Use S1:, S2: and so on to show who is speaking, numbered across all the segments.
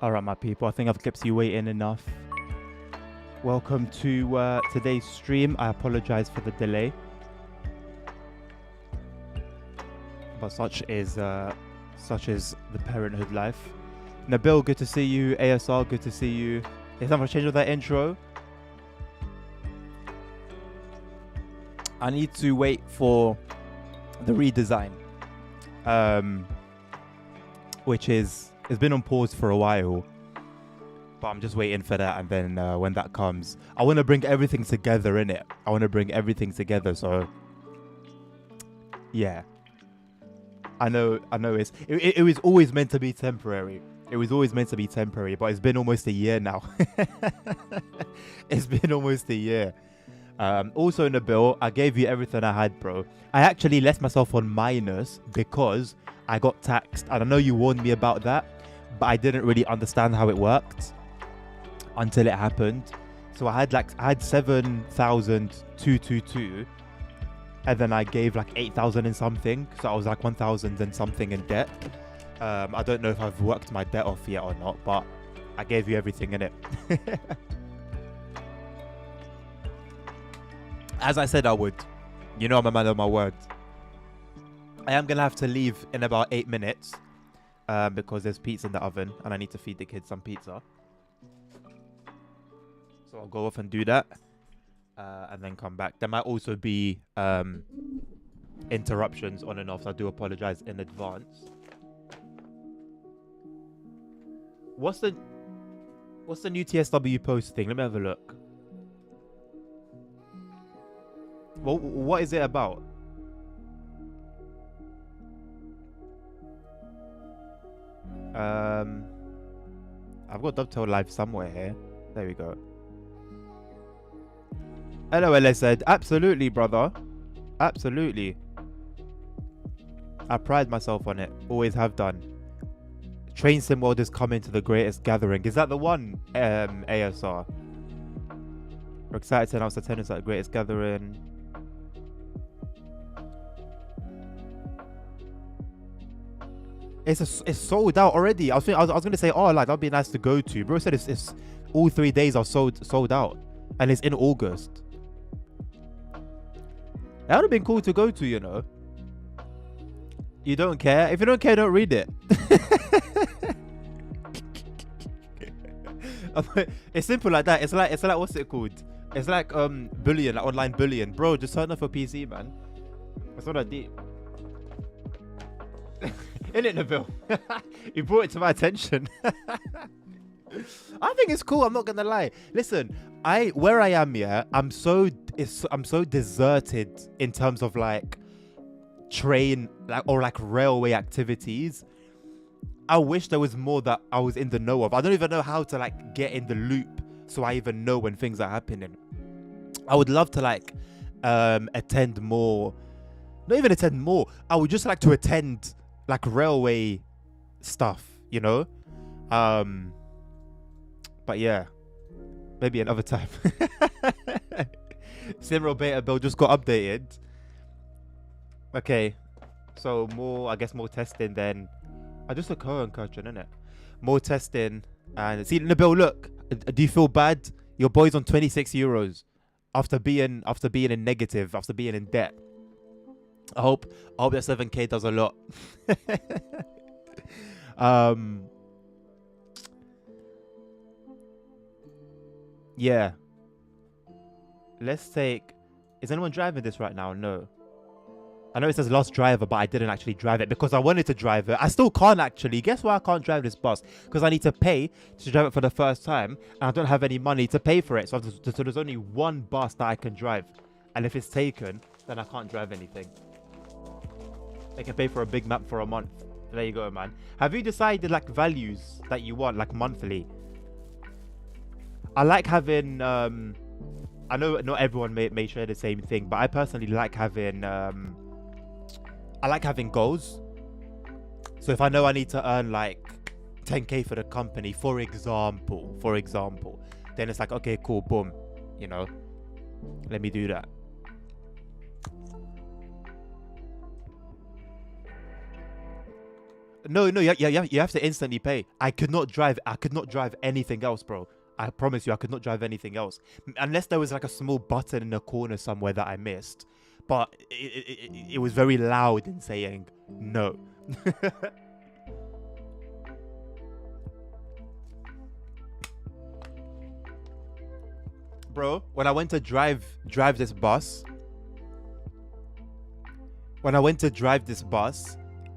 S1: All right, my people. I think I've kept you waiting enough. Welcome to today's stream. I apologize for the delay, but such is the parenthood life. Nabil, good to see you. ASR, good to see you. Is time for a change of that intro? I need to wait for the redesign, which it's been on pause for a while. But I'm just waiting for that, and then when that comes, I want to bring everything together in it. I want to bring everything together. So, yeah, I know. It was always meant to be temporary. It was always meant to be temporary, but it's been almost a year now. It's been almost a year. Also in the bill, I gave you everything I had, bro. I actually left myself on minus because I got taxed, and I know you warned me about that, but I didn't really understand how it worked until it happened. So I had 7,222, and then I gave like 8,000 and something, so I was like 1,000 and something in debt. I don't know if I've worked my debt off yet or not, but I gave you everything in it. As I said I would. You know I'm a man of my word. I am gonna have to leave in about 8 minutes because there's pizza in the oven and I need to feed the kids some pizza. So I'll go off and do that and then come back. There might also be interruptions on and off, so I do apologize in advance. What's the new TSW post thing? Let me have a look. What is it about? I've got Dovetail Live somewhere here. There we go. Hello, LSed. Absolutely, brother. Absolutely. I pride myself on it. Always have done. Train sim world is coming to the greatest gathering. Is that the one, ASR? We're excited to announce attendance at the greatest gathering. It's sold out already. I was gonna say, oh, like that'd be nice to go to. Bro said it's all 3 days are sold out, and it's in August. That would have been cool to go to, you know. You don't care? If you don't care, don't read it. It's simple like that. It's like what's it called? It's like bullying, like online bullying. Bro, just turn off a PC, man. That's what I did. In it, Nabil. You brought it to my attention. I think it's cool. I'm not gonna lie. Listen, where I am, yeah, I'm so deserted in terms of like train or railway activities. I wish there was more that I was in the know of. I don't even know how to like get in the loop so I even know when things are happening. I would love to like attend more. Not even attend more. I would just like to attend like railway stuff, you know. But yeah, maybe another time. Simro beta build just got updated. Okay, so more testing then. I just a current question, innit? More testing and see Nabil. Look, do you feel bad? Your boy's on 26 euros after being in negative, after being in debt. I hope that 7K does a lot. Yeah. Let's take... Is anyone driving this right now? No. I know it says lost driver, but I didn't actually drive it because I wanted to drive it. I still can't actually. Guess why I can't drive this bus? Because I need to pay to drive it for the first time, and I don't have any money to pay for it. So there's only one bus that I can drive. And if it's taken, then I can't drive anything. I can pay for a big map for a month. There you go, man. Have you decided like values that you want, like monthly? I like having... I know not everyone may share the same thing, but I personally like having... I like having goals. So if I know I need to earn like 10K for the company, for example, then it's like, okay, cool, boom, you know, let me do that. No, no, you have to instantly pay. I could not drive. I could not drive anything else, bro. I promise you, I could not drive anything else unless there was like a small button in a corner somewhere that I missed. But it was very loud in saying no. Bro, when I went to drive this bus,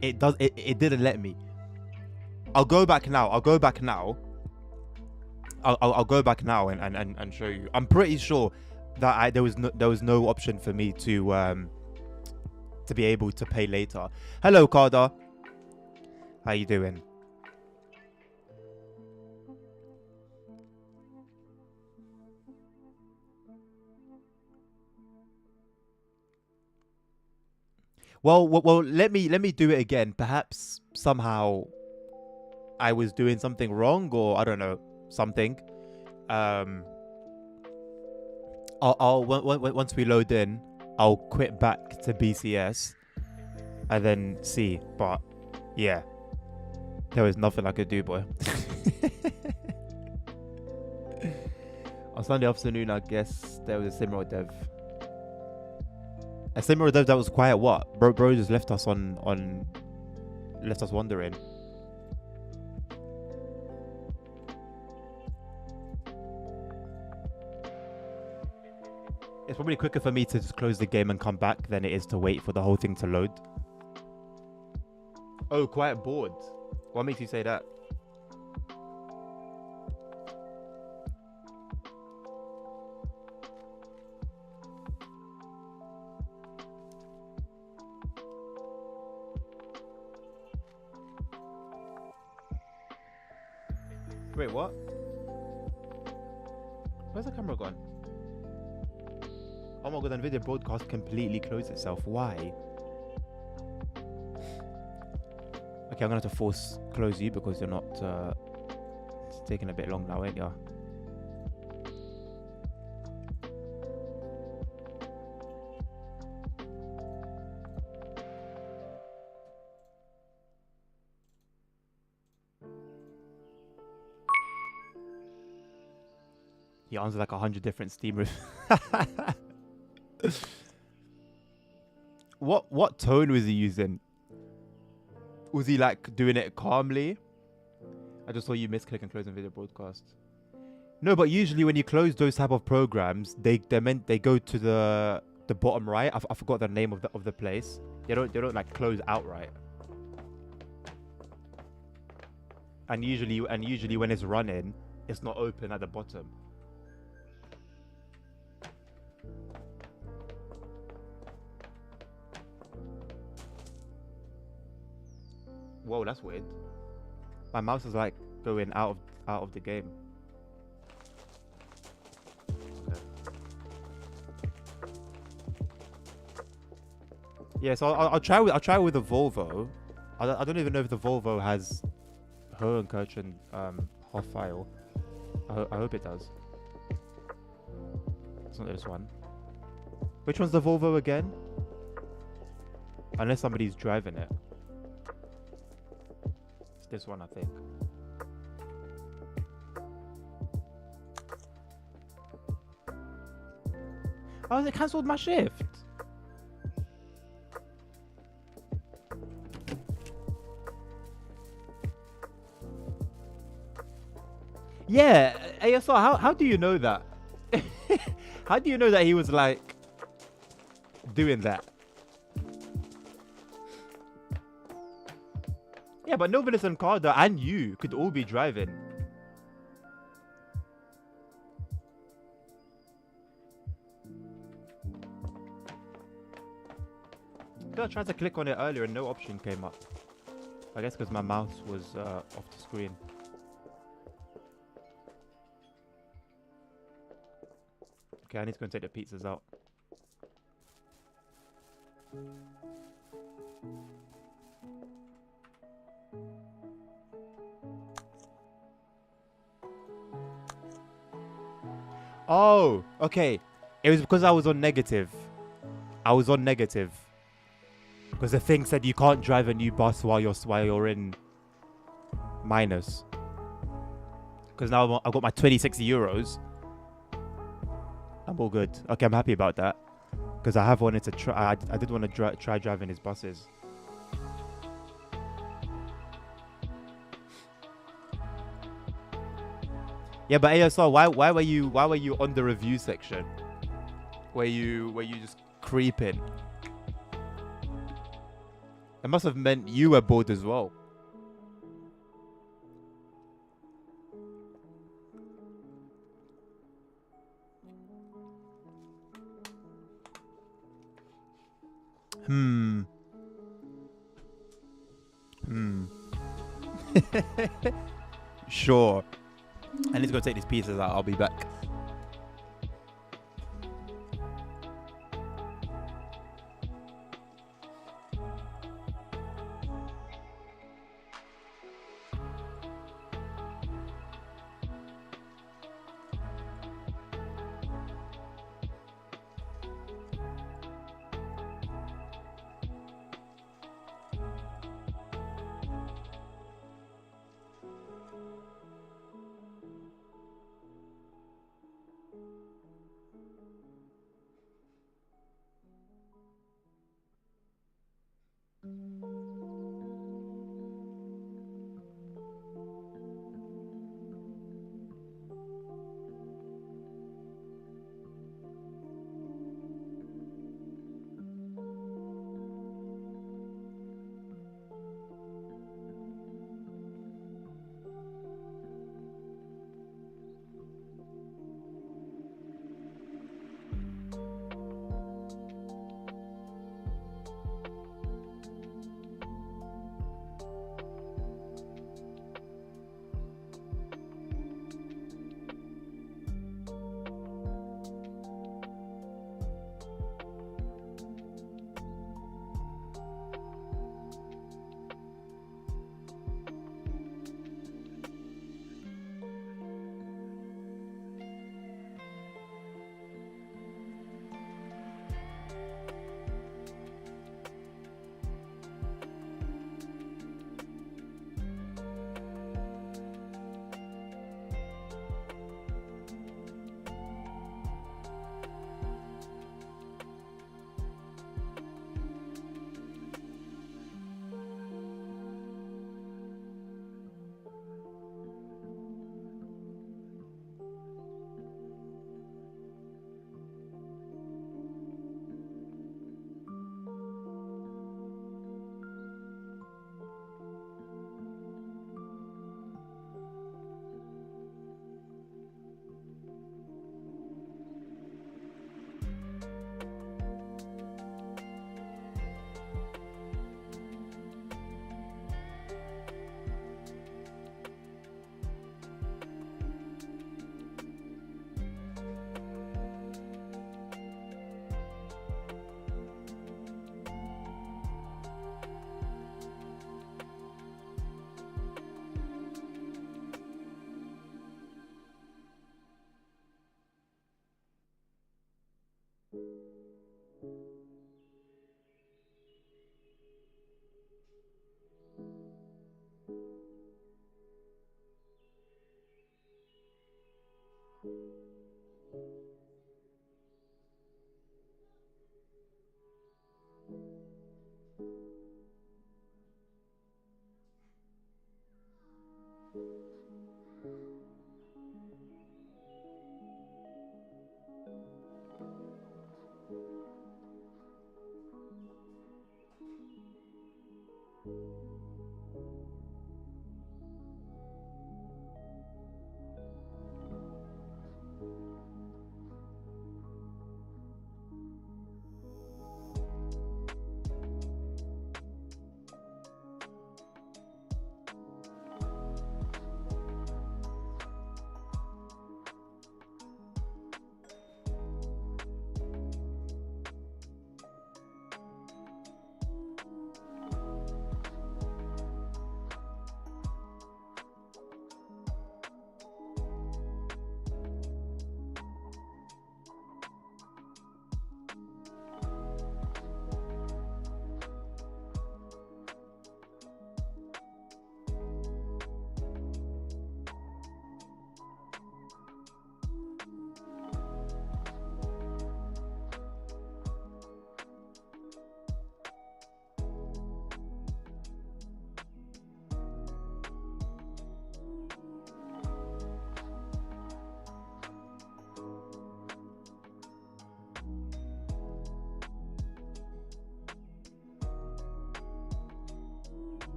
S1: it didn't let me. I'll go back now. I'll go back now and show you. I'm pretty sure that there was no option for me to be able to pay later. Hello, Carter. How you doing? Well, let me do it again. Perhaps somehow I was doing something wrong, or I don't know, something. Once we load in, I'll quit back to BCS and then see. But yeah, there was nothing I could do, boy. On Sunday afternoon, I guess there was a Simro dev. A Simro dev that was quiet. What? Bro just left us left us wondering. It's probably quicker for me to just close the game and come back than it is to wait for the whole thing to load. Oh, quiet bored. What makes you say that? Wait, what? Where's the camera gone? Oh my god, NVIDIA broadcast completely closed itself. Why? Okay, I'm gonna have to force close you because you're not it's taking a bit long now, ain't ya? He answered like 100 different Steam reviews. What tone was he using? Was he like doing it calmly? I just saw you misclick and close NVIDIA broadcast. No, but usually when you close those type of programs, they go to the bottom right. I forgot the name of the place. They don't like close outright. And usually when it's running, it's not open at the bottom. Whoa, that's weird. My mouse is like going out of the game. Okay. Yeah, so I'll try with the Volvo. I don't even know if the Volvo has Hohenkirchen hot file. I hope it does. It's not this one. Which one's the Volvo again? Unless somebody's driving it. This one, I think. Oh, they cancelled my shift. Yeah, ASR, how do you know that? How do you know that he was like doing that? Yeah, but Novelis and Carter and you could all be driving. I tried to click on it earlier and no option came up. I guess because my mouse was off the screen. Okay, I need to go and take the pizzas out. Oh, okay. It was because I was on negative. Because the thing said you can't drive a new bus while you're in minus. Because now I've got my 26 euros. I'm all good. Okay, I'm happy about that. Because I have wanted to try. I did want to try driving his buses. Yeah, but ASR, why were you on the review section? Were you just creeping? It must have meant you were bored as well. Hmm. Sure. I need to go take these pieces out. I'll be back.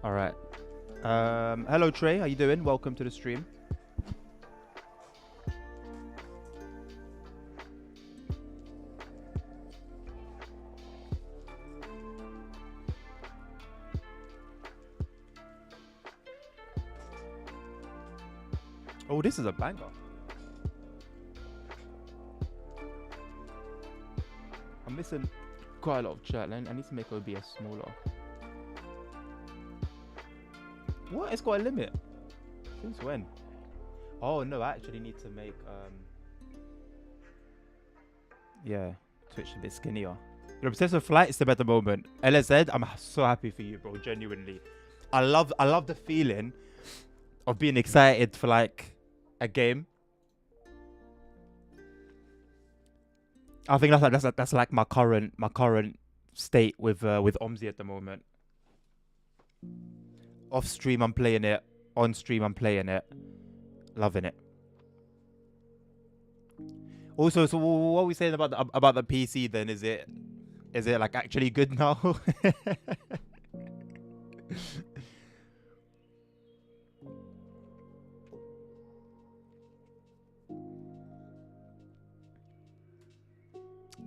S1: All right. Hello Trey, how you doing? Welcome to the stream. Oh, this is a banger. I'm missing quite a lot of chat. I need to make OBS smaller. What? It's got a limit. Since when? Oh no, I actually need to make yeah, Twitch a bit skinnier. You're obsessed with flight sim at the moment. LSZ, I'm so happy for you, bro. Genuinely, I love the feeling of being excited for like a game. I think that's like my current state with OMSI at the moment. Off stream I'm playing it, on stream I'm playing it, loving it. Also, so what are we saying about the PC then? Is it like actually good now?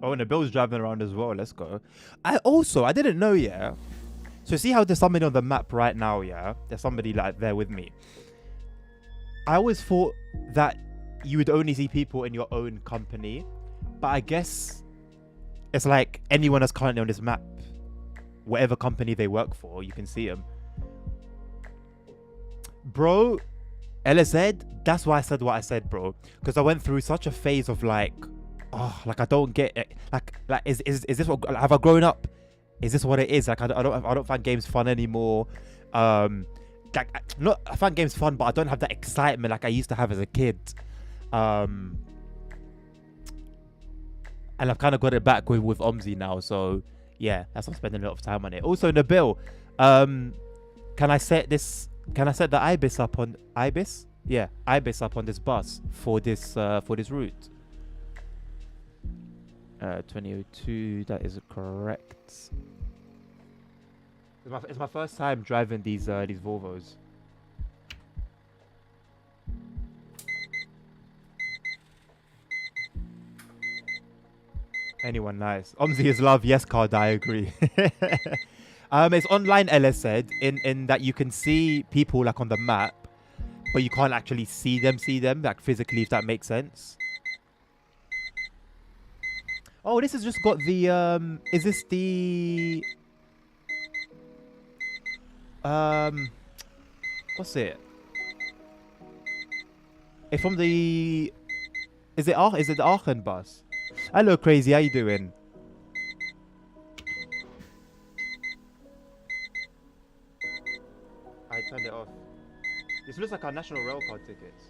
S1: Oh, and the Bill's driving around as well. Let's go. I didn't know, yeah. So see how there's somebody on the map right now, yeah? There's somebody like there with me. I always thought that you would only see people in your own company, but I guess it's like anyone that's currently on this map, whatever company they work for, you can see them. Bro, LSZ, that's why I said what I said, bro. Because I went through such a phase of like, oh, like I don't get it. Like is this what, have I grown up? Is this what it is? Like I don't find games fun anymore. Like not I find games fun, but I don't have that excitement like I used to have as a kid. And I've kind of got it back with OMSI now, so yeah, that's why I'm spending a lot of time on it. Also, Nabil, can I set the IBIS up on IBIS? Yeah, IBIS up on this bus for this route. 2002, that is correct. It's my first time driving these Volvos. Anyone nice? OMSI is love. Yes, Card, I agree. It's online, LS said, in that you can see people like on the map, but you can't actually see them like physically, if that makes sense. Oh, this has just got the is this the what's it? It's from the is it the Aachen bus? Hello Crazy, how you doing? I turned it off. This looks like our national rail card tickets.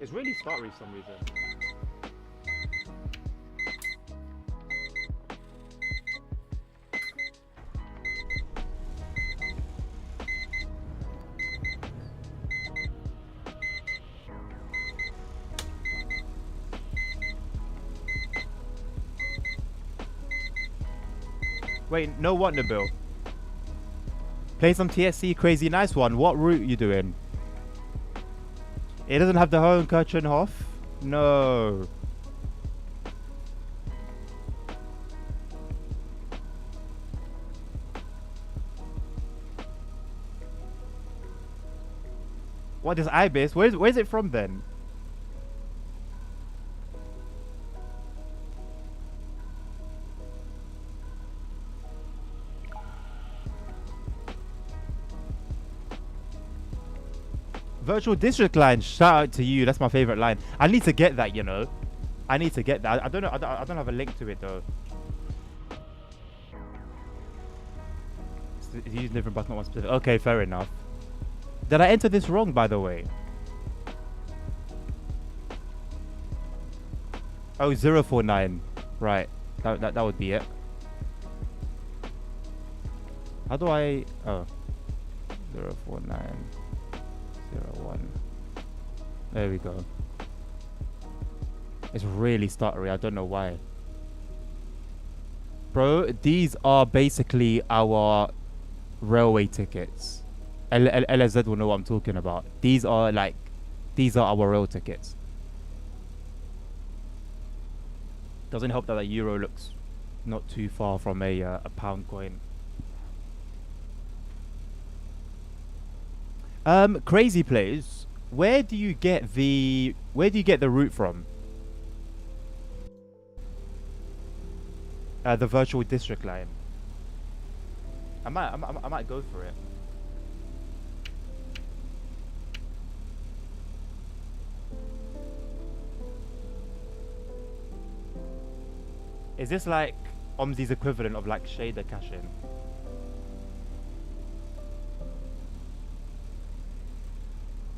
S1: It's really stuttery for some reason. Wait, no what, Nabil? Play some TSC, Crazy, nice one. What route you doing? It doesn't have the Hohenkerchenhof? No. What is IBIS? Where's it from then? Virtual District line, shout out to you. That's my favorite line. I need to get that, you know. I need to get that. I don't know. I don't have a link to it though. It's using different buttons, not one specific. Okay, fair enough. Did I enter this wrong, by the way? Oh, 049. Right. That would be it. How do I... Oh. 049. 01. There we go. It's really stuttery. I don't know why. Bro, these are basically our railway tickets. LSZ will know what I'm talking about. These are our rail tickets. Doesn't help that the euro looks not too far from a pound coin. Crazy Plays. Where do you get the route from? The virtual district line. I might go for it. Is this like OMSI's equivalent of like shader caching?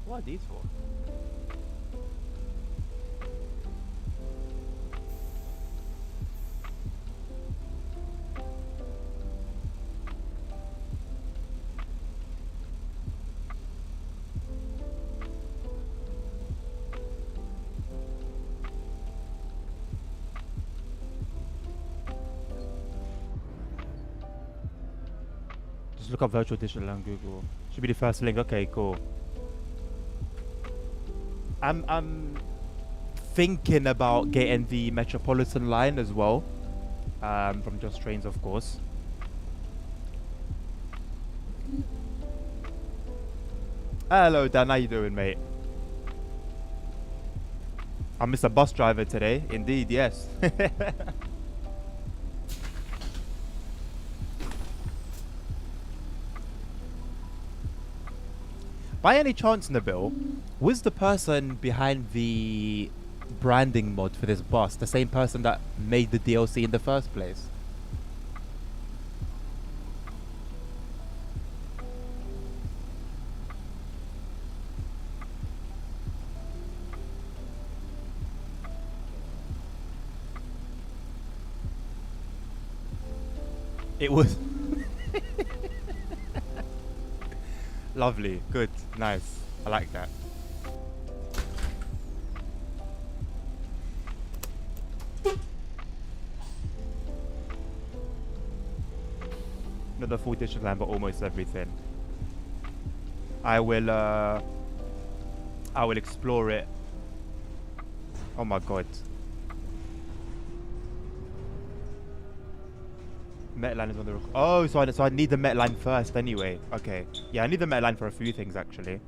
S1: What are these for? Just look up virtual digital on Google. Should be the first link. Okay, cool. I'm thinking about getting the Metropolitan line as well, from Just Trains, of course. Hello, Dan. How you doing, mate? I'm Mr. Bus Driver today. Indeed, yes. By any chance, Nabil, was the person behind the branding mod for this bus the same person that made the DLC in the first place? It was... Lovely, good, nice. I like that. Not the full digital line, but almost everything. I will explore it. Oh my god. Metline is on the... Oh, so I need the Metline first anyway. Okay. Yeah, I need the Metline for a few things, actually.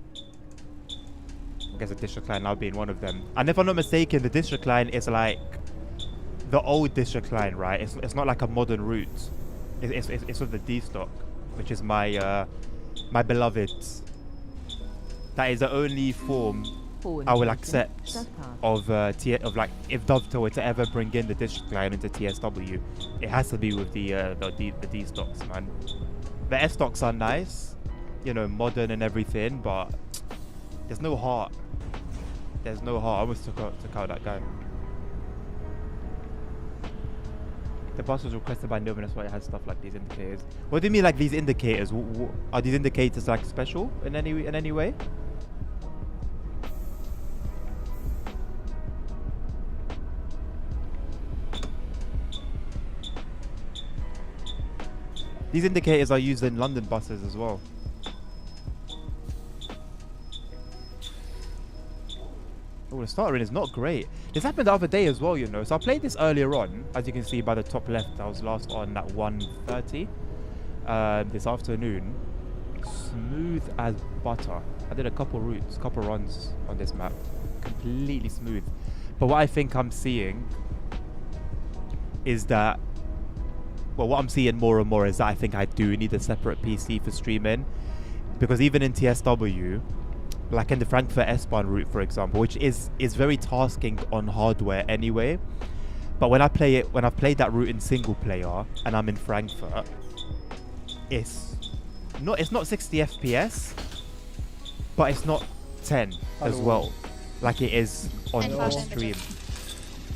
S1: I guess the district line now being one of them. And if I'm not mistaken, the district line is like the old district line, right? It's not like a modern route. It's of the D stock, which is my my beloved. That is the only form I will accept of like if Dovetail were to ever bring in the district line into TSW, it has to be with the D stocks, man. The S stocks are nice, you know, modern and everything, but there's no heart. There's no heart. I almost took out that guy. The bus was requested by Nova, that's why it has stuff like these indicators. What do you mean, like these indicators? Are these indicators like special in any way? These indicators are used in London buses as well. Oh, the stuttering is not great. This happened the other day as well, you know. So I played this earlier on. As you can see by the top left, I was last on at 1:30 this afternoon. Smooth as butter. I did a couple runs on this map. Completely smooth. But what I think I'm seeing is that... Well, what I'm seeing more and more is that I think I do need a separate PC for streaming. Because even in TSW, like in the Frankfurt S-Bahn route, for example, which is very tasking on hardware anyway. But when I've played that route in single player and I'm in Frankfurt, it's not 60 FPS, but it's not 10 as well, like it is on stream.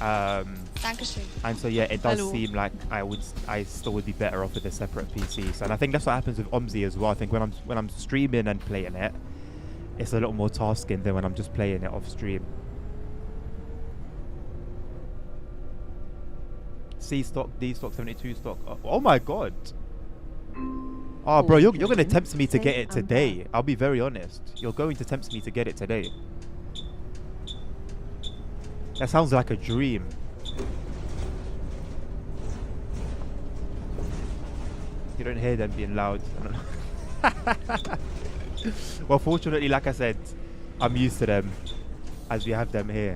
S1: And so yeah, it does seem like I still would be better off with a separate PC. So, and I think that's what happens with OMSI as well. I think when I'm streaming and playing it, it's a little more tasking than when I'm just playing it off stream. C stock, D stock, 72 stock. Oh my god. Oh, bro, you're gonna tempt me to get it today. I'll be very honest. You're going to tempt me to get it today. That sounds like a dream. You don't hear them being loud. I don't know. Well, fortunately, like I said, I'm used to them as we have them here.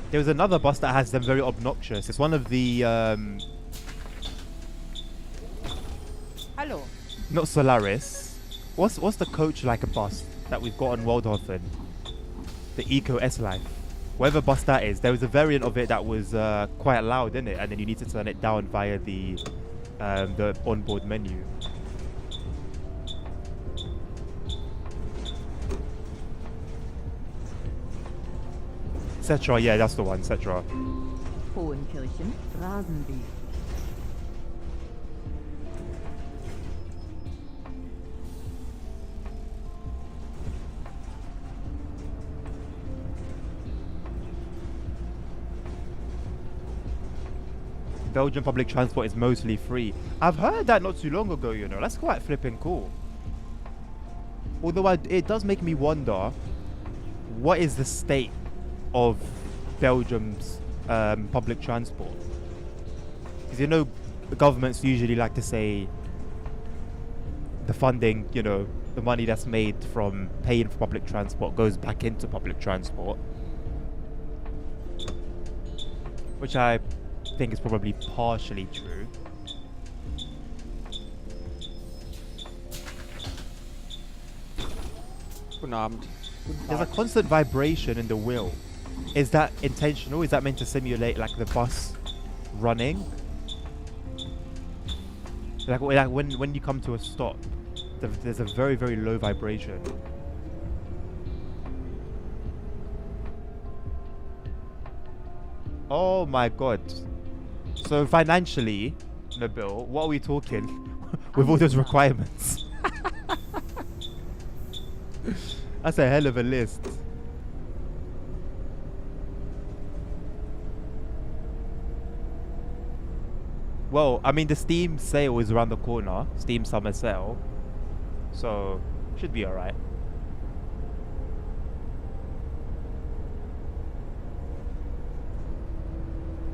S1: There was another bus that has them very obnoxious. It's one of the
S2: Hello.
S1: not Solaris. What's the coach like a bus that we've got on Waldhofen? The Eco S Life. Whatever bus that is, there was a variant of it that was quite loud, innit? And then you need to turn it down via the onboard menu. Cetra, yeah, that's the one, Cetra.
S2: Hohenkirchen, Rasenweg.
S1: Belgian public transport is mostly free. I've heard that not too long ago, you know. That's quite flipping cool. Although it does make me wonder, what is the state of Belgium's public transport? Because, you know, the governments usually like to say the funding, you know, the money that's made from paying for public transport goes back into public transport. Which I think is probably partially true.
S3: Guten Abend.
S1: There's a constant vibration in the wheel. Is that intentional? Is that meant to simulate like the bus running? Like when you come to a stop, there's a very, very low vibration. Oh my god. So financially, Nabil, what are we talking with all those requirements? That's a hell of a list. Well, I mean, the Steam sale is around the corner. Steam summer sale. So, should be alright.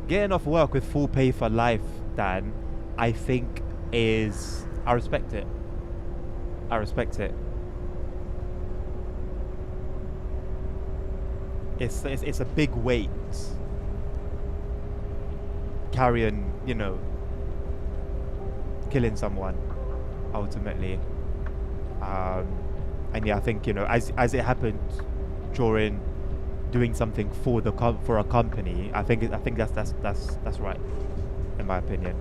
S1: Getting off work with full pay for life, Dan, I think is... I respect it. I respect it. It's a big weight. Carrying, you know, killing someone, ultimately. And yeah, I think, you know, as it happened during doing something for for a company, I think that's right, in my opinion.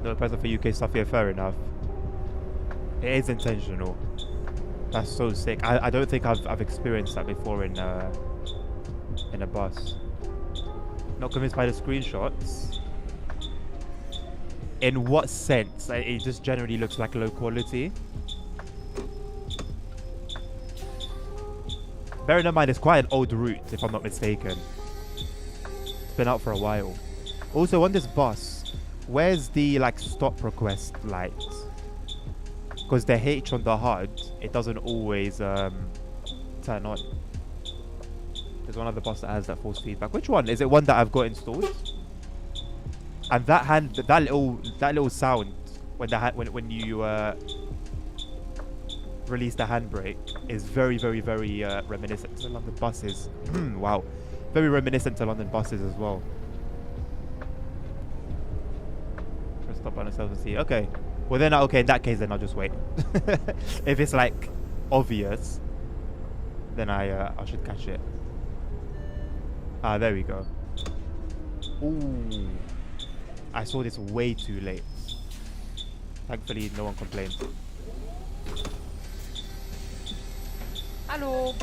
S1: No present for UK stuff here, fair enough. It is intentional. That's so sick. I don't think I've experienced that before in a bus. Not convinced by the screenshots. In what sense? It just generally looks like low quality. Bearing in mind, it's quite an old route, if I'm not mistaken. It's been out for a while. Also, on this bus, where's the like stop request light? Because the H on the HUD, it doesn't always turn on. There's one other bus that has that force feedback. Which one? Is it one that I've got installed? And that little sound when you release the handbrake is very, very, very reminiscent to London buses. Wow, very reminiscent to London buses as well. Press stop on itself and see. Okay, well then, okay, in that case, then I'll just wait. If it's like obvious, then I should catch it. Ah, there we go. Ooh. I saw this way too late. Thankfully, no one complained.
S2: Hallo.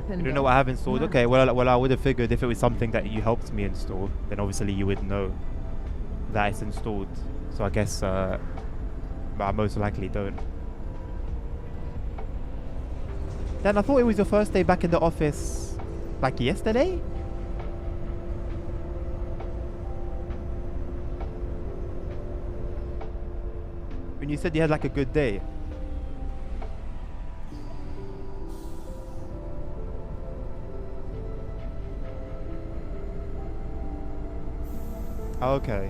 S1: You don't know what I have installed? Okay, well, I would have figured if it was something that you helped me install, then obviously you would know that it's installed. So I guess, but I most likely don't. Then I thought it was your first day back in the office, like yesterday? When you said you had like a good day. Okay.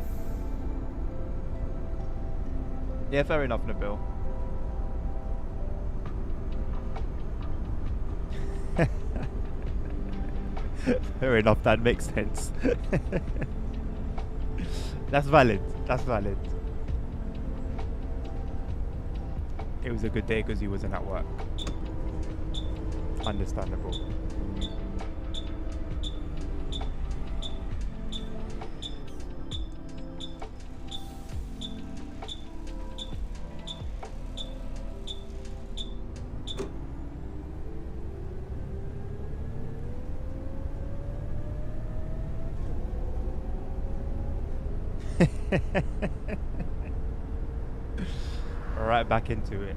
S1: Yeah, fair enough, Nabil. Fair enough, that makes sense. That's valid. That's valid. It was a good day because he wasn't at work. Understandable. Right back into it.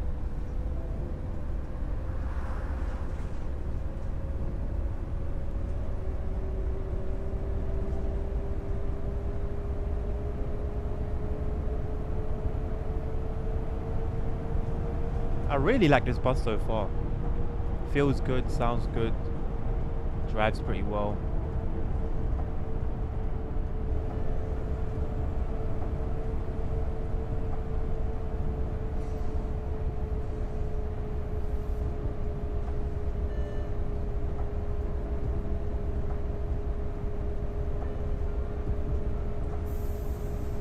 S1: I really like this bus so far. Feels good, sounds good, drives pretty well.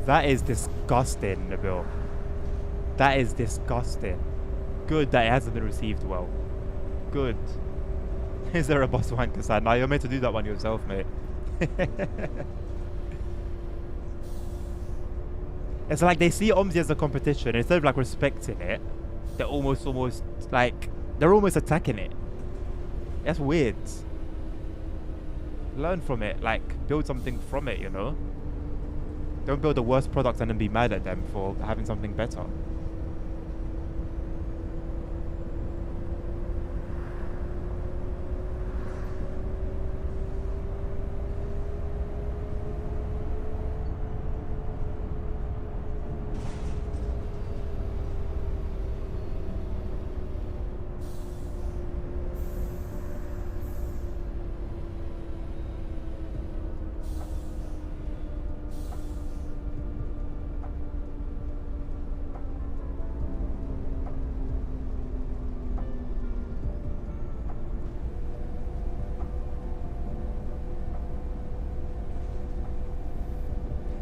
S1: That is disgusting, Nabil. That is disgusting. Good that it hasn't been received well. Good. Is there a boss wanker sign? Now you're meant to do that one yourself, mate. It's like they see OMSI as a competition. Instead of like respecting it, they're almost like they're almost attacking it. That's weird. Learn from it. Like build something from it, you know. Don't build the worst product and then be mad at them for having something better.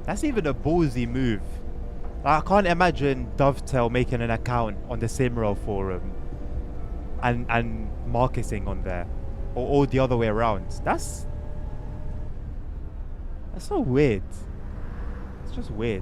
S1: That's even a ballsy move. Like, I can't imagine Dovetail making an account on the Simro forum and marketing on there, or the other way around. That's so weird. It's just weird.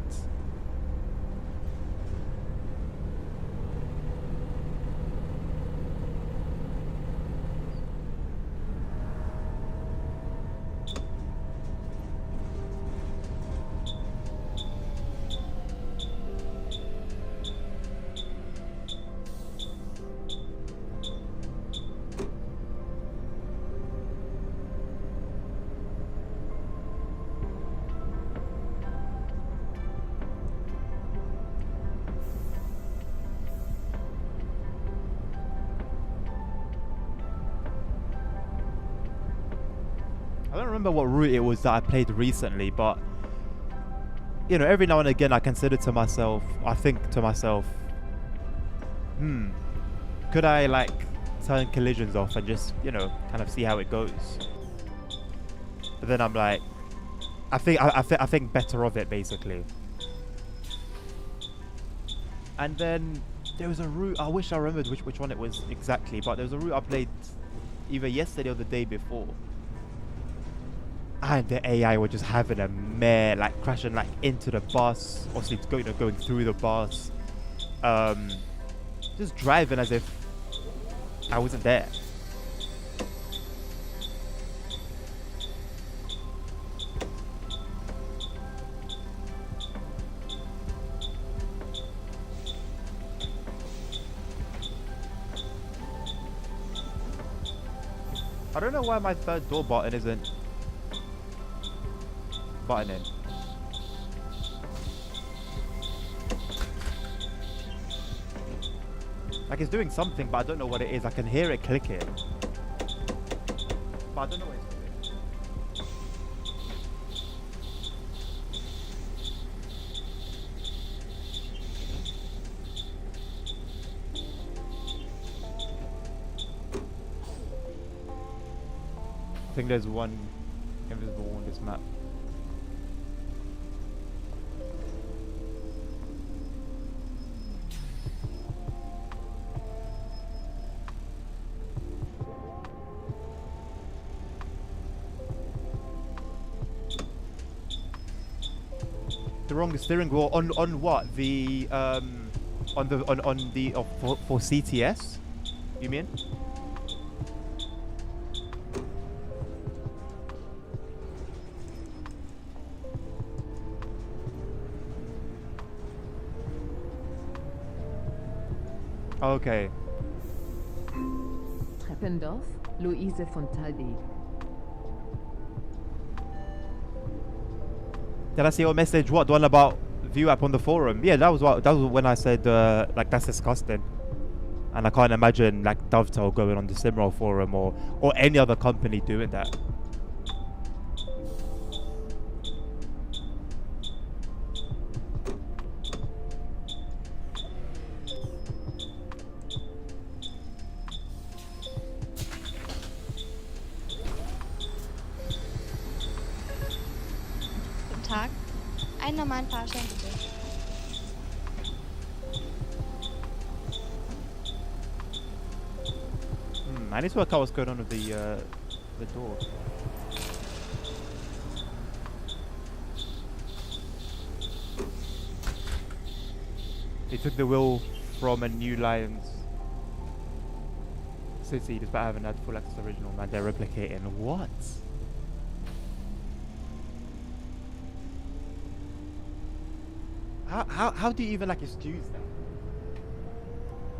S1: I don't remember what route it was that I played recently, but you know, every now and again I consider to myself, I think to myself, could I like turn collisions off and just, you know, kind of see how it goes? But then I'm like, I think better of it basically. And then there was a route, I wish I remembered which one it was exactly, but there was a route I played either yesterday or the day before. And the AI were just having a mare, like crashing like into the bus, obviously going through the bus, just driving as if I wasn't there. I don't know why my third door button isn't buttoning. Like it's doing something, but I don't know what it is. I can hear it clicking, but I don't know what it's doing. I think there's one invisible on this map. The wrong steering wheel on what? The on the for CTS? You mean? Okay.
S2: Treppendorf, Luise von Talweg.
S1: Did I see your message? What, the one about view app on the forum? Yeah, that was when I said like that's disgusting, and I can't imagine like Dovetail going on the Simroll forum or any other company doing that.
S3: Guten Tag. Einen normalen Fahrschein bitte.
S1: I need to work out what's going on with the door. They took the wheel from a New Lions City despite having had full access to the original. Man, they're replicating what? How do you even like excuse that?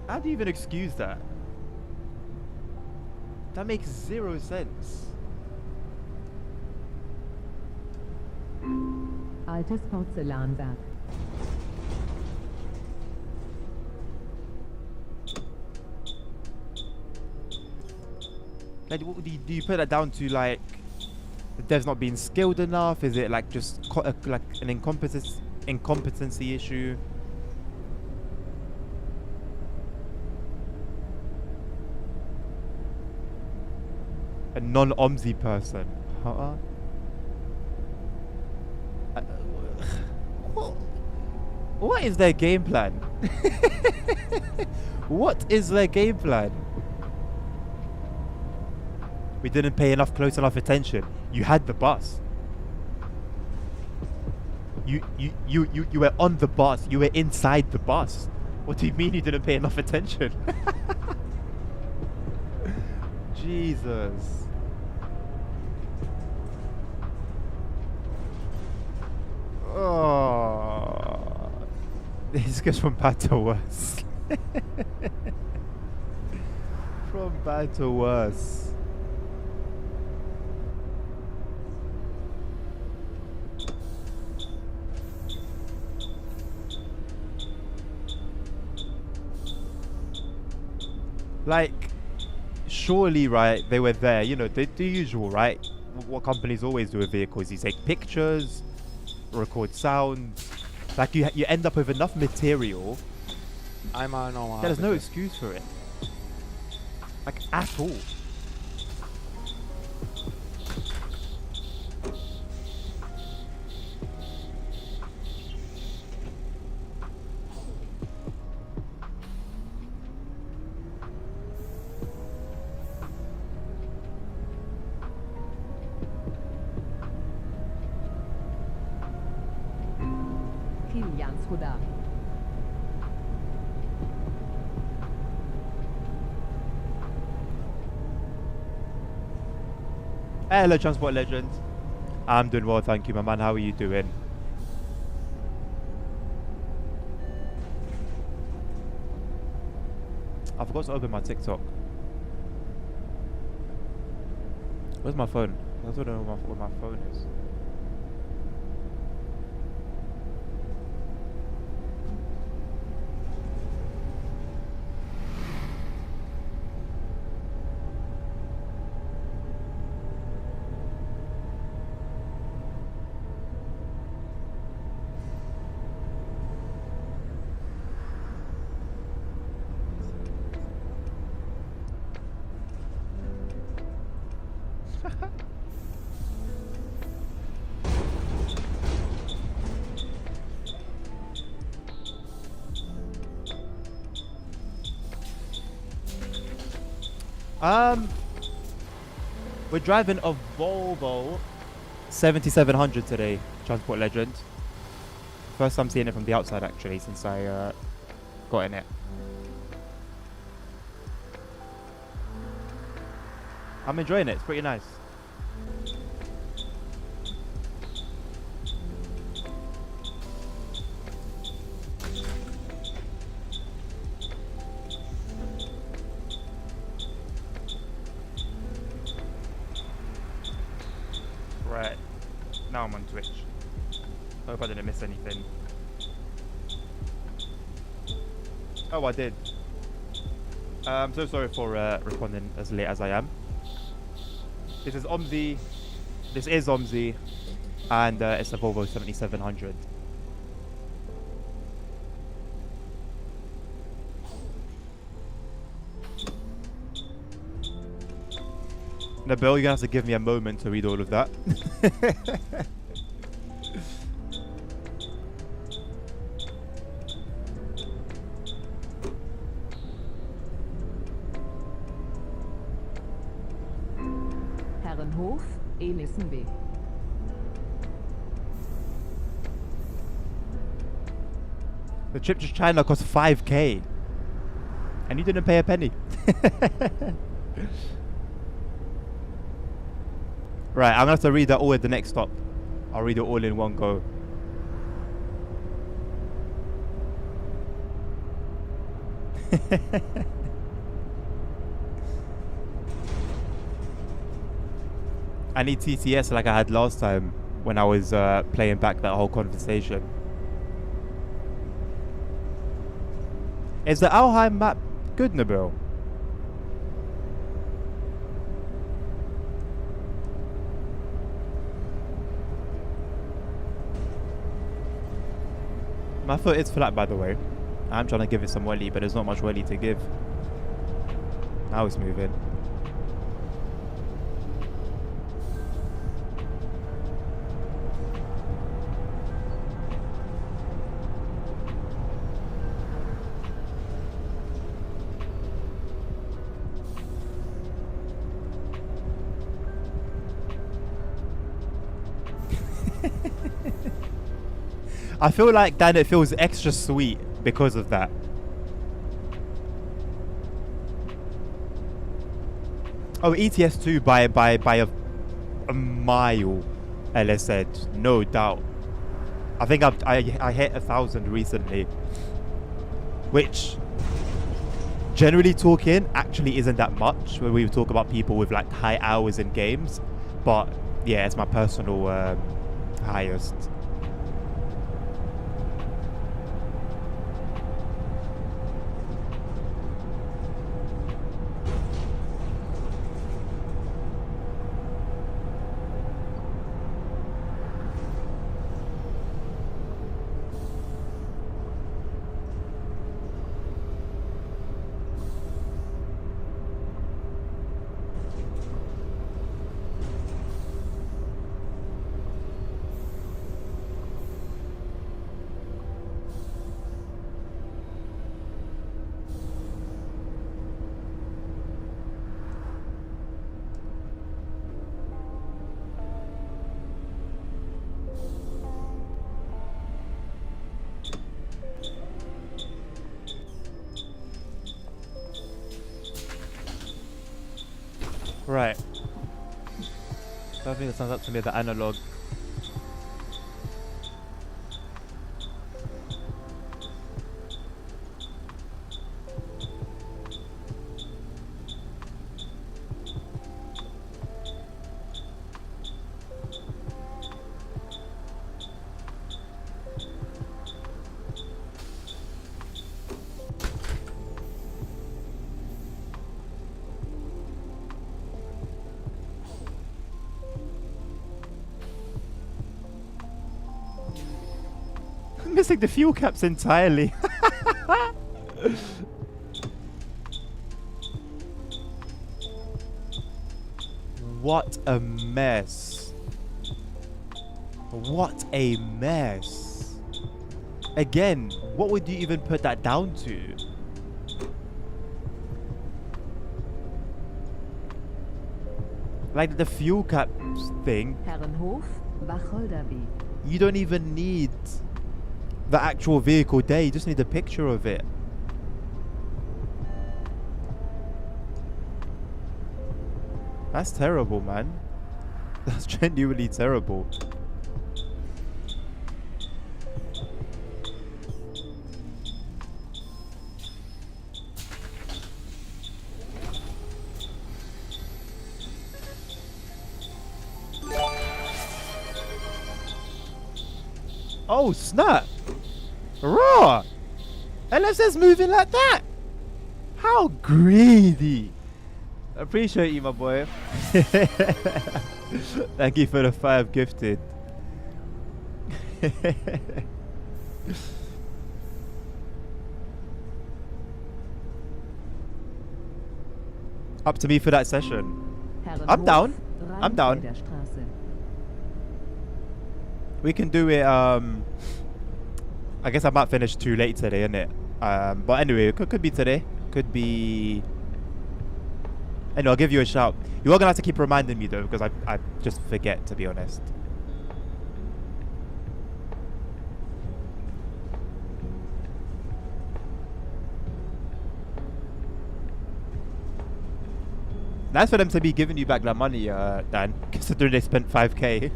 S1: How do you even excuse that? That makes zero sense.
S2: Altes Porzellanwerk.
S1: Like, do you put that down to like the devs not being skilled enough? Is it like just like an incompetency issue? A non-OMSI person? Huh? What is their game plan? What is their game plan? We didn't pay close enough attention. You had the bus. You were on the bus. You were inside the bus. What do you mean you didn't pay enough attention? Jesus. Oh, this goes from bad to worse. From bad to worse. Like, surely, right, they were there, you know, the usual, right? What companies always do with vehicles, you take pictures, record sounds, like you end up with enough material.
S4: Einmal normal.
S1: There's no
S4: bitte.
S1: excuse for it. Like, at all.
S2: Kilian Skoda.
S1: Hello, Transport Legend. I'm doing well, thank you, my man. How are you doing? I forgot to open my TikTok. Where's my phone? I don't know where my phone is. We're driving a Volvo 7700 today, Transport Legend. First time seeing it from the outside actually since I got in it. I'm enjoying it, it's pretty nice. Right, now I'm on Twitch. Hope I didn't miss anything. Oh, I did. I'm so sorry for responding as late as I am. This is OMSI. This is OMSI, and it's a Volvo 7700. Nabil, you're gonna have to give me a moment to read all of that.
S2: Herrenhof, Elissenweg.
S1: The trip to China cost 5k, and you didn't pay a penny. Right, I'm gonna have to read that all at the next stop. I'll read it all in one go. I need TTS like I had last time when I was playing back that whole conversation. Is the Alheim map good, Nabil? My foot is flat, by the way. I'm trying to give it some welly, but there's not much welly to give. Now it's moving. I feel like then it feels extra sweet because of that. Oh, ETS2 by a mile, Ella said, no doubt. I think I hit 1,000 recently, which, generally talking, actually isn't that much when we talk about people with like high hours in games. But yeah, it's my personal highest. Right. So I think it sounds like to me the analog. missing the fuel caps entirely. What a mess. What a mess. Again, what would you even put that down to? Like the fuel caps thing,
S2: Herrenhof, Wacholderweg.
S1: you don't even need the actual vehicle there, you just need a picture of it. That's terrible, man. That's genuinely terrible. Oh snap! Raw! LSS moving like that! How greedy! Appreciate you, my boy. Thank you for the 5 gifted. Up to me for that session. I'm down. I'm down.
S2: Rheinfelderstraße.
S1: We can do it. I guess I might finish too late today, innit? But anyway, it could be today. Could be. Anyway, I'll give you a shout. You are gonna have to keep reminding me though, because I just forget, to be honest. Nice for them to be giving you back that money, Dan, considering they spent 5k.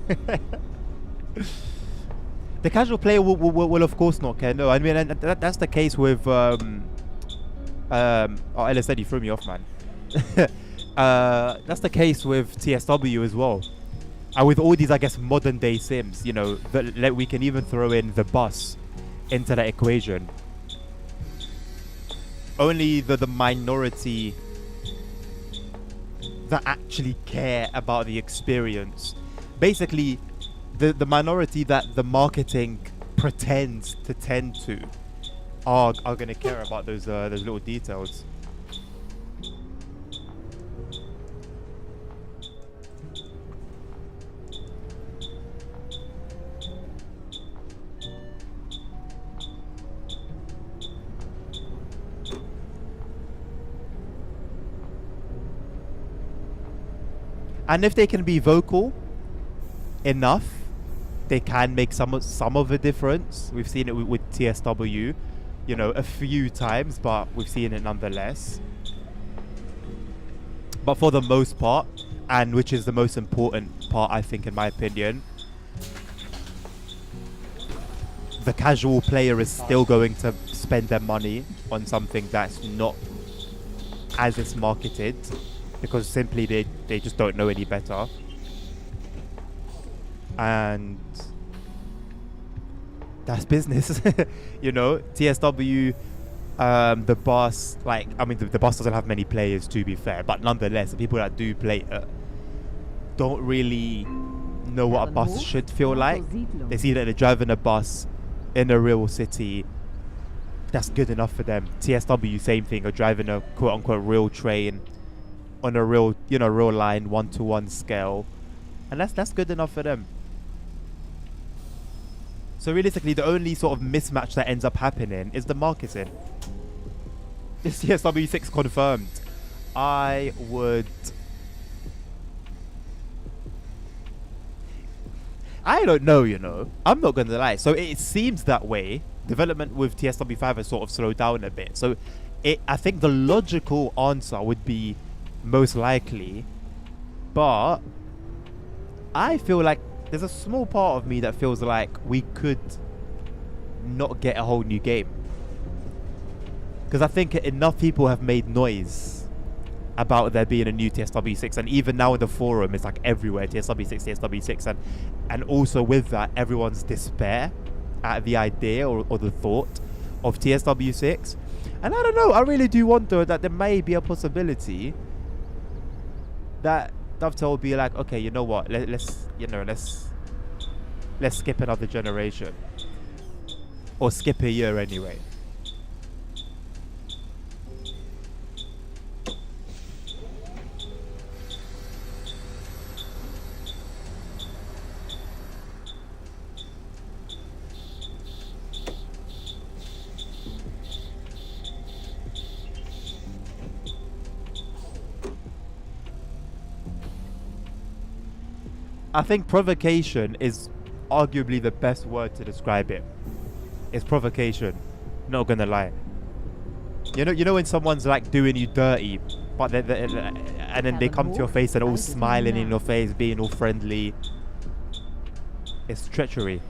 S1: The casual player will of course not care. No, I mean, and that's the case with oh, Ella said you threw me off, man. That's the case with TSW as well, and with all these, I guess, modern day sims. You know, that we can even throw in the bus into that equation. Only the minority that actually care about the experience, basically, the minority that the marketing pretends to tend to, are gonna care about those little details. And if they can be vocal enough, they can make some of the difference. We've seen it with TSW, you know, a few times, but we've seen it nonetheless. But for the most part, and which is the most important part, I think, in my opinion, the casual player is still going to spend their money on something that's not as it's marketed, because simply they just don't know any better. And that's business. You know, TSW, the bus, like, I mean, the bus doesn't have many players, to be fair, but nonetheless, the people that do play it don't really know what a bus should feel like. They see that they're driving a bus in a real city. That's good enough for them. TSW, same thing, are driving a quote-unquote real train on a real, you know, real line, 1-to-1 scale, and that's good enough for them. So realistically, the only sort of mismatch that ends up happening is the marketing. This TSW6 confirmed. I don't know, you know. I'm not gonna lie. So it seems that way. Development with TSW5 has sort of slowed down a bit. So I think the logical answer would be most likely, but I feel like there's a small part of me that feels like we could not get a whole new game, because I think enough people have made noise about there being a new TSW6, and even now in the forum it's like everywhere, TSW6, and also with that, everyone's despair at the idea or the thought of TSW6. And I don't know, I really do wonder that there may be a possibility that Dovetail will be like, okay, you know what, let's skip another generation. or skip a year anyway. I think provocation is arguably the best word to describe it. It's provocation. Not gonna lie. You know when someone's like doing you dirty, but and then they come to your face and all smiling in your face, being all friendly. It's treachery.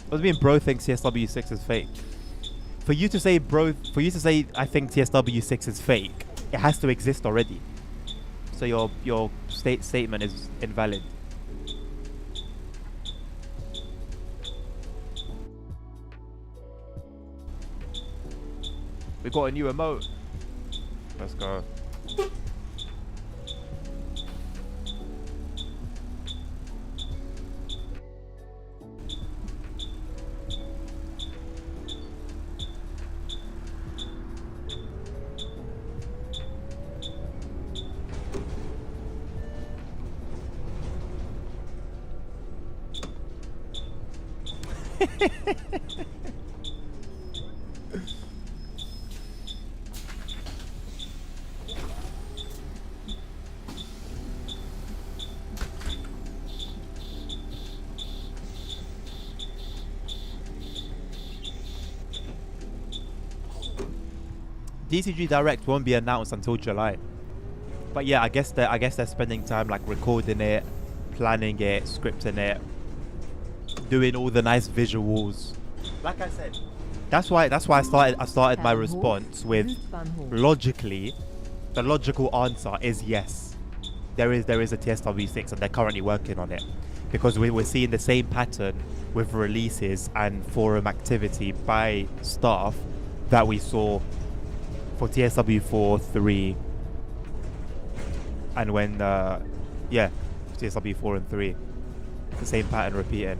S1: What do you mean bro thinks CSW6 is fake? For you to say I think CSW6 is fake, it has to exist already. So your statement is invalid. We got a new emote. Let's go. DCG Direct won't be announced until July. But yeah, I guess they're spending time like recording it, planning it, scripting it, doing all the nice visuals. Like I said, that's why I started my response with logically, the logical answer is yes. There is a TSW6 and they're currently working on it, because we're seeing the same pattern with releases and forum activity by staff that we saw for TSW4, 3, and when TSW4 and 3, the same pattern repeating.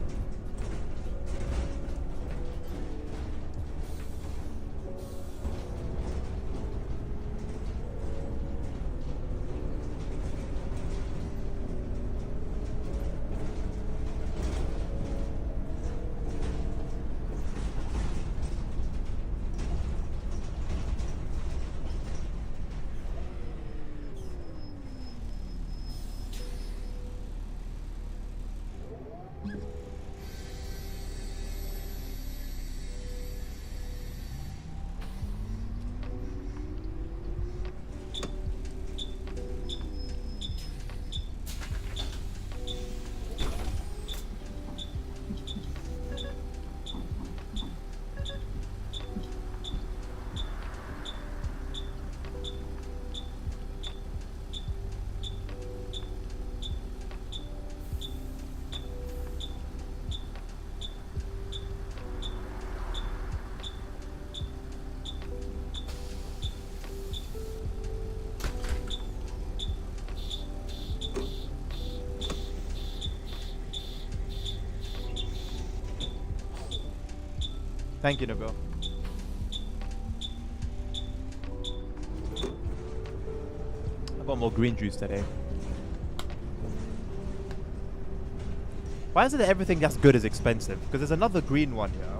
S1: Thank you, Nabil. I got more green juice today. Why is it that everything that's good is expensive? Because there's another green one here.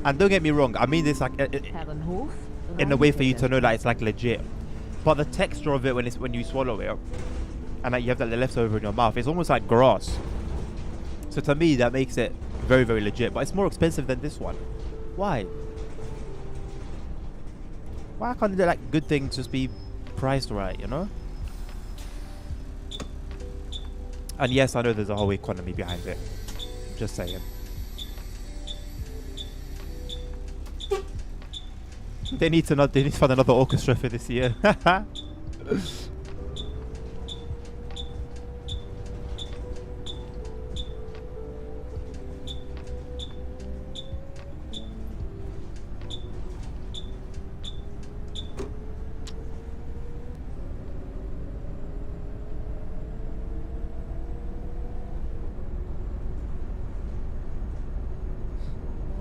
S1: And don't get me wrong, I mean this like in a way for you to know that it's like legit. But the texture of it when you swallow it, and like you have that leftover in your mouth, it's almost like grass. So to me, that makes it very, very legit. But it's more expensive than this one. Why? Why can't like good things just be priced right, you know? And yes, I know there's a whole economy behind it. Just saying. They need to find another orchestra for this year.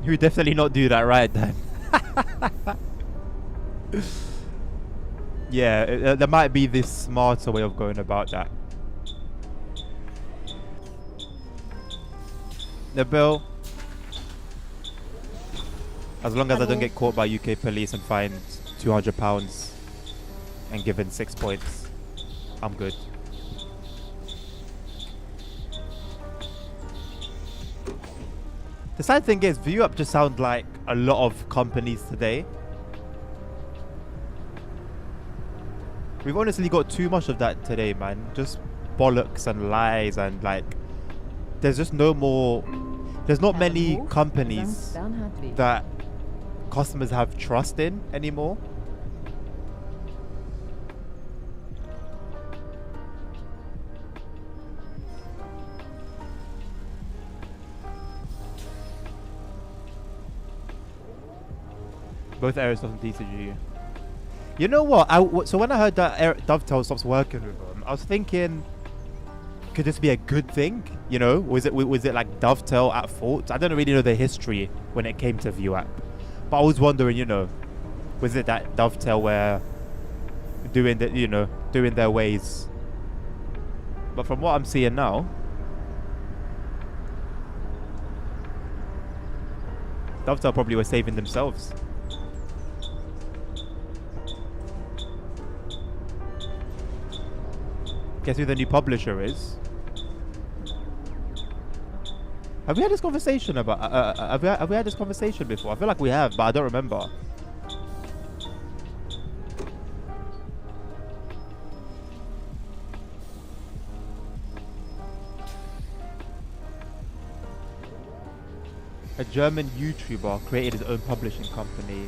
S1: You would definitely not do that, right, Dan? Yeah, there might be this smarter way of going about that. The bill, as long as I don't get caught by UK police and fined £200 and given 6 points, I'm good. The sad thing is, ViewUp just sound like a lot of companies today. We've honestly got too much of that today, man. Just bollocks and lies and like, there's just no more. There's not many companies that customers have trust in anymore. Both Aerosoft and DCG. You know what? So when I heard that Dovetail stops working with them, I was thinking, could this be a good thing? You know, was it like Dovetail at fault? I don't really know the history when it came to ViewUp, but I was wondering, you know, was it that Dovetail were doing their ways? But from what I'm seeing now, Dovetail probably were saving themselves. Guess who the new publisher is? Have we had this conversation about? Have we had this conversation before? I feel like we have, but I don't remember. A German YouTuber created his own publishing company.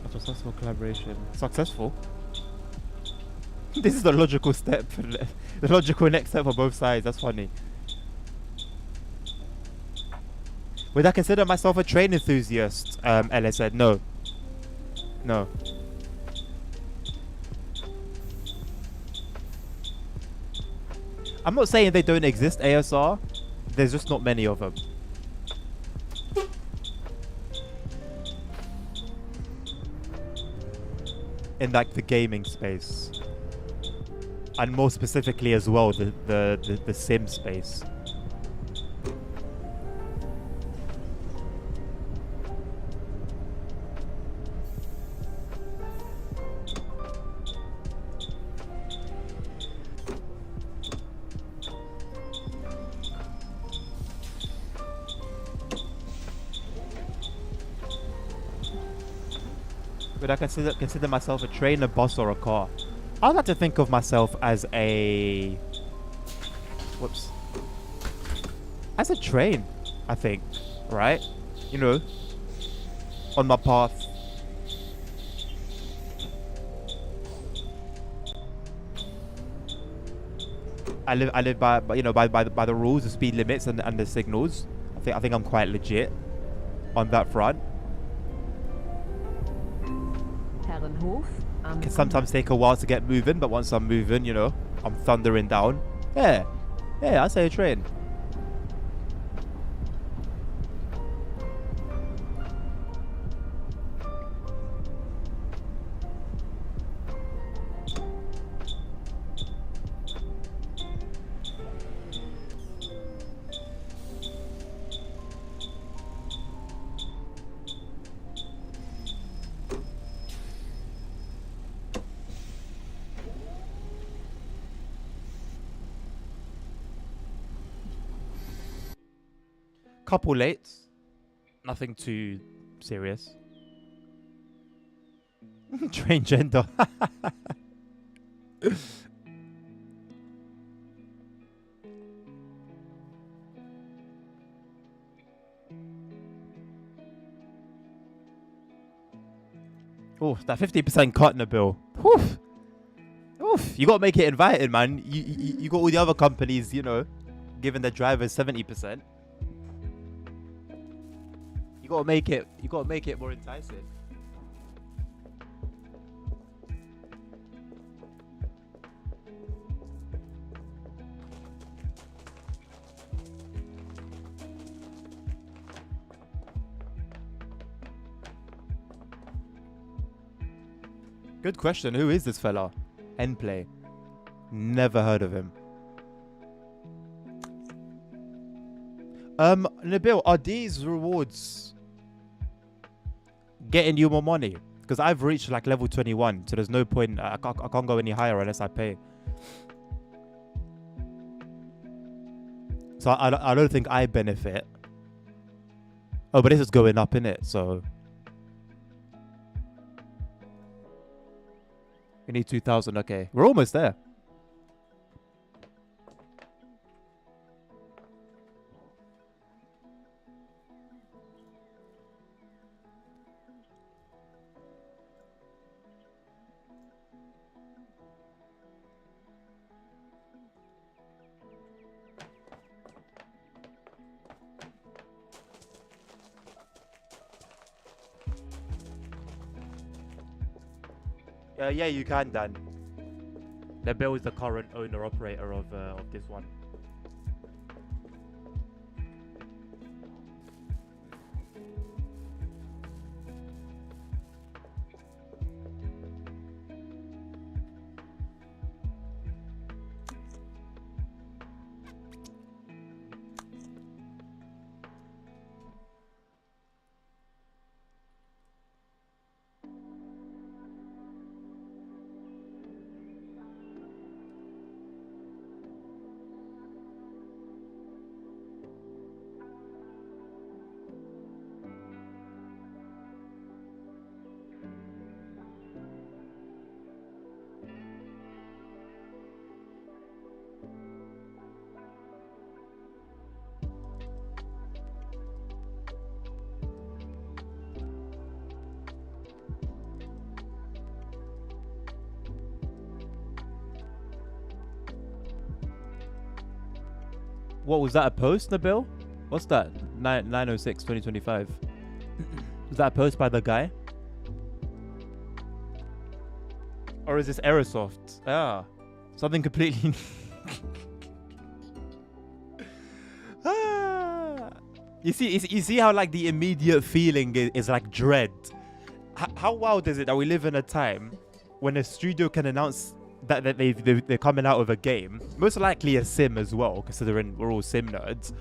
S1: A successful collaboration. Successful? This is the logical step. The logical next step for both sides. That's funny. Would I consider myself a train enthusiast? Ella said no. No. I'm not saying they don't exist, ASR. There's just not many of them. In like the gaming space. And more specifically as well, the sim space. Would I consider myself a train, a bus, or a car? I'd like to think of myself as a... Whoops. As a train, I think. Right? You know, on my path. I live by the rules, the speed limits, and the signals. I think I'm quite legit on that front. Can sometimes take a while to get moving, but once I'm moving, you know, I'm thundering down. Yeah, I say a train. Couple late, nothing too serious. Train gender. Oh, that 50% cut in the bill. Oof. Oof. You gotta make it inviting, man. You got all the other companies, you know, giving their drivers 70%. You gotta make it more enticing. Good question. Who is this fella? Endplay. Never heard of him. Nabil, are these rewards getting you more money? Because I've reached like level 21, so there's no point. I can't go any higher unless I pay. So I don't think I benefit. Oh, but this is going up, innit? So we need 2,000. Okay, we're almost there. Yeah, you can, Dan. Nabil is the current owner operator of this one. What was that, a post, Nabil? What's that? 906 2025. Was that a post by the guy? Or is this Aerosoft? Ah, something completely. You see how like the immediate feeling is like dread. How wild is it that we live in a time when a studio can announce that they're coming out with a game, most likely a sim as well, considering we're all sim nerds,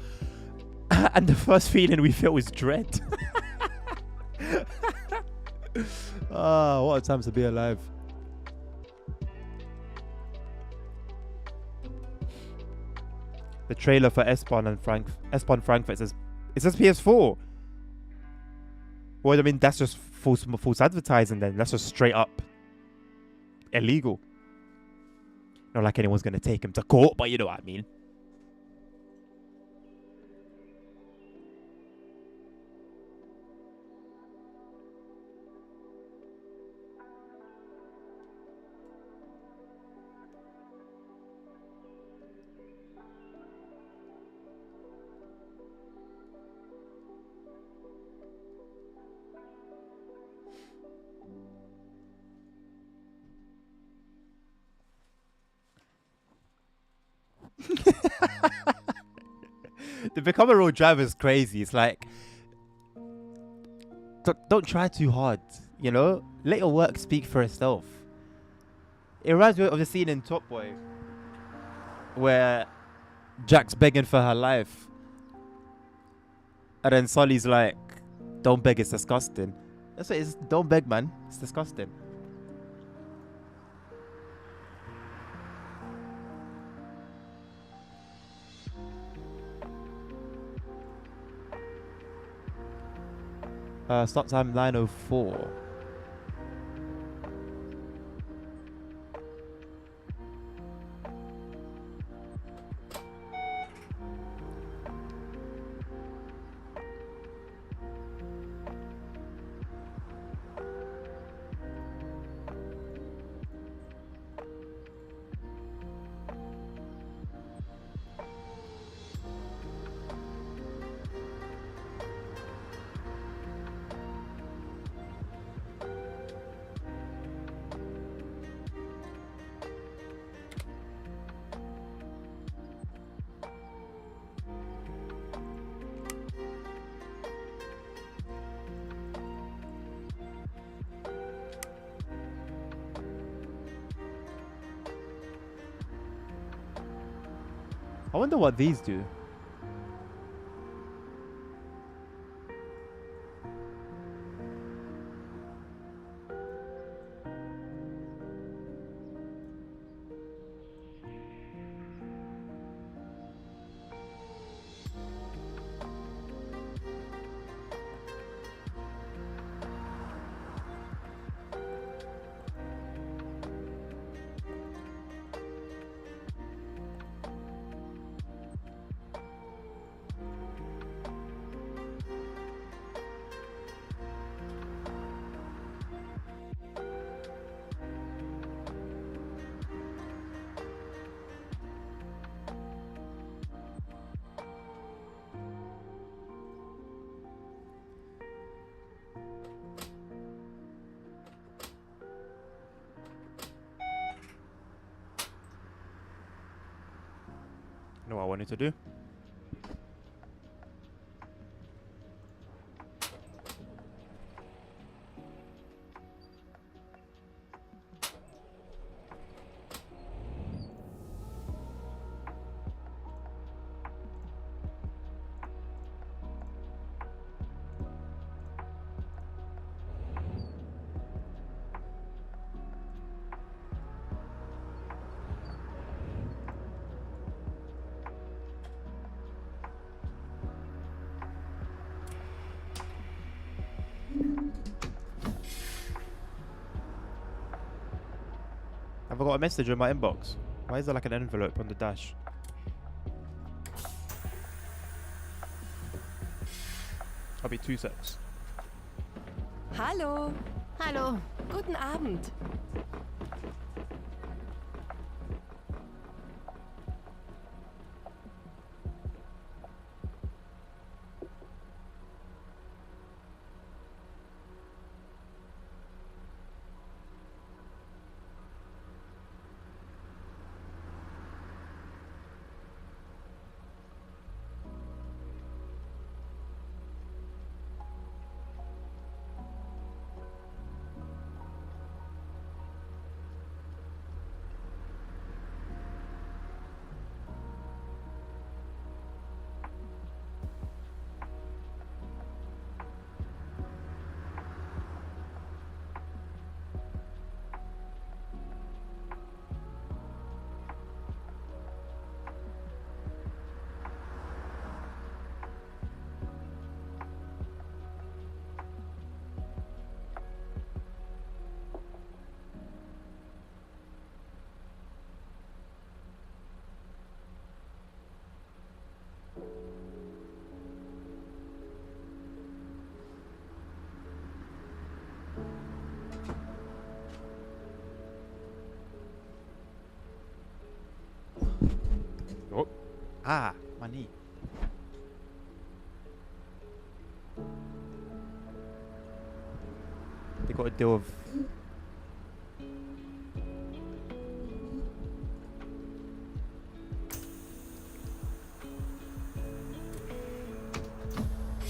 S1: and the first feeling we feel is dread. Oh, what a time to be alive. The trailer for Espon Frankfurt says, it says PS4. Well, I mean, that's just false advertising then. That's just straight up illegal. Not like anyone's going to take him to court, but you know what I mean. To become a road driver is crazy. It's like, don't try too hard, you know? Let your work speak for itself. It reminds me of the scene in Top Boy where Jack's begging for her life. And then Sully's like, don't beg, it's disgusting. That's what it is. Don't beg, man. It's disgusting. Start time 9:04. I wonder what these do. You know what I wanted to do? Have I got a message in my inbox? Why is there like an envelope on the dash? I'll be 2 secs.
S5: Hallo. Hallo. Guten Abend.
S1: Oh. Ah, my knee. They got a deal of...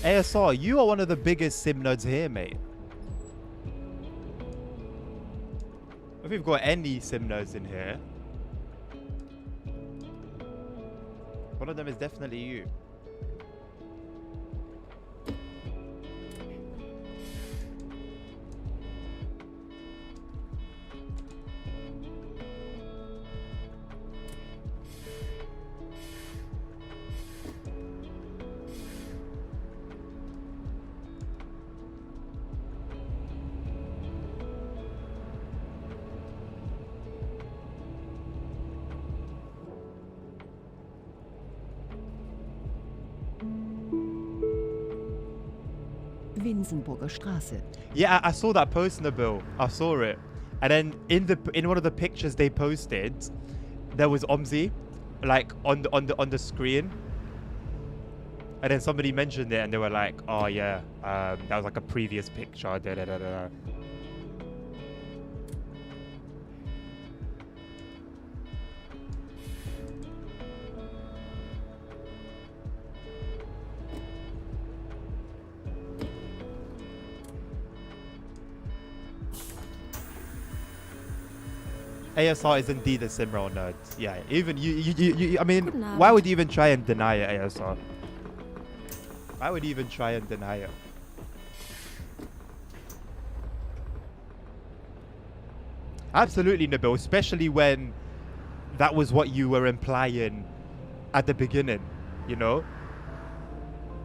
S1: ASR, you are one of the biggest sim nerds here, mate. If we've got any sim nerds in here, one of them is definitely you.
S5: Winsenburger Straße.
S1: Yeah, I saw that post in the bill. I saw it, and then in one of the pictures they posted, there was OMSI, like on the screen, and then somebody mentioned it, and they were like, "Oh yeah, that was like a previous picture." Da, da, da, da. ASR is indeed a Simrail nerd. Yeah, even you I mean,
S5: Guten
S1: why
S5: Abend.
S1: would you even try and deny it, ASR? Why would you even try and deny it? Absolutely, Nabil, especially when that was what you were implying at the beginning, you know?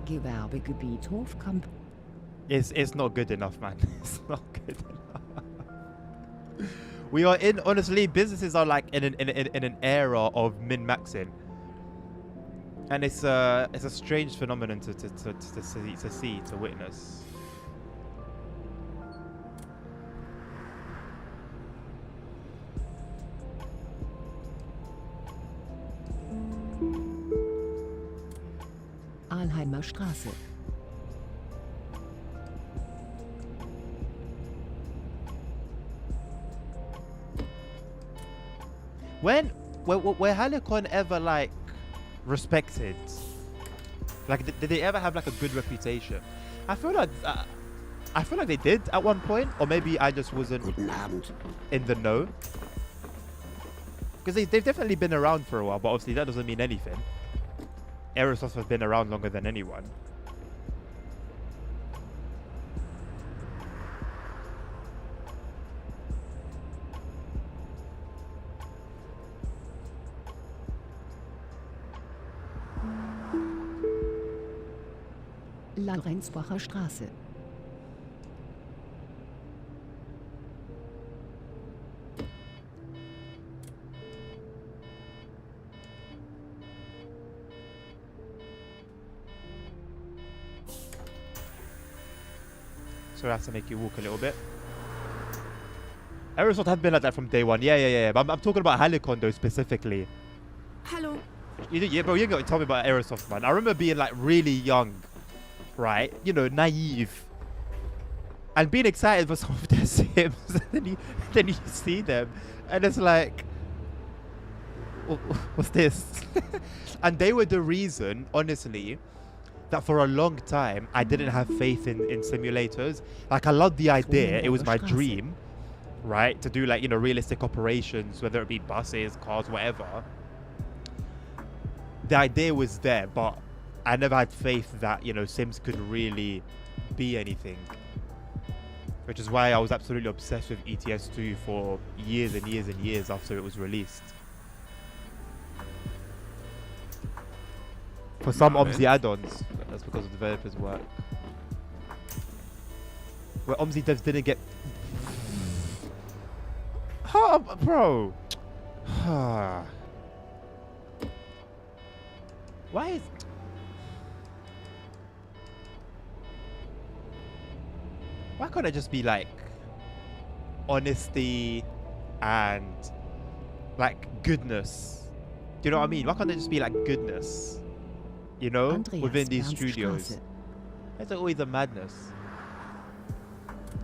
S5: Gewerbegebiet Hofkamp.
S1: It's not good enough, man. It's not good enough. We are in, honestly, businesses are like in an era of min-maxing. And it's a strange phenomenon to see, to witness.
S5: Alheimer Straße.
S1: Were Halicon ever like respected? Like, did they ever have like a good reputation? I feel like they did at one point, or maybe I just wasn't
S6: Guten Abend.
S1: in the know. Because they've definitely been around for a while, but obviously that doesn't mean anything. Aerosoft has been around longer than anyone.
S5: Lorenzbacher Straße.
S1: So I have to make you walk a little bit. Aerosoft have been like that from day one. Yeah. But I'm talking about Halicon though specifically.
S5: Hallo.
S1: Yeah, bro, you ain't got to tell me about Aerosoft, man. I remember being like really young, right? You know, naive. And being excited for some of their sims. And then you see them. And it's like, what's this? And they were the reason, honestly, that for a long time, I didn't have faith in simulators. Like, I loved the idea. It was my dream, right? To do like, you know, realistic operations, whether it be buses, cars, whatever. The idea was there, but I never had faith that, you know, Sims could really be anything. Which is why I was absolutely obsessed with ETS2 for years and years and years after it was released. For some OMSI add-ons, that's because of developers' work. Where OMSI devs didn't get... Bro! Why is... Why can't it just be like honesty and like goodness? Do you know what I mean? Why can't it just be like goodness? You know, within these studios. It's always a madness.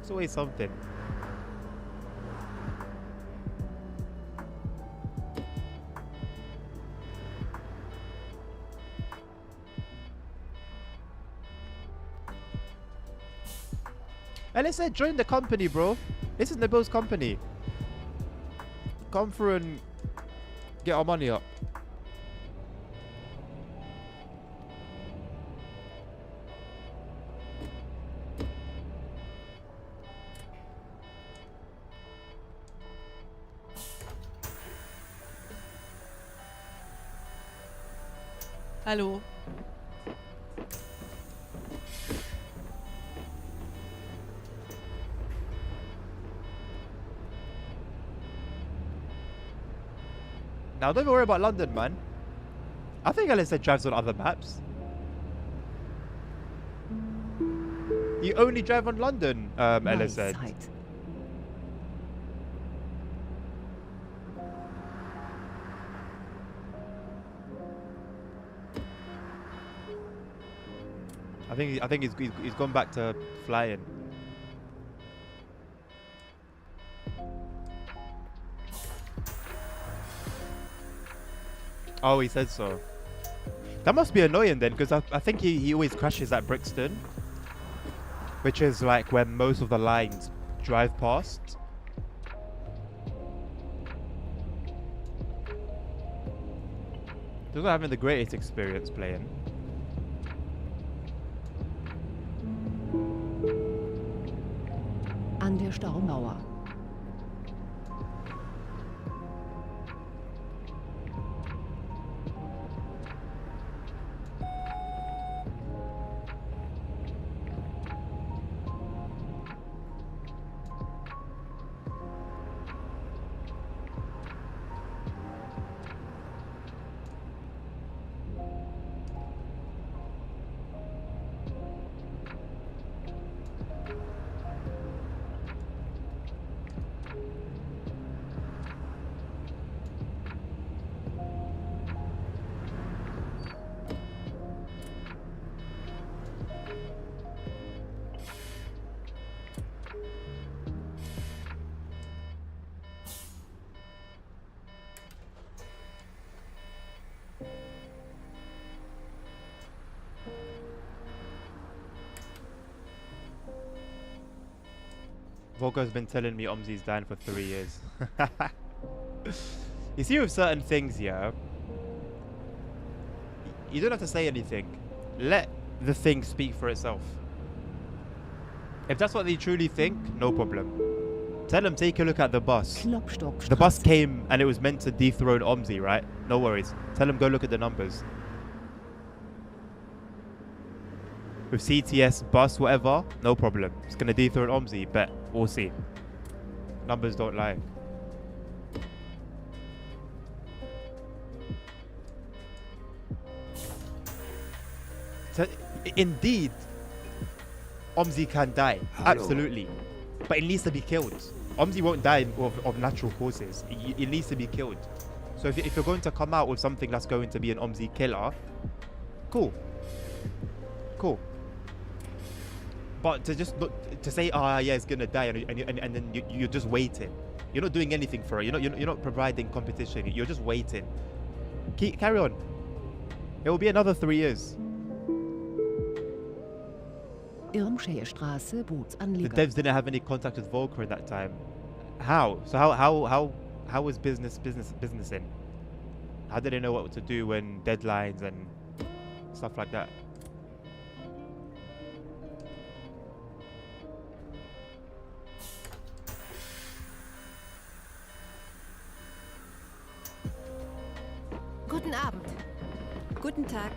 S1: It's always something. And let's say join the company, bro. This is Nabil's company. Come through and get our money up.
S7: Hallo.
S1: Now, don't worry about London, man. I think LSA drives on other maps. You only drive on London, LSA.
S5: Weisheit.
S1: I think he's gone back to flying. Oh, he said so. That must be annoying then, because I think he always crashes at Brixton, which is like where most of the lines drive past. They're not having the greatest experience playing.
S5: An der Staumauer.
S1: Volko's been telling me OMSI's dying for 3 years. You see, with certain things, yeah, you don't have to say anything. Let the thing speak for itself. If that's what they truly think, no problem. Tell them, take a look at the bus.
S5: Klopstockstraße.
S1: The bus came and it was meant to dethrone OMSI, right? No worries. Tell them, go look at the numbers. With CTS, bus, whatever, no problem. It's going to dethrone OMSI, bet. We'll see. Numbers don't lie. So, indeed, OMSI can die. Absolutely. But it needs to be killed. OMSI won't die of natural causes. It needs to be killed. So if you're going to come out with something that's going to be an OMSI killer, cool. Cool. But to just to say, yeah, it's gonna die, and then you're just waiting. You're not doing anything for it. You're not providing competition. You're just waiting. Carry on. It will be another 3 years.
S5: Irmscheestraße,
S1: The
S5: Bootsanleger.
S1: devs didn't have any contact with Volker in that time. How? So how was businessing? How did they know what to do when deadlines and stuff like that?
S6: Guten Abend. Guten Tag.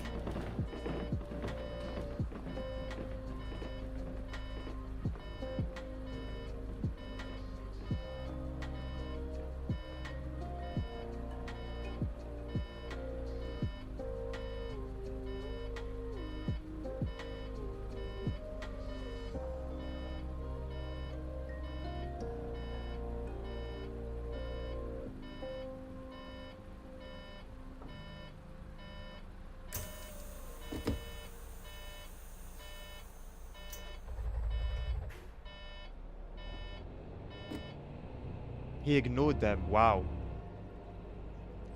S1: He ignored them. Wow.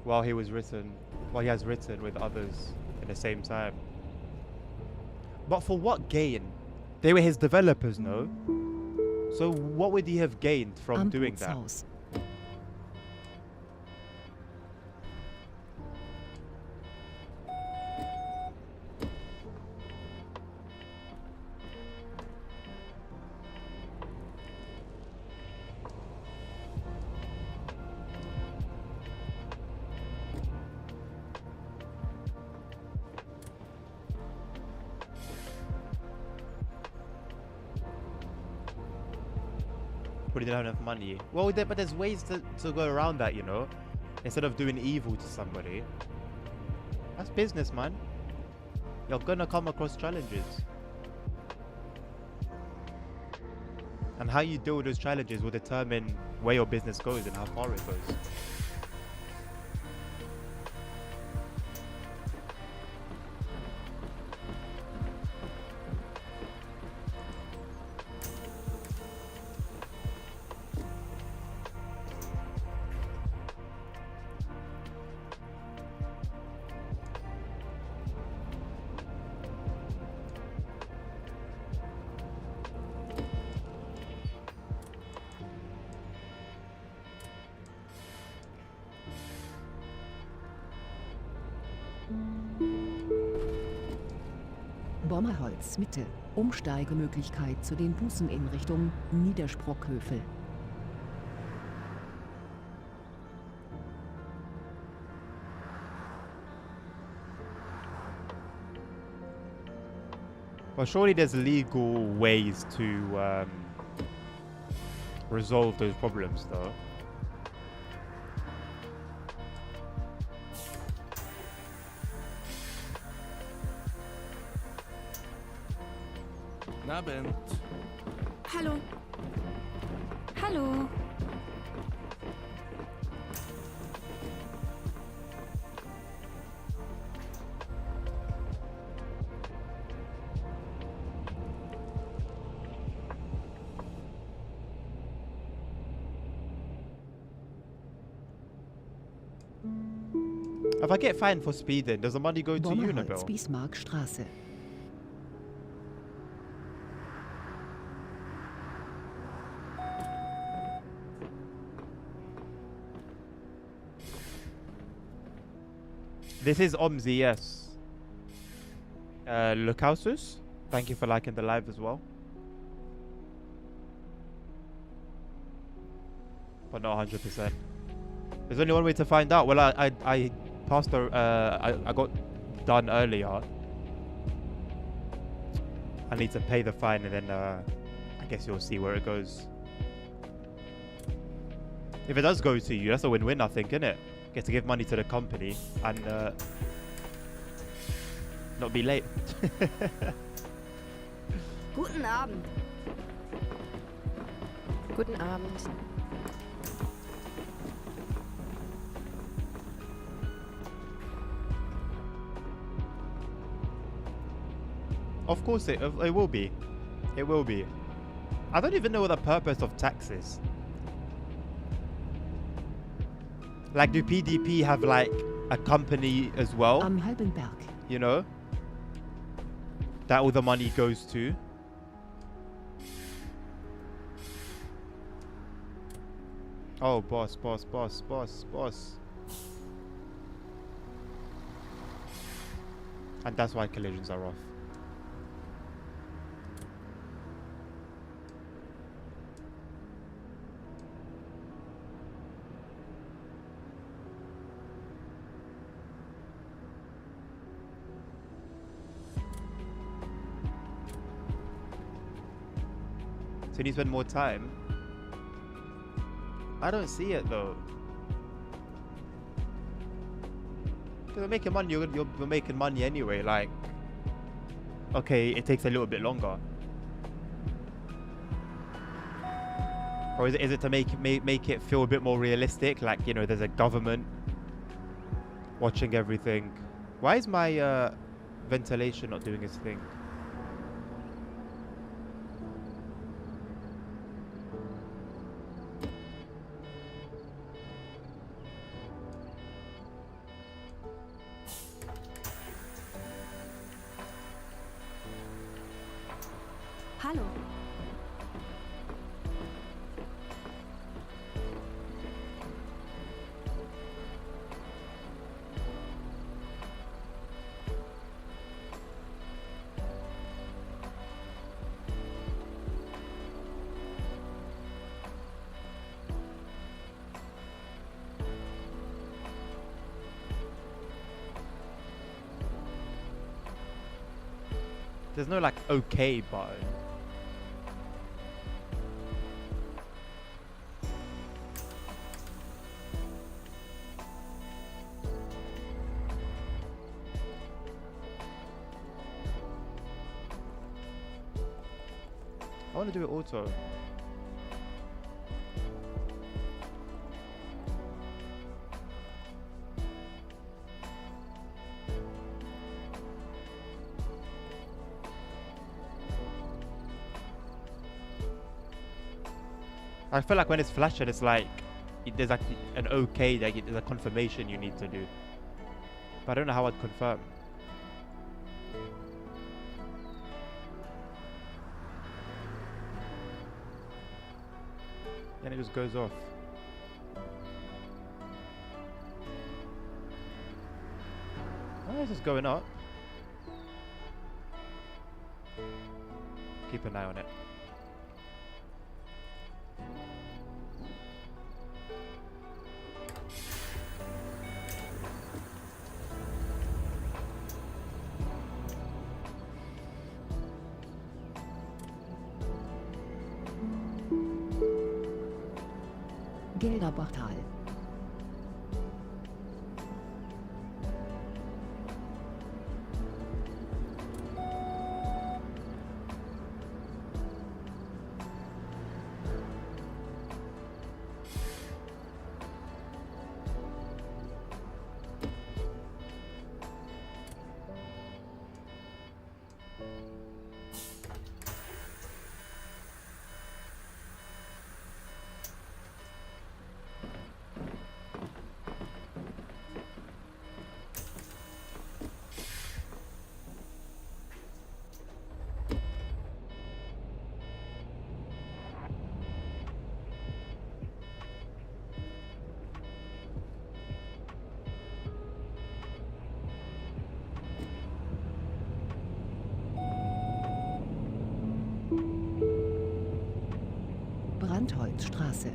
S1: While he has written with others at the same time. But for what gain? They were his developers, no? So what would he have gained from
S5: Am
S1: doing that?
S5: Bootshaus.
S1: But he didn't have enough money. Well, but there's ways to go around that, you know? Instead of doing evil to somebody. That's business, man. You're gonna come across challenges. And how you deal with those challenges will determine where your business goes and how far it goes.
S5: Bommerholz, Mitte. Umsteigemöglichkeit zu den Bußen in Richtung Niedersprockhövel.
S1: Well, surely there's legal ways to resolve those problems, though.
S8: Guten Abend.
S6: Hallo. Hallo.
S1: If I get fined for speeding, does the money go to
S5: Bommerholz,
S1: Unibill?
S5: Bismarckstraße.
S1: This is OMSI, yes. Lukausus, thank you for liking the live as well. But not 100%. There's only one way to find out. Well, I passed the, I got done earlier. I need to pay the fine and then I guess you'll see where it goes. If it does go to you, that's a win-win, I think, isn't it? Get to give money to the company and not be late.
S6: Guten Abend.
S9: Guten Abend.
S1: Of course it will be. It will be. I don't even know what the purpose of tax is. Like, do PDP have like a company as well?
S5: Am Halbenberg.
S1: You know? That all the money goes to? Oh, boss. And that's why collisions are off. So you spend more time. I don't see it though. Because you're making money, you're making money anyway. Like, okay, it takes a little bit longer. Or is it to make it feel a bit more realistic? Like, you know, there's a government watching everything. Why is my ventilation not doing its thing?
S6: Hallo.
S1: There's no like okay button. I want to do it auto. I feel like when it's flashing, it's like there's like an okay, like there's a confirmation you need to do. But I don't know how I'd confirm. Then it just goes off. Why is this going up? Keep an eye on it.
S5: Gelderbachtal. Brandholzstraße.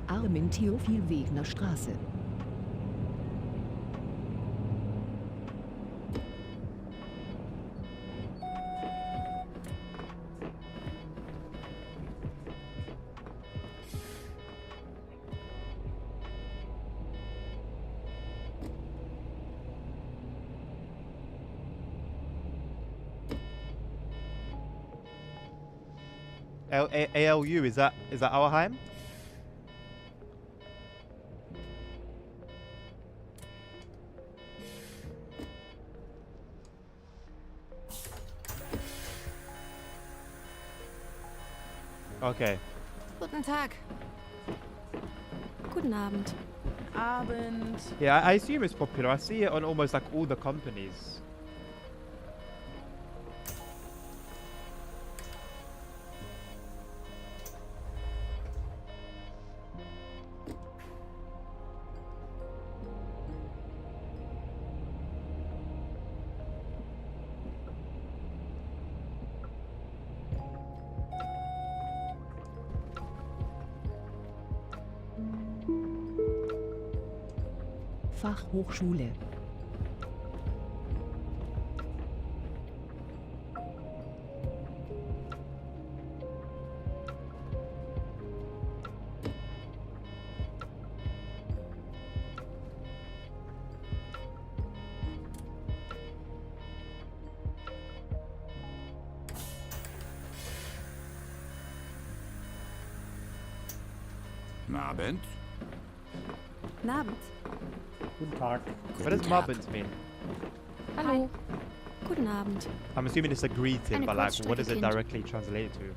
S5: Armin-Theophil-Wegner Straße.
S1: ALU, is that Auerheim? Okay.
S6: Guten Tag. Guten Abend.
S7: Abend.
S1: Yeah, I assume it's popular. I see it on almost like all the companies.
S5: Fachhochschule.
S8: Abend.
S6: Abend.
S9: Guten Tag.
S1: What does Marbent mean?
S6: Hallo. Guten Abend.
S1: I'm assuming it's a greeting,
S6: Eine
S1: but like, what does it
S6: Kurzstrecke, Kind.
S1: directly translate to?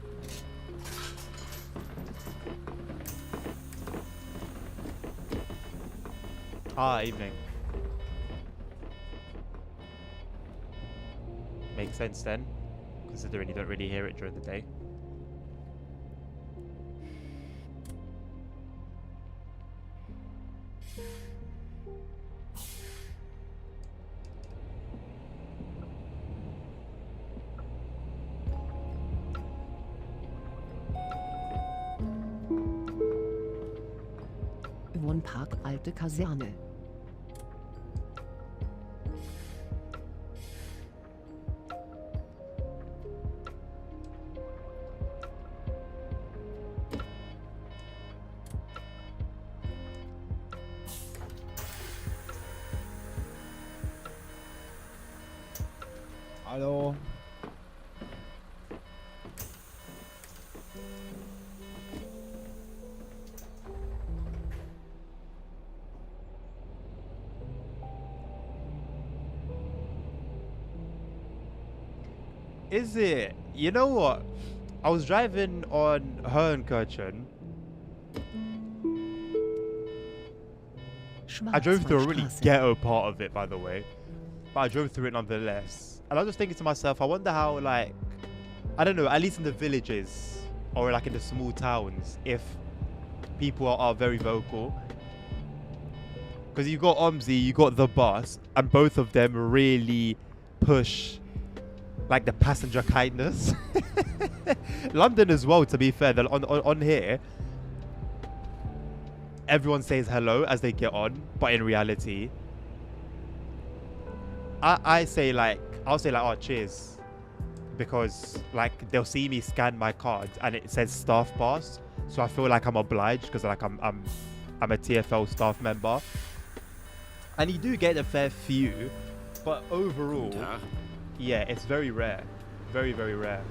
S1: Ah, evening. Makes sense then, considering you don't really hear it during the day.
S5: Wohnpark Alte Kaserne.
S8: Hallo.
S1: Is it? You know what? I was driving on Herrenkirchen. I drove through a really
S5: Schwarzwaldstraße.
S1: ghetto part of it, by the way. But I drove through it nonetheless. And I was just thinking to myself, I wonder how, like, I don't know, at least in the villages or like in the small towns, if people are very vocal. Because you got OMSI, you got the bus, and both of them really push like the passenger kindness. London as well, to be fair. On here, everyone says hello as they get on, but in reality, I'll say like, oh, cheers, because like they'll see me scan my card and it says staff pass, so I feel like I'm obliged because like I'm a TFL staff member, and you do get a fair few, but overall, yeah, it's very rare, very rare.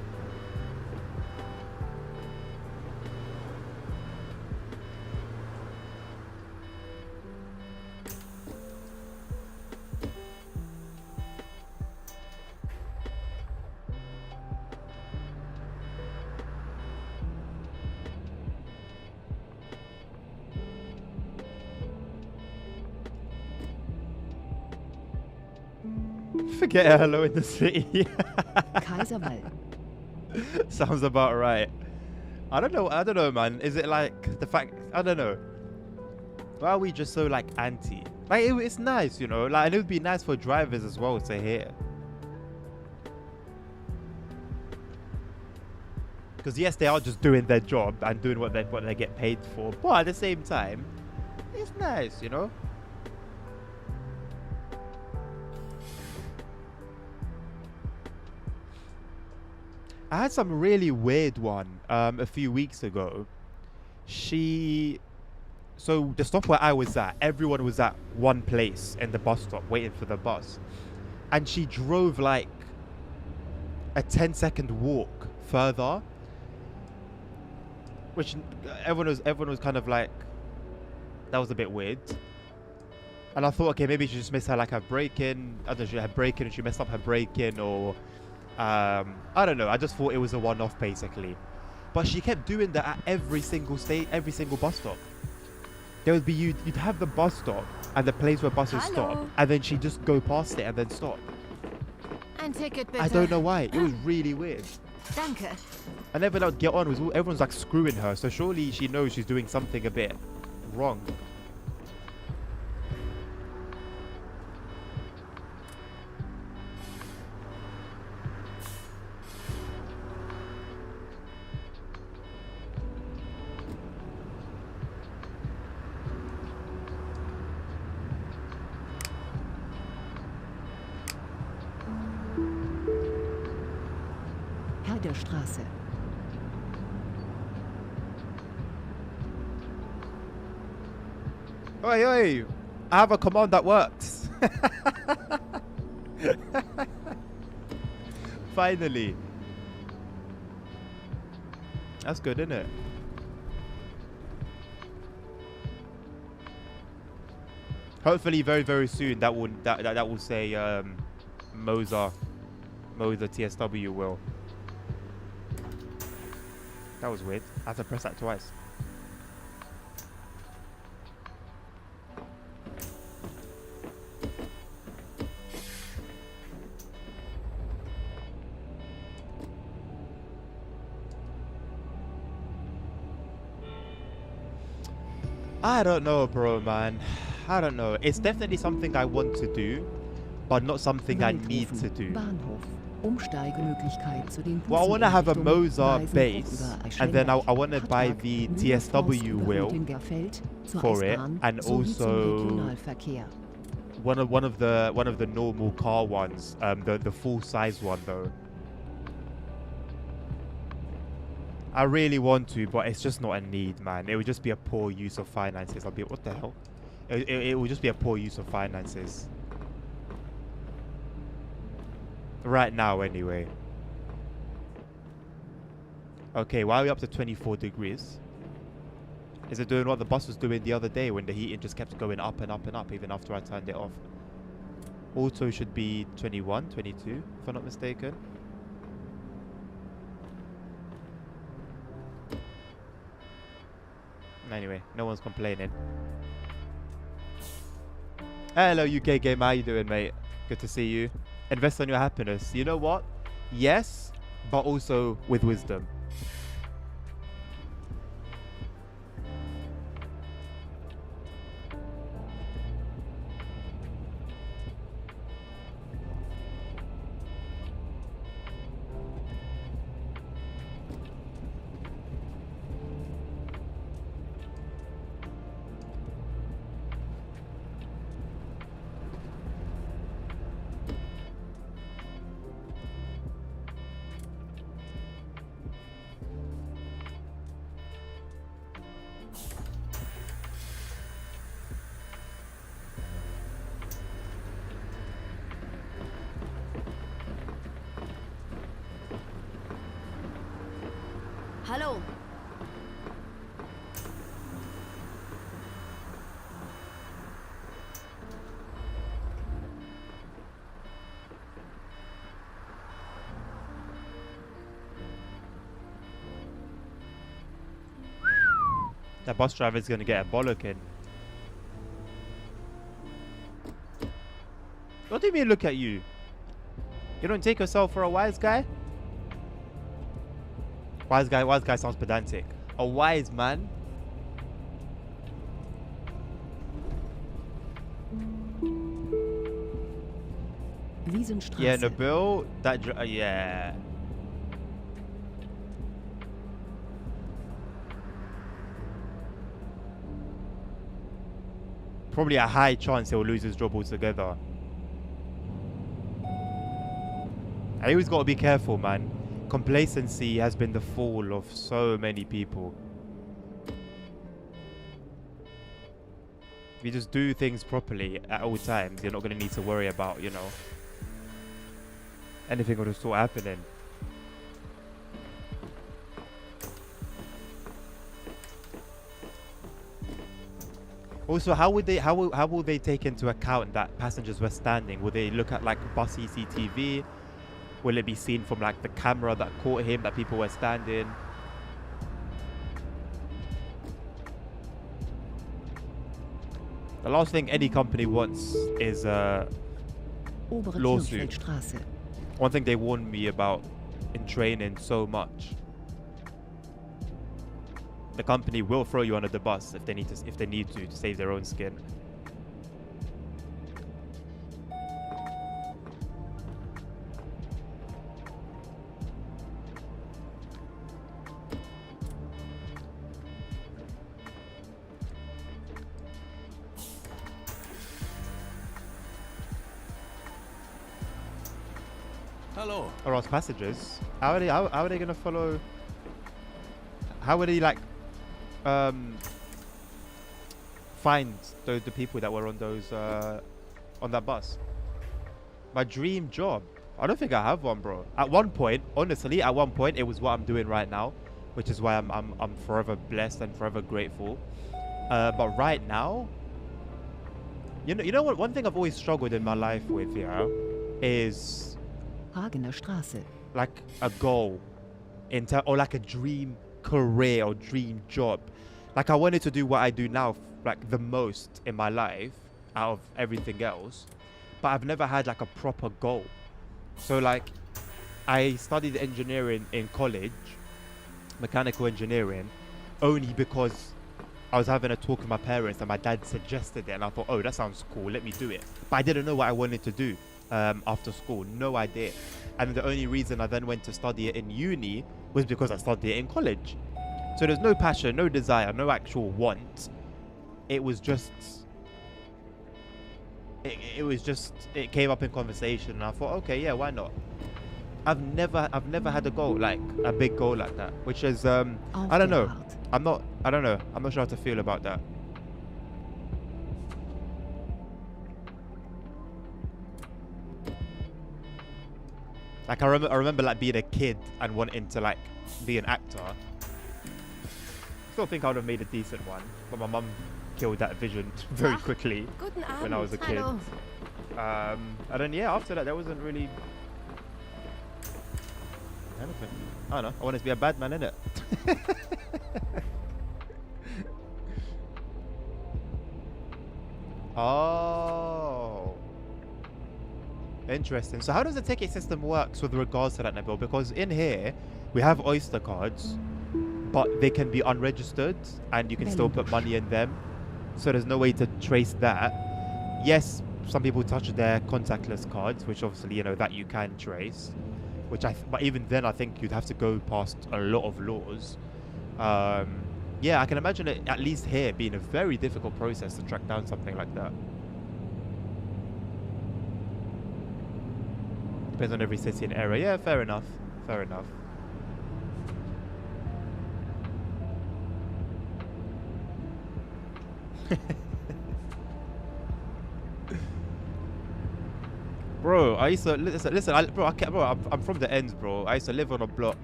S1: Forget a hello in the city.
S5: Kaiserwald.
S1: Sounds about right. I don't know, man. Is it like the fact? I don't know. Why are we just so like anti? Like it's nice, you know. Like, and it would be nice for drivers as well to hear. Because yes, they are just doing their job and doing what they get paid for. But at the same time, it's nice, you know. I had some really weird one a few weeks ago. So the stop where I was at, everyone was at one place in the bus stop waiting for the bus, and she drove like a 10-second walk further, which everyone was kind of like, that was a bit weird. And I thought, okay, maybe she just missed her like her break-in. I don't know, she had break-in and she messed up her break-in, or I don't know. I just thought it was a one-off basically. But she kept doing that at every single bus stop. There would be you'd have the bus stop and the place where buses stop, and then she'd just go past it and then stop.
S6: Ein Ticket bitte.
S1: I don't know why. It was really weird.
S6: Danke.
S1: And then when I would get on, everyone's like screwing her. So surely she knows she's doing something a bit wrong.
S5: Straße.
S1: Oi, oi! I have a command that works. Finally. That's good, isn't it? Hopefully, very soon that will say Moza TSW will. That was weird. I have to press that twice. I don't know, bro, man. I don't know. It's definitely something I want to do, but not something I need to do.
S5: Bahnhof. Umsteigemöglichkeit zu den
S1: Well, I want to have a Moza
S5: Buseneinrichtungen
S1: base, and then I want to buy the TSW wheel for it, and also one of the normal car ones, the full size one though. I really want to, but it's just not a need, man. It would just be a poor use of finances. I'll be, what the hell? It would just be a poor use of finances. Right now, anyway. Okay, why are we up to 24 degrees? Is it doing what the bus was doing the other day when the heating just kept going up and up and up even after I turned it off? Auto should be 21, 22, if I'm not mistaken. Anyway, no one's complaining. Hello, UK Gamer. How you doing, mate? Good to see you. Invest on your happiness. You know what? Yes, but also with wisdom.
S6: Hallo.
S1: That bus driver is going to get a bollocking. What do you mean look at you? You don't take yourself for a wise guy? Wise guy sounds pedantic. A wise man?
S5: Wiesenstraße.
S1: Yeah, Nabil, that yeah. Probably a high chance he'll lose his job altogether. And you always got to be careful, man. Complacency has been the fall of so many people. If you just do things properly at all times, you're not going to need to worry about, you know, anything of the sort happening. Also, how will they take into account that passengers were standing? Will they look at like bus CCTV? Will it be seen from like the camera that caught him that people were standing? The last thing any company wants is a
S5: Obere
S1: lawsuit.
S5: Kirchfeldstraße.
S1: One thing they warned me about in training so much. The company will throw you under the bus if they need to save their own skin.
S4: Hello.
S1: Or else passengers. How are they gonna follow? How would they like find the people that were on those on that bus? My dream job. I don't think I have one, bro. At one point, honestly, it was what I'm doing right now, which is why I'm forever blessed and forever grateful. But right now, you know what? One thing I've always struggled in my life with, yeah, is
S5: Hagener Straße.
S1: like a goal, or like a dream career or dream job. Like I wanted to do what I do now, like the most in my life out of everything else, but I've never had like a proper goal. So like I studied engineering in college, mechanical engineering, only because I was having a talk with my parents and my dad suggested it, and I thought, oh, that sounds cool, let me do it. But I didn't know what I wanted to do after school, no idea. And the only reason I then went to study it in uni was because I studied it in college. So there's no passion, no desire, no actual want. It was just, it came up in conversation, and I thought, okay, yeah, why not? I've never had a goal, like a big goal like that, which is I don't know.
S5: Aufgehört.
S1: I don't know. I'm not sure how to feel about that. Like I remember like being a kid and wanting to like be an actor. Still think I would have made a decent one, but my mum killed that vision very quickly
S6: Guten Abend.
S1: when I was a kid.
S6: Hallo.
S1: And then yeah, after that there wasn't really anything. I don't know. I wanted to be a bad man, innit? Oh, interesting. So how does the ticket system works with regards to that, Nabil? Because in here we have Oyster cards, but they can be unregistered and you can still put money in them. So there's no way to trace that. Yes, some people touch their contactless cards, which obviously, you know, that you can trace. But even then, I think you'd have to go past a lot of laws. Yeah, I can imagine it, at least here, being a very difficult process to track down something like that. Depends on every city and area. Yeah, fair enough. Fair enough. Bro, I used to listen. I'm from the ends, bro. I used to live on a block,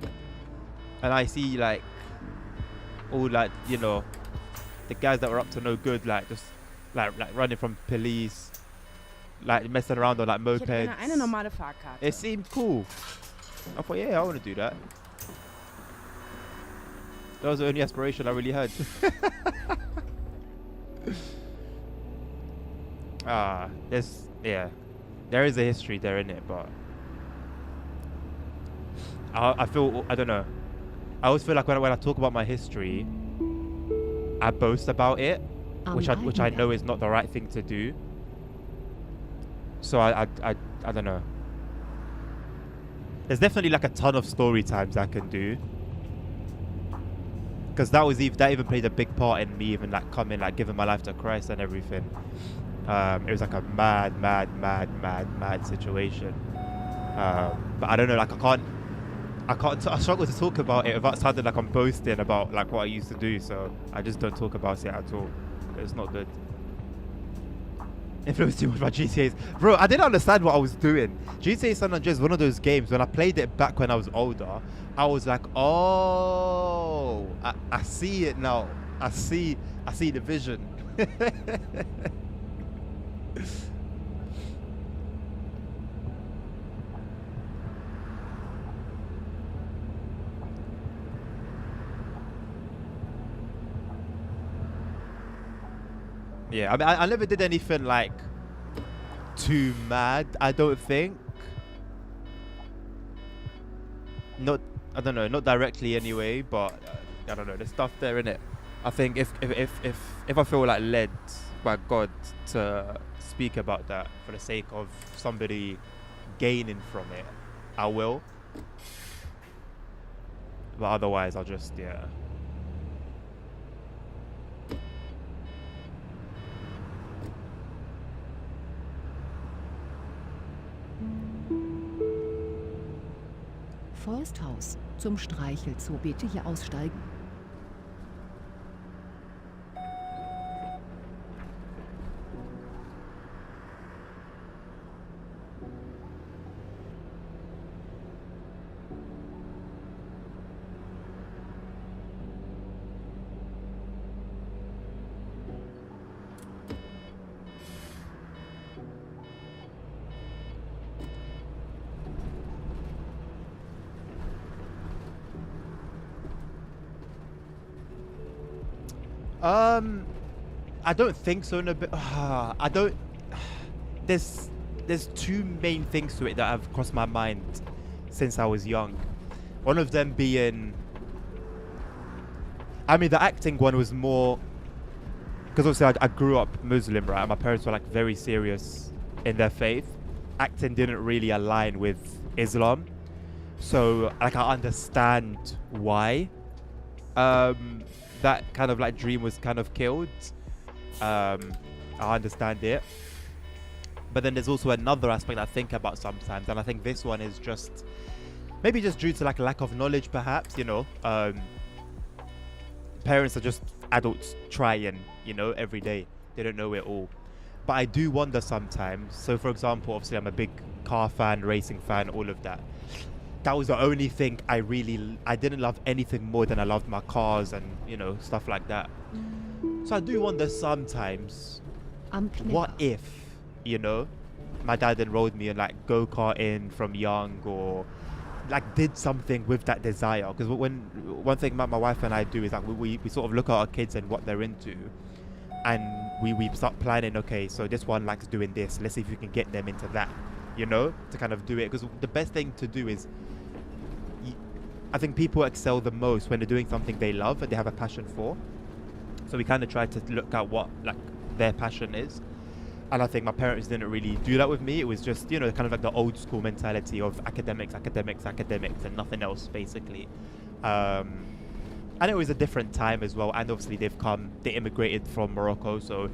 S1: and I see like all like, you know, the guys that were up to no good, like just like running from police, like messing around on like
S8: Ich hätte
S1: mopeds.
S8: gerne eine normale Fahrkarte.
S1: It seemed cool. I thought, yeah, I want to do that. That was the only aspiration I really had. There is a history there in it, but I feel, I don't know. I always feel like when I talk about my history, I boast about it, which I know is not the right thing to do. So I don't know. There's definitely like a ton of story times I can do, because that even played a big part in me even like coming, like giving my life to Christ and everything. It was like a mad situation. But I don't know, like I struggle to talk about it without sounding like I'm boasting about like what I used to do, so I just don't talk about it at all. It's not good. Influenced too much by GTA's. Bro, I didn't understand what I was doing. GTA San Andreas is one of those games, when I played it back when I was older, I was like, oh, I see it now. I see the vision. Yeah, I mean, I never did anything like too mad, I don't think. I don't know, not directly anyway, but I don't know, there's stuff there in it. I think if I feel like led by God to speak about that for the sake of somebody gaining from it, I will. But otherwise, I'll just, yeah.
S5: Forsthaus. Zum Streichelzoo bitte hier aussteigen.
S1: I don't think so. I don't. There's two main things to it that have crossed my mind since I was young. One of them being, I mean, the acting one was more because obviously I grew up Muslim, right? My parents were like very serious in their faith. Acting didn't really align with Islam, so like I understand why that kind of like dream was kind of killed. I understand it, but then there's also another aspect I think about sometimes, and I think this one is just maybe just due to like a lack of knowledge, perhaps, you know. Parents are just adults trying, you know, every day. They don't know it all. But I do wonder sometimes. So, for example, obviously, I'm a big car fan, racing fan, all of that. That was the only thing I didn't love anything more than I loved my cars and, you know, stuff like that. So I do wonder sometimes,
S5: Am
S1: what
S5: Klepper.
S1: if, you know, my dad enrolled me in like go-karting from young, or like did something with that desire. Because when one thing my wife and I do is like we sort of look at our kids and what they're into, and we start planning, okay, so this one likes doing this, let's see if we can get them into that, you know, to kind of do it. Because the best thing to do is, I think people excel the most when they're doing something they love and they have a passion for. So we kind of try to look at what like their passion is. And I think my parents didn't really do that with me. It was just, you know, kind of like the old school mentality of academics, academics, academics, and nothing else, basically. And it was a different time as well. And obviously they immigrated from Morocco. So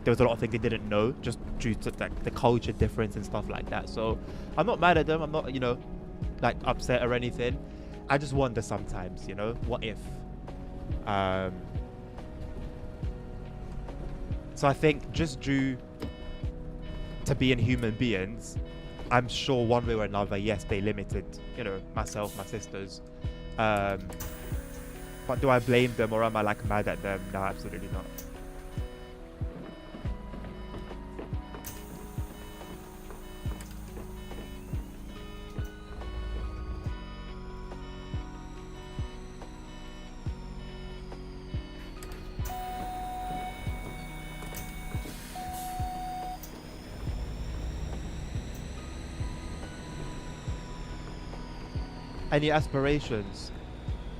S1: there was a lot of things they didn't know just due to like the culture difference and stuff like that. So I'm not mad at them. I'm not, you know, like upset or anything. I just wonder sometimes, you know, what if? So I think just due to being human beings, I'm sure one way or another, yes, they limited, you know, myself, my sisters. But do I blame them, or am I like mad at them? No, absolutely not. Any aspirations?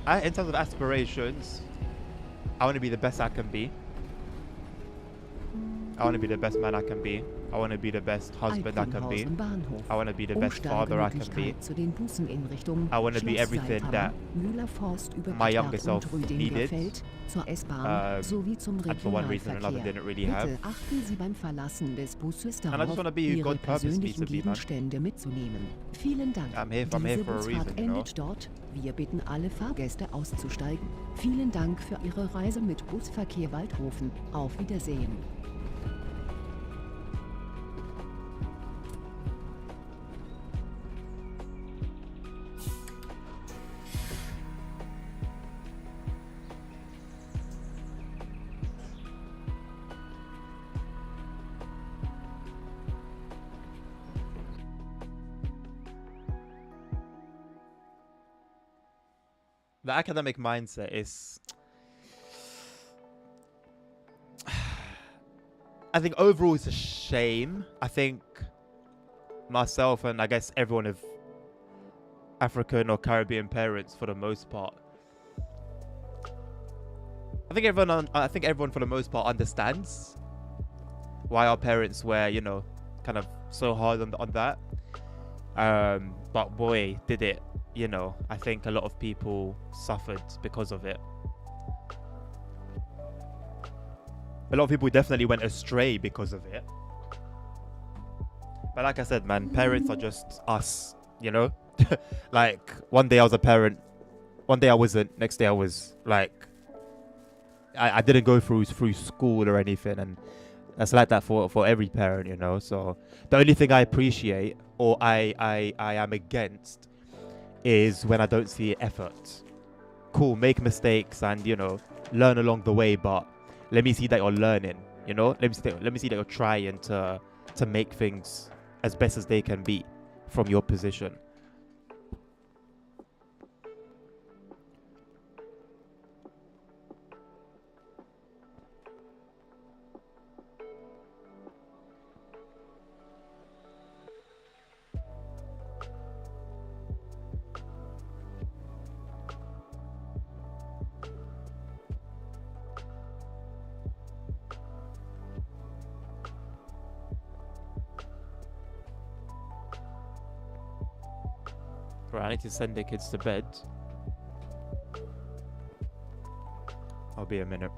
S1: In terms of aspirations, I want to be the best I can be. I want to be the best man I can be. I want to be the best husband I can be.
S5: Alpenhausen Bahnhof.
S1: I want to be the best father I can be.
S5: Umsteigemöglichkeit zu den Buseneinrichtungen
S1: I want to be
S5: Schloss
S1: everything
S5: Salzhammer,
S1: that
S5: Mühler Forst über
S1: my younger
S5: Pichberg
S1: self
S5: und
S1: needed,
S5: Rüdingerfeld zur S-Bahn sowie zum
S1: and for one reason or another
S5: Regionalverkehr.
S1: didn't really have.
S5: Bitte achten Sie beim Verlassen des Busses
S1: And I
S5: darauf,
S1: just want to be who
S5: Ihre
S1: God purposed me
S5: persönlichen
S1: to be, man.
S5: Gegenstände mitzunehmen. Vielen Dank.
S1: I'm here
S5: Diese
S1: for a
S5: Busfahrt
S1: reason, you know.
S5: endet dort. Wir bitten alle Fahrgäste auszusteigen. Vielen Dank für Ihre Reise mit Busverkehr Waldhofen. Auf Wiedersehen.
S1: The academic mindset is, I think overall it's a shame. I think myself and I guess everyone of African or Caribbean parents for the most part, I think everyone for the most part understands why our parents were, you know, kind of so hard on that. But boy, did it, you know, I think a lot of people suffered because of it. A lot of people definitely went astray because of it. But like I said, man, parents are just us, you know? Like, one day I was a parent, one day I wasn't, next day I was. Like, I didn't go through school or anything, and that's like that for every parent, you know? So the only thing I appreciate or I am against is when I don't see effort. Cool, make mistakes and, you know, learn along the way, but let me see that you're learning, you know? Let me see that you're trying to make things as best as they can be from your position. Right, I need to send the kids to bed. I'll be a minute.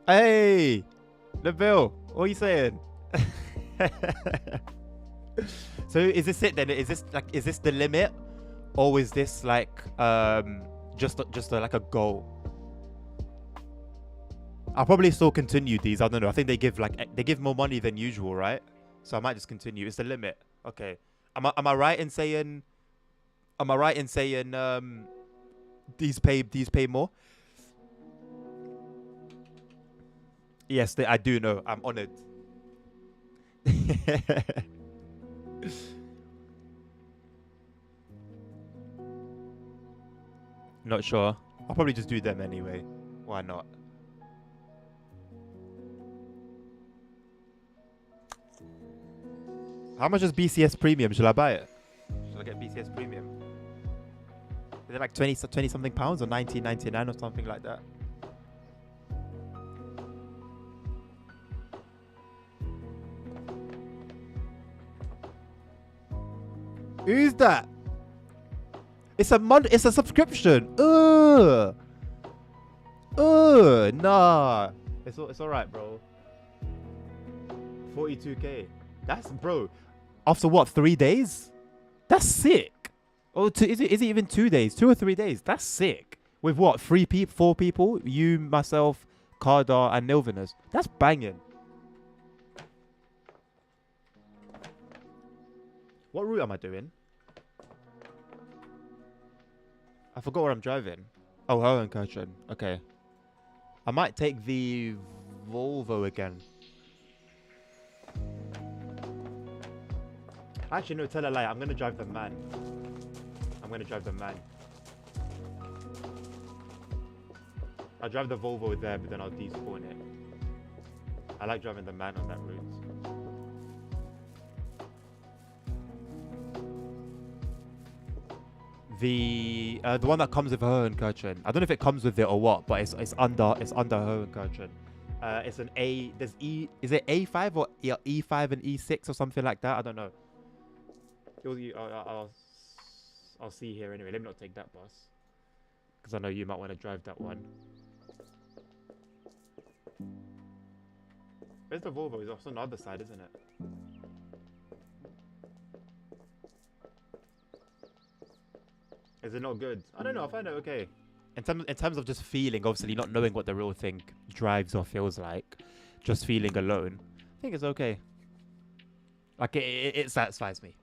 S1: Hey, Nabil, what are you saying? So is this it then? Is this the limit, or is this like just like a goal? I'll probably still continue these. I don't know. I think they give more money than usual, right? So I might just continue. It's the limit. Okay. Am I right in saying? Am I right in saying these pay more? Yes, I do know. I'm honored. Not sure. I'll probably just do them anyway. Why not? How much is BCS Premium? Shall I buy it? Shall I get BCS Premium? Is it like 20 something pounds or 19.99 or something like that? Who's that? It's a subscription. Nah. It's alright, bro. 42k. That's, bro. After what, 3 days? That's sick. Oh, is it even 2 days? 2 or 3 days? That's sick. With what, 4 people? You, myself, Kardar, and Nilvinus. That's banging. What route am I doing? I forgot where I'm driving. Oh, Hohenkirchen. Okay. I might take the Volvo again. Actually, no, tell a lie. I'm going to drive the man. I'll drive the Volvo there, but then I'll despawn it. I like driving the man on that route. The one that comes with Hohenkirchen. I don't know if it comes with it or what, but it's under Hohenkirchen. It's an A. There's E. Is it A5 or E5 and E6 or something like that? I don't know. I'll see here anyway. Let me not take that bus, because I know you might want to drive that one. Where's the Volvo? It's also on the other side, isn't it? Is it not good? I don't know. I find it okay. In terms of just feeling, obviously not knowing what the real thing drives or feels like, just feeling alone, I think it's okay. Like it satisfies me.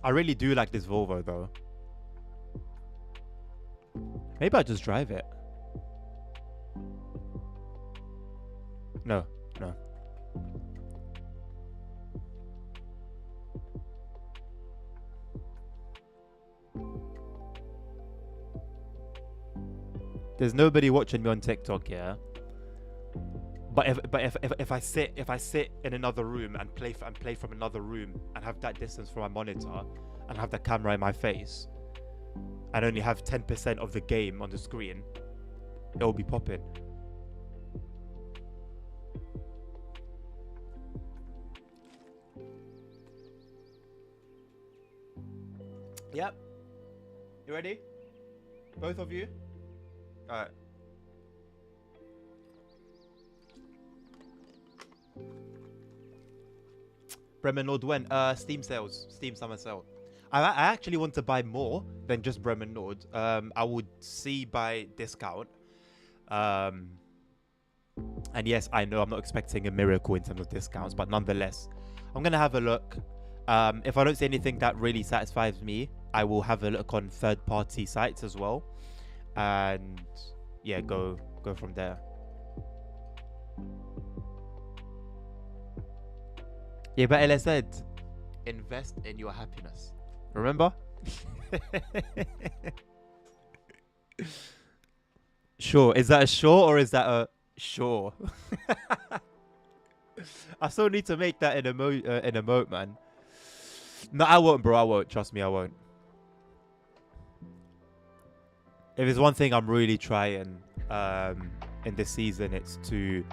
S1: I really do like this Volvo though. Maybe I just drive it. No. There's nobody watching me on TikTok, yeah. But if I sit in another room and play from another room and have that distance from my monitor and have the camera in my face and only have 10% of the game on the screen, it'll be popping. Yep. You ready? Both of you? Alright. Bremen Nord when? Steam sales. Steam summer sale. I actually want to buy more than just Bremen Nord. I would see by discount. And yes, I know I'm not expecting a miracle in terms of discounts, but nonetheless, I'm going to have a look. If I don't see anything that really satisfies me, I will have a look on third-party sites as well. And yeah, go from there. Yeah, but Ella said, invest in your happiness. Remember? Sure. Is that a sure or is that a sure? I still need to make that in emote, man. No, I won't, bro. I won't. Trust me, I won't. If there's one thing I'm really trying in this season, it's to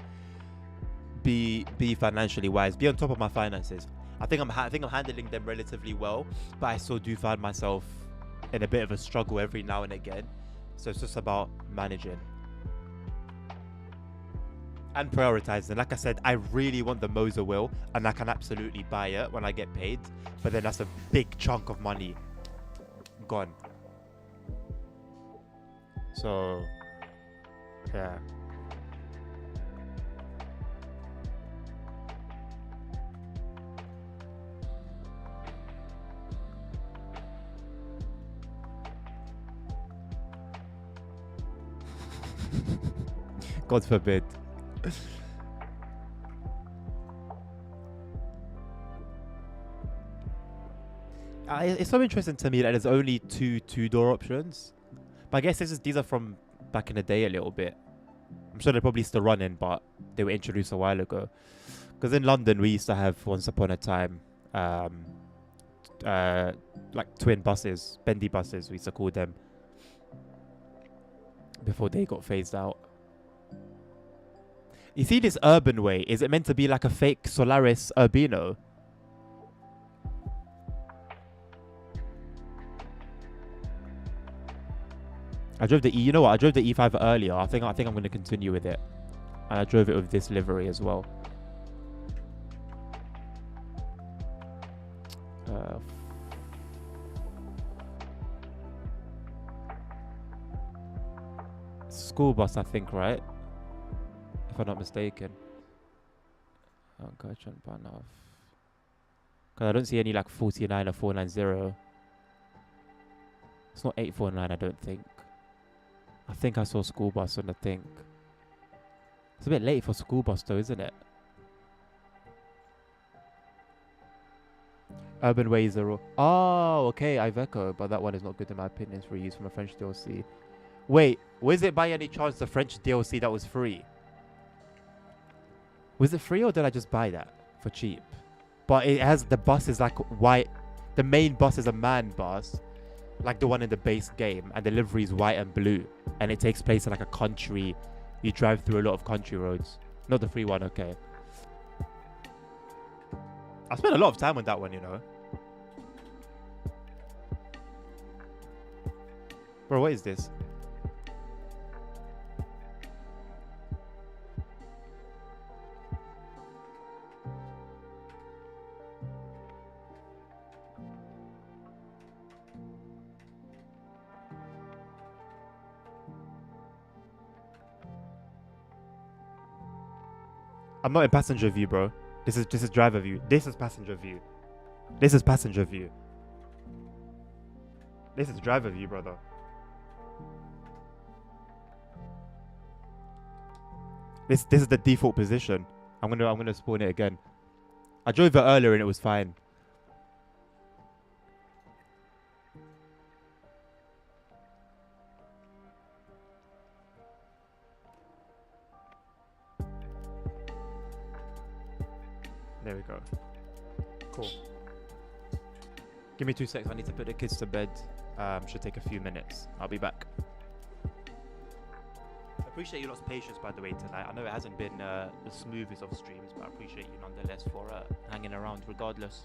S1: be financially wise, be on top of my finances. I think I'm handling them relatively well, but I still do find myself in a bit of a struggle every now and again. So it's just about managing and prioritizing. Like I said, I really want the Moser wheel, and I can absolutely buy it when I get paid, but then that's a big chunk of money gone. So yeah. God forbid. It's so interesting to me that there's only two-door options. But I guess these are from back in the day a little bit. I'm sure they're probably still running, but they were introduced a while ago. Because in London, we used to have, once upon a time, like twin buses, bendy buses, we used to call them, before they got phased out. You see this urban way, is it meant to be like a fake Solaris Urbino? I drove the you know what? I drove the E5 earlier. I think I'm going to continue with it. And I drove it with this livery as well. School bus, I think, right? If I'm not mistaken. Oh, God, because I don't see any like 49 or 490. It's not 849, I don't think. I think I saw school bus on the thing. It's a bit late for school bus though, isn't it? Urban Ways are all... Oh, okay, Iveco, but that one is not good in my opinion. It's reused from a French DLC. Wait, was it by any chance the French DLC that was free? Was it free or did I just buy that for cheap? But it has, the bus is like white. The main bus is a man bus, like the one in the base game, and the livery is white and blue. And it takes place in like a country. You drive through a lot of country roads. Not the free one, okay. I spent a lot of time on that one, you know. Bro, what is this? I'm not in passenger view, bro. This is driver view. This is passenger view. This is passenger view. This is driver view, brother. This is the default position. I'm gonna spawn it again. I drove it earlier and it was fine. There we go. Cool. Give me 2 seconds. I need to put the kids to bed. Should take a few minutes. I'll be back. I appreciate your lot's patience, by the way, tonight. I know it hasn't been the smoothest of streams, but I appreciate you nonetheless for hanging around regardless.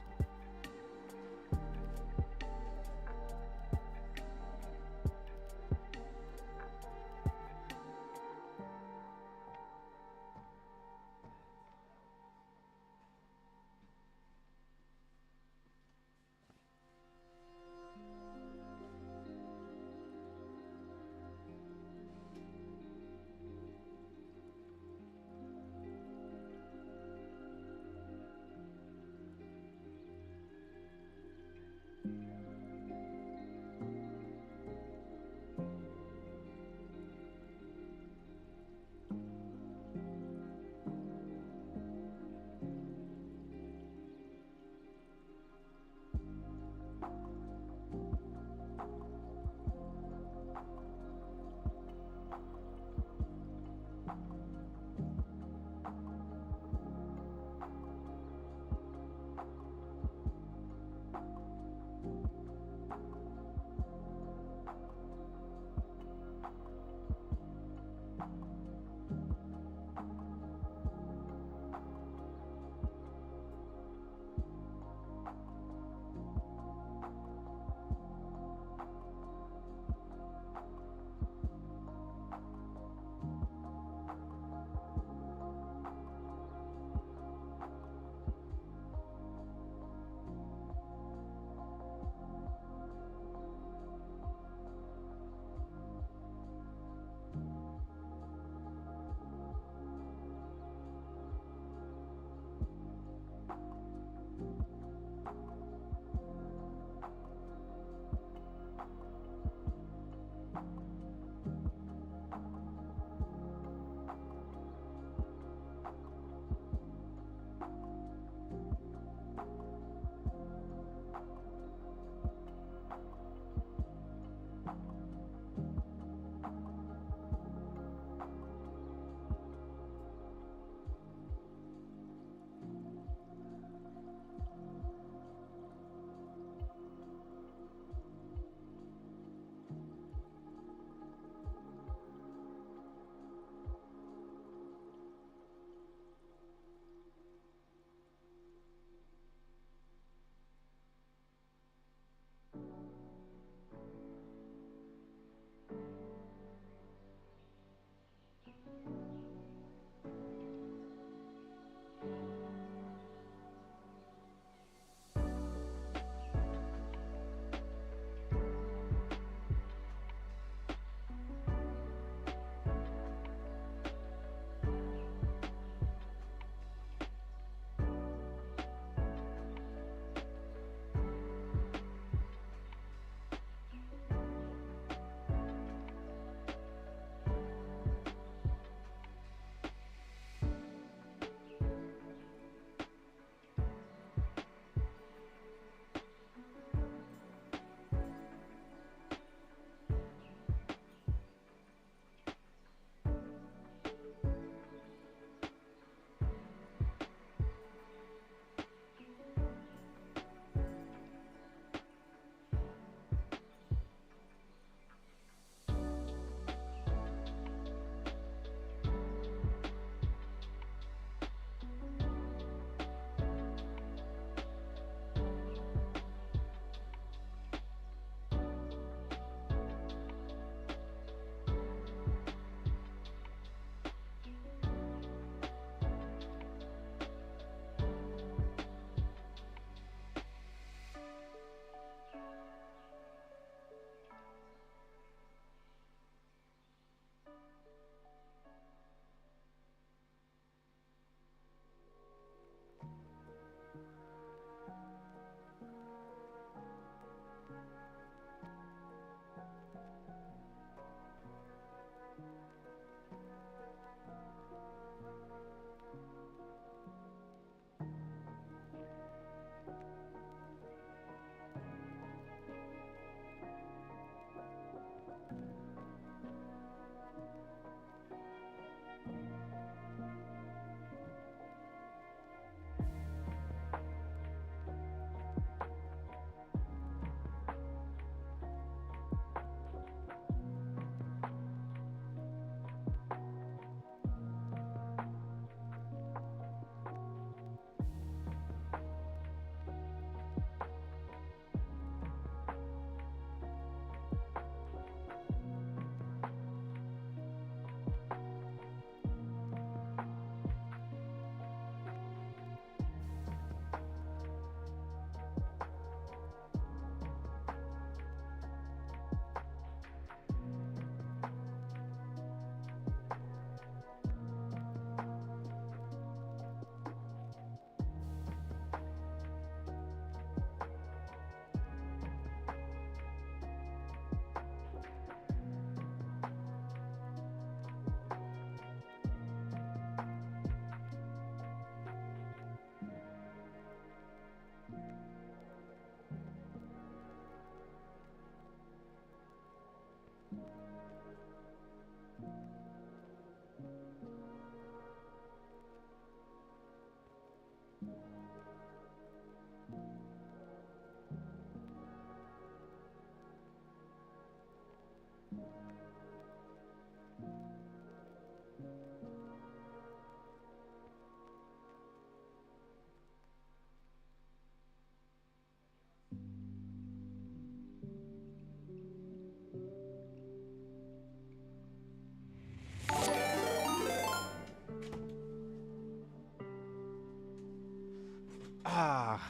S1: Ah.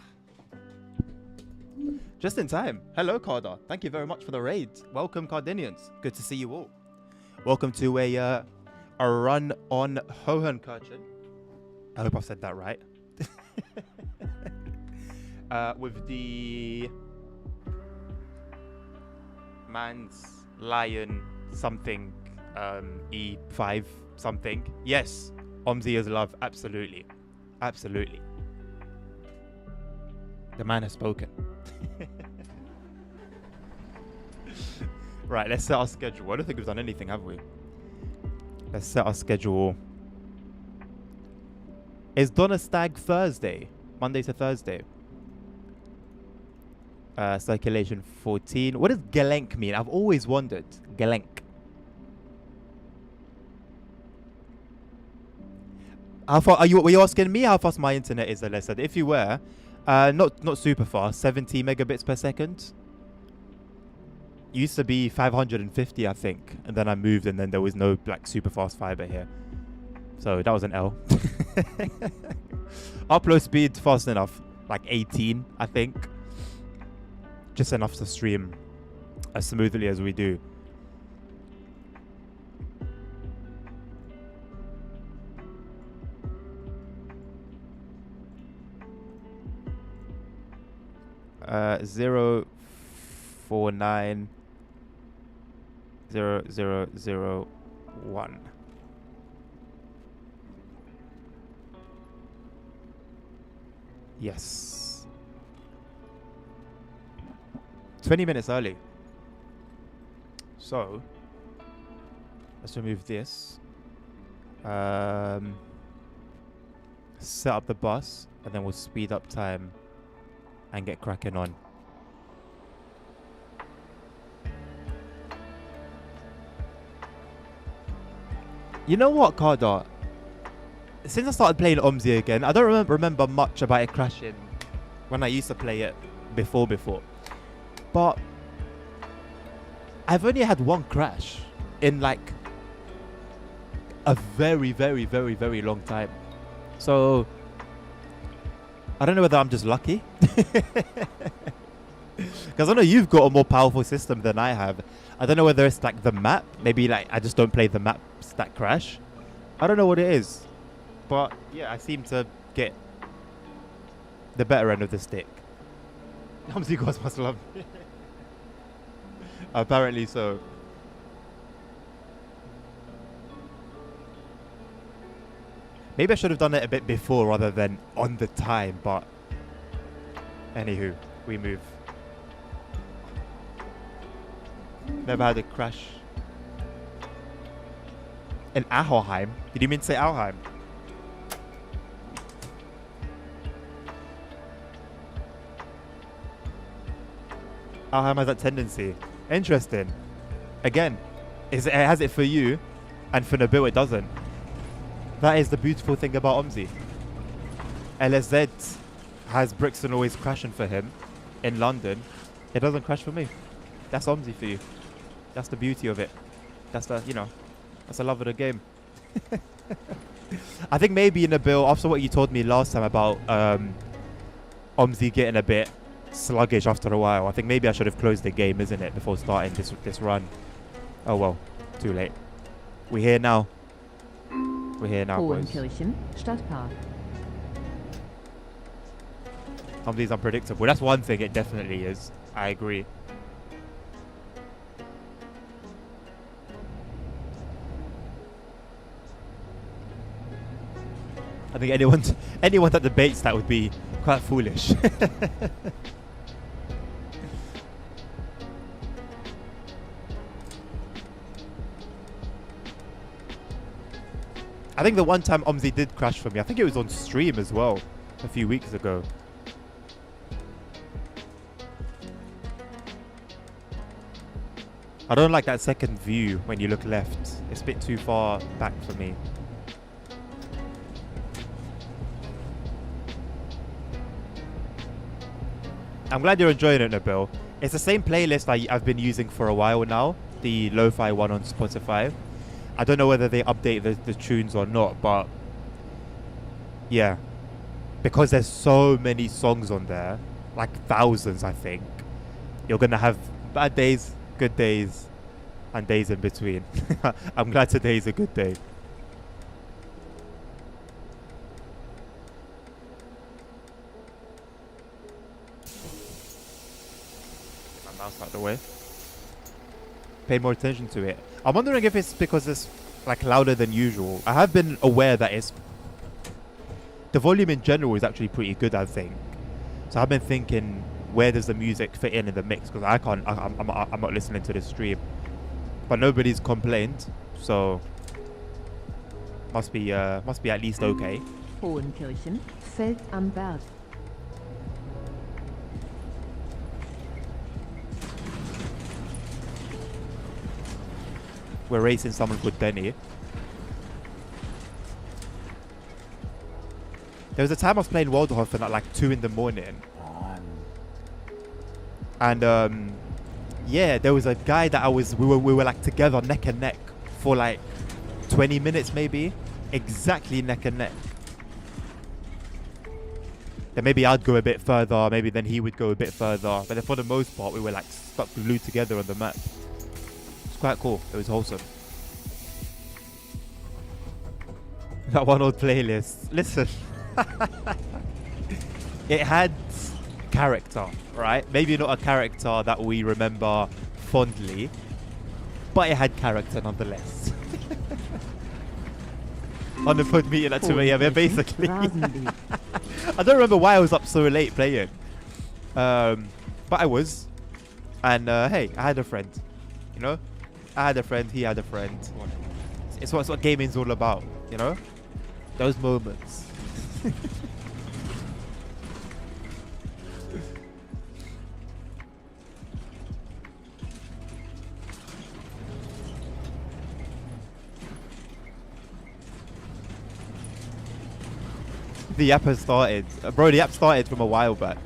S1: Just in time. Hello, Carda. Thank you very much for the raid. Welcome, Cardinians. Good to see you all. Welcome to a run on Hohenkirchen. I hope I've said that right. With the Man's Lion something E5 something. Yes, OMSI is love. Absolutely. Absolutely. The man has spoken. Right, let's set our schedule. I don't think we've done anything, have we? Let's set our schedule. Is Donnerstag Thursday? Monday to Thursday. Circulation 14. What does Gelenk mean? I've always wondered. Gelenk. How far were you asking me how fast my internet is, Alessa? If you were, not super fast, 70 megabits per second. Used to be 550, I think, and then I moved, and then there was no like super fast fiber here, so that was an L. Upload speed fast enough, like 18, I think, just enough to stream as smoothly as we do. Uh, 049 0001. Yes. 20 minutes early. So let's remove this. Set up the bus, and then we'll speed up time and get cracking on. You know what, Cardart? Since I started playing OMSI again, I don't remember much about it crashing when I used to play it before. But I've only had one crash in like a very, very, very, very long time. So I don't know whether I'm just lucky. Because I know you've got a more powerful system than I have. I don't know whether it's like the map. Maybe like I just don't play the maps that crash. I don't know what it is. But yeah, I seem to get the better end of the stick. OMSI gods must love me. Apparently so. Maybe I should have done it a bit before rather than on the time, but anywho, we move. Never had a crash in Aholheim. Did you mean to say Alheim? Alheim has that tendency. Interesting. Again, it has it for you, and for Nabil it doesn't. That is the beautiful thing about OMSI. LSZ has Brixton always crashing for him in London. It doesn't crash for me. That's OMSI for you. That's the beauty of it. That's the, you know, that's the love of the game. I think maybe Nabil, after what you told me last time about OMSI getting a bit sluggish after a while, I think maybe I should have closed the game, isn't it, before starting this run. Oh well, too late. We're here now. We're here now, boys.
S5: Hohenkirchen, Stadtpark.
S1: OMSI's unpredictable. That's one thing it definitely is. I agree. I think anyone that debates that would be quite foolish. I think the one time OMSI did crash for me, I think it was on stream as well, a few weeks ago. I don't like that second view when you look left. It's a bit too far back for me. I'm glad you're enjoying it, Nabil. It's the same playlist I've been using for a while now, the lo-fi one on Spotify. I don't know whether they update the tunes or not, but yeah. because there's so many songs on there, like thousands, I think. You're gonna have bad days, good days, and days in between. I'm glad today's a good day. Get my mouse out the way. Pay more attention to it. I'm wondering if it's because it's like louder than usual. I have been aware that it's the volume in general is actually pretty good, I think. So I've been thinking, where does the music fit in the mix? Because I can't. I'm not listening to the stream, but nobody's complained, so must be at least okay.
S2: Hohenkirchen, Feld am Berg.
S1: We're racing someone called Denny. There was a time I was playing Waldhofen at like 2 in the morning. And yeah, there was a guy that we were like together neck and neck for like 20 minutes maybe. Exactly neck and neck. Then maybe I'd go a bit further, maybe then he would go a bit further. But then for the most part, we were like stuck glued together on the map. It's quite cool. It was wholesome. That one old playlist. Listen. It had character, right? Maybe not a character that we remember fondly, but it had character nonetheless. On the pod meeting at 2 a.m. Yeah, basically. I don't remember why I was up so late playing. But I was. And hey, I had a friend. You know? I had a friend, he had a friend. It's what gaming's all about, you know? Those moments. The app has started. Bro, the app started from a while back.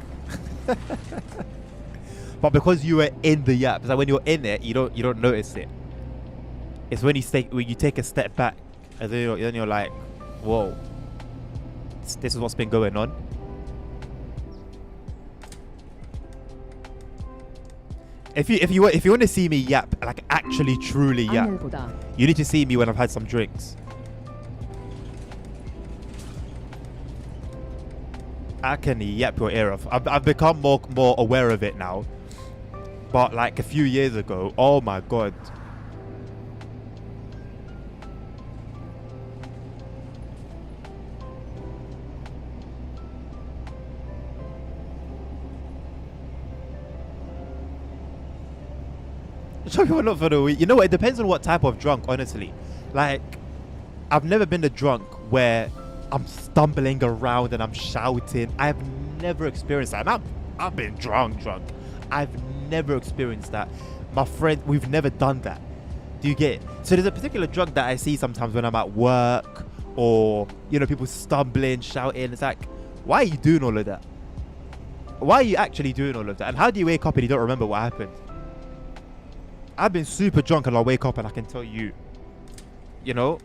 S1: But because you were in the app, it's like when you're in it, you don't notice it. It's when you take a step back, and then you're like, whoa, this is what's been going on. If you want to see me yap, like actually truly yap, you need to see me when I've had some drinks. I can yap your ear off. I've become more aware of it now. But like a few years ago, oh my god. Sure, not for the week. You know what? It depends on what type of drunk, honestly. Like, I've never been the drunk where I'm stumbling around and I'm shouting. I've never experienced that. And I've been drunk. I've never experienced that. My friend, we've never done that. Do you get it? So there's a particular drunk that I see sometimes when I'm at work, or you know, people stumbling, shouting. It's like, why are you doing all of that? Why are you actually doing all of that? And how do you wake up and you don't remember what happened? I've been super drunk and I'll wake up and I can tell you, you know,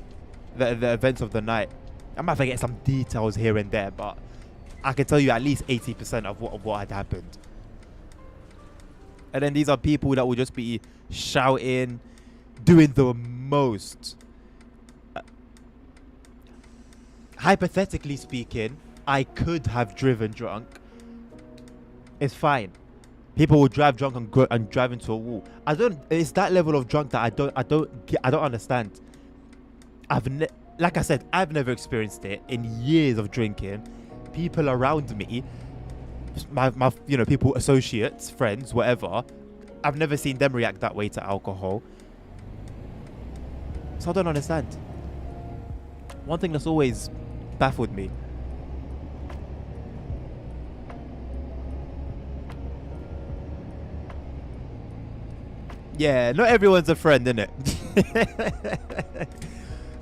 S1: the events of the night. I might forget some details here and there, but I can tell you at least 80% of what had happened. And then these are people that will just be shouting, doing the most. Hypothetically speaking, I could have driven drunk. It's fine. People will drive drunk and drive into a wall. It's that level of drunk that I don't understand. Like I said, I've never experienced it in years of drinking. People around me, my you know, people, associates, friends, whatever, I've never seen them react that way to alcohol. So I don't understand. One thing that's always baffled me. Yeah, not everyone's a friend, innit?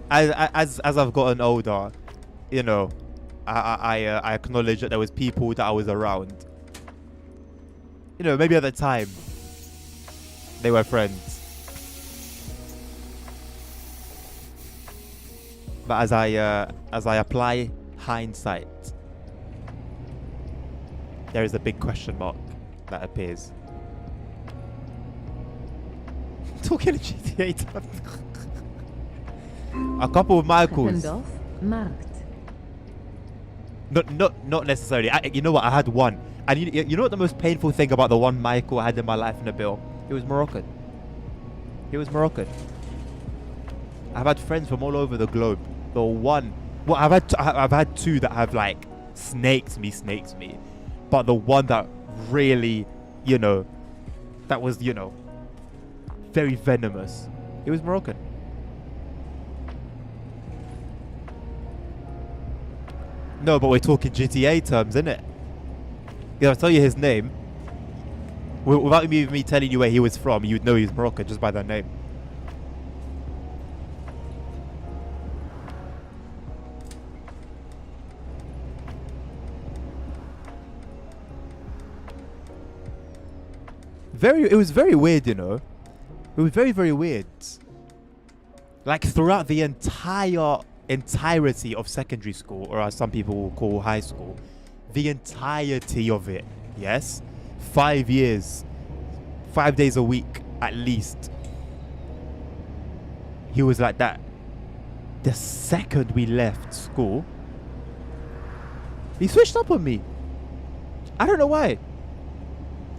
S1: As I've gotten older, you know, I acknowledge that there was people that I was around. You know, maybe at the time they were friends, but as I apply hindsight, there is a big question mark that appears. Talking to GTA time. A couple of Michaels.
S2: Treppendorf, Markt.
S1: Not necessarily. You know what? I had one. And you know what the most painful thing about the one Michael I had in my life in a bill? He was Moroccan. He was Moroccan. I've had friends from all over the globe. The one... Well, I've had two that have, like, snakes me. But the one that really, you know, that was, you know, very venomous. He was Moroccan. No, but we're talking GTA terms, innit? Yeah, I'll tell you his name. Without me telling you where he was from, you'd know he's Moroccan just by that name. It was very weird, you know. It was very, very weird. Like throughout the entirety of secondary school, or as some people will call high school, the entirety of it, yes, 5 years, 5 days a week at least, he was like that. The second we left school, he switched up on me. I don't know why.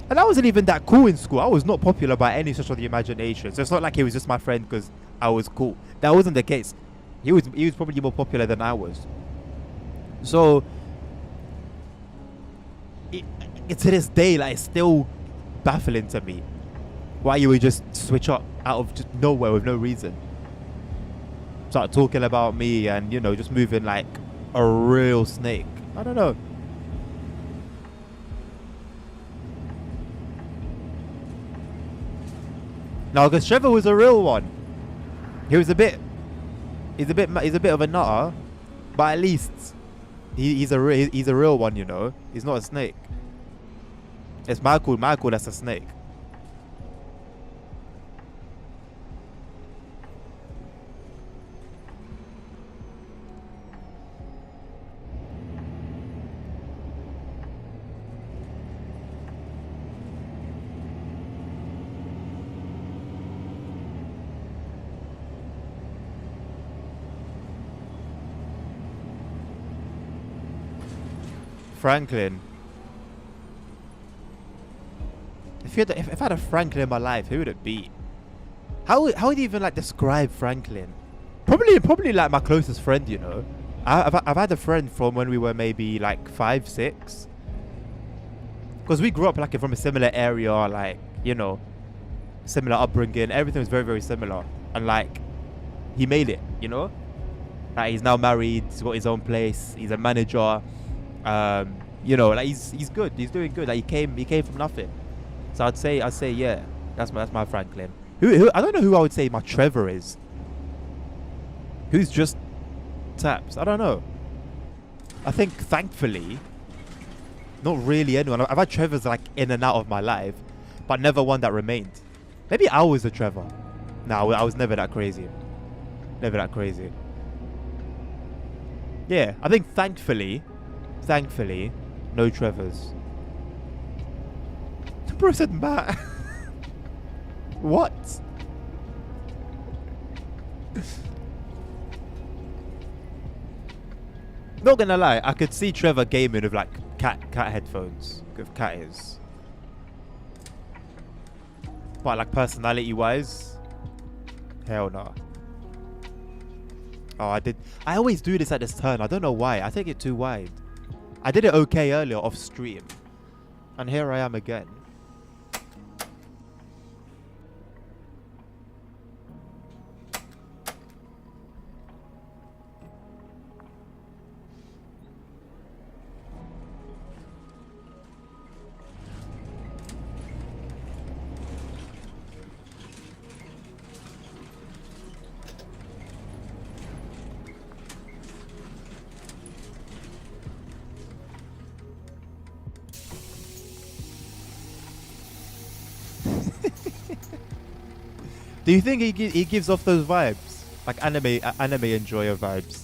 S1: And I wasn't even that cool in school. I was not popular by any stretch of the imagination. So it's not like he was just my friend because I was cool. That wasn't the case. He was probably more popular than I was. So to this day, like, it's still baffling to me why you would just switch up out of just nowhere with no reason. Start talking about me and, you know, just moving like a real snake. I don't know. No, because Trevor was a real one. He's a bit of a nutter, but at least he's a real one, you know. He's not a snake. It's Michael that's a snake. Franklin. If I had a Franklin in my life, who would it be? How would you even like describe Franklin? Probably like my closest friend, you know. I've had a friend from when we were maybe like 5, 6. Because we grew up like from a similar area, like, you know, similar upbringing. Everything was very, very similar. And like, he made it, you know. Like, he's now married. He's got his own place. He's a manager. You know, like he's good. He's doing good. Like he came from nothing. So I'd say yeah, that's my Franklin. Who I don't know who I would say my Trevor is. Who's just taps? I don't know. I think thankfully, not really anyone. I've had Trevors like in and out of my life, but never one that remained. Maybe I was a Trevor. No, I was never that crazy. Never that crazy. Yeah, I think thankfully, no Trevors. The bro said Matt. What? Not gonna lie, I could see Trevor gaming with like cat headphones, with cat ears. But like personality wise, hell no. Oh, I always do this at this turn. I don't know why. I take it too wide. I did it okay earlier off stream. And here I am again. Do you think he gives off those vibes? Like anime enjoyer vibes?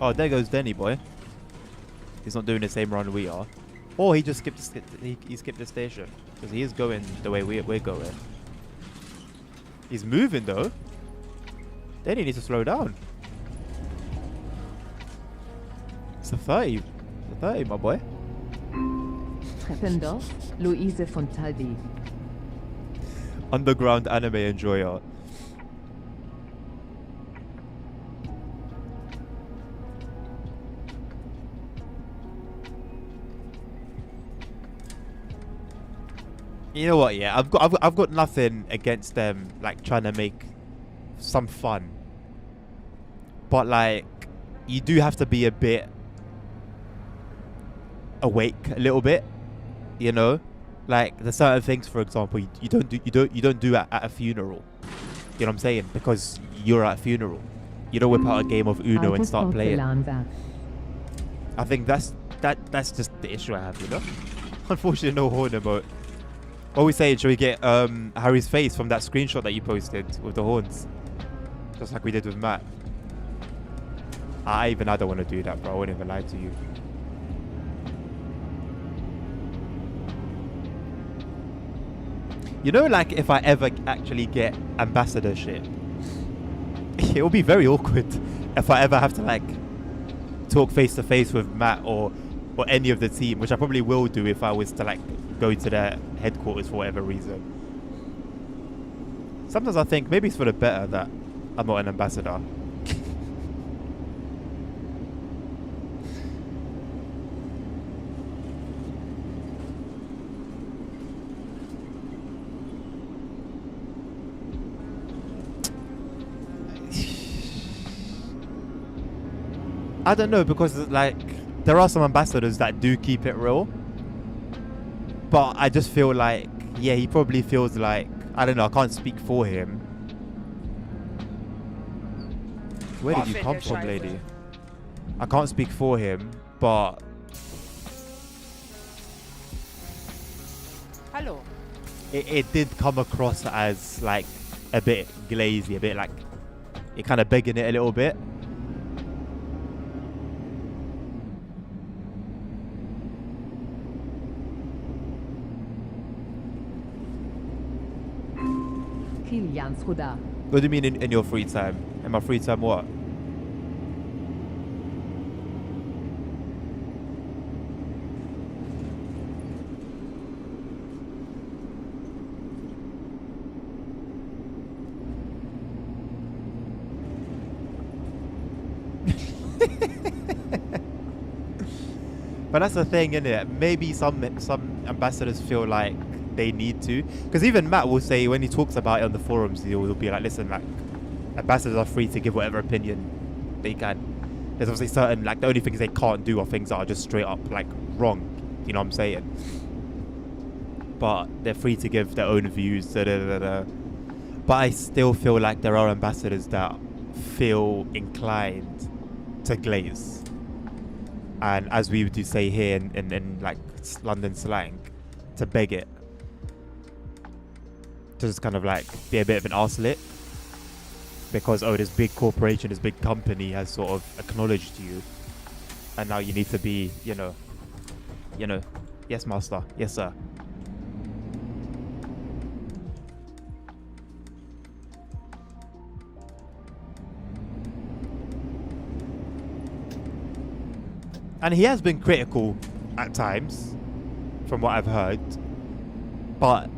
S1: Oh, there goes Denny boy. He's not doing the same run we are. Or he just he skipped the station. Because he is going the way we're going. He's moving though. Denny needs to slow down. It's a 30. It's a 30, my boy.
S2: Treppendorf, Luise von Taldi.
S1: Underground anime enjoyer. You know what? Yeah, I've got nothing against them like trying to make some fun, but like you do have to be a bit awake a little bit. You know, like there's certain things, for example, you don't do at a funeral. You know what I'm saying? Because you're at a funeral. You don't whip out a game of Uno and start playing. I think that's just the issue I have. You know, unfortunately, no horn emote. What are we saying? Should we get Harry's face from that screenshot that you posted with the horns? Just like we did with Matt. I don't want to do that, bro. I wouldn't even lie to you. You know, like, if I ever actually get ambassadorship, it will be very awkward if I ever have to, like, talk face-to-face with Matt or any of the team, which I probably will do if I was to, like, go to their headquarters for whatever reason. Sometimes I think maybe it's for the better that I'm not an ambassador. I don't know, because like there are some ambassadors that do keep it real. But I just feel like, yeah, he probably feels like, I don't know, I can't speak for him. Where did you come from, lady? I can't speak for him, but...
S6: Hallo.
S1: It did come across as, like, a bit glazy, a bit like, you're kind of begging it a little bit. What do you mean in your free time? In my free time what? But that's the thing, isn't it? Maybe some ambassadors feel like they need to, because even Matt will say when he talks about it on the forums, he'll be like, listen, like, ambassadors are free to give whatever opinion they can. There's obviously certain, like, the only things they can't do are things that are just straight up, like, wrong. You know what I'm saying? But they're free to give their own views. But I still feel like there are ambassadors that feel inclined to glaze. And as we would say here in like London slang, to beg it. To just kind of like be a bit of an arselet, because this big corporation, this big company has sort of acknowledged you, and now you need to be, you know, yes master, yes sir. And he has been critical at times, from what I've heard, but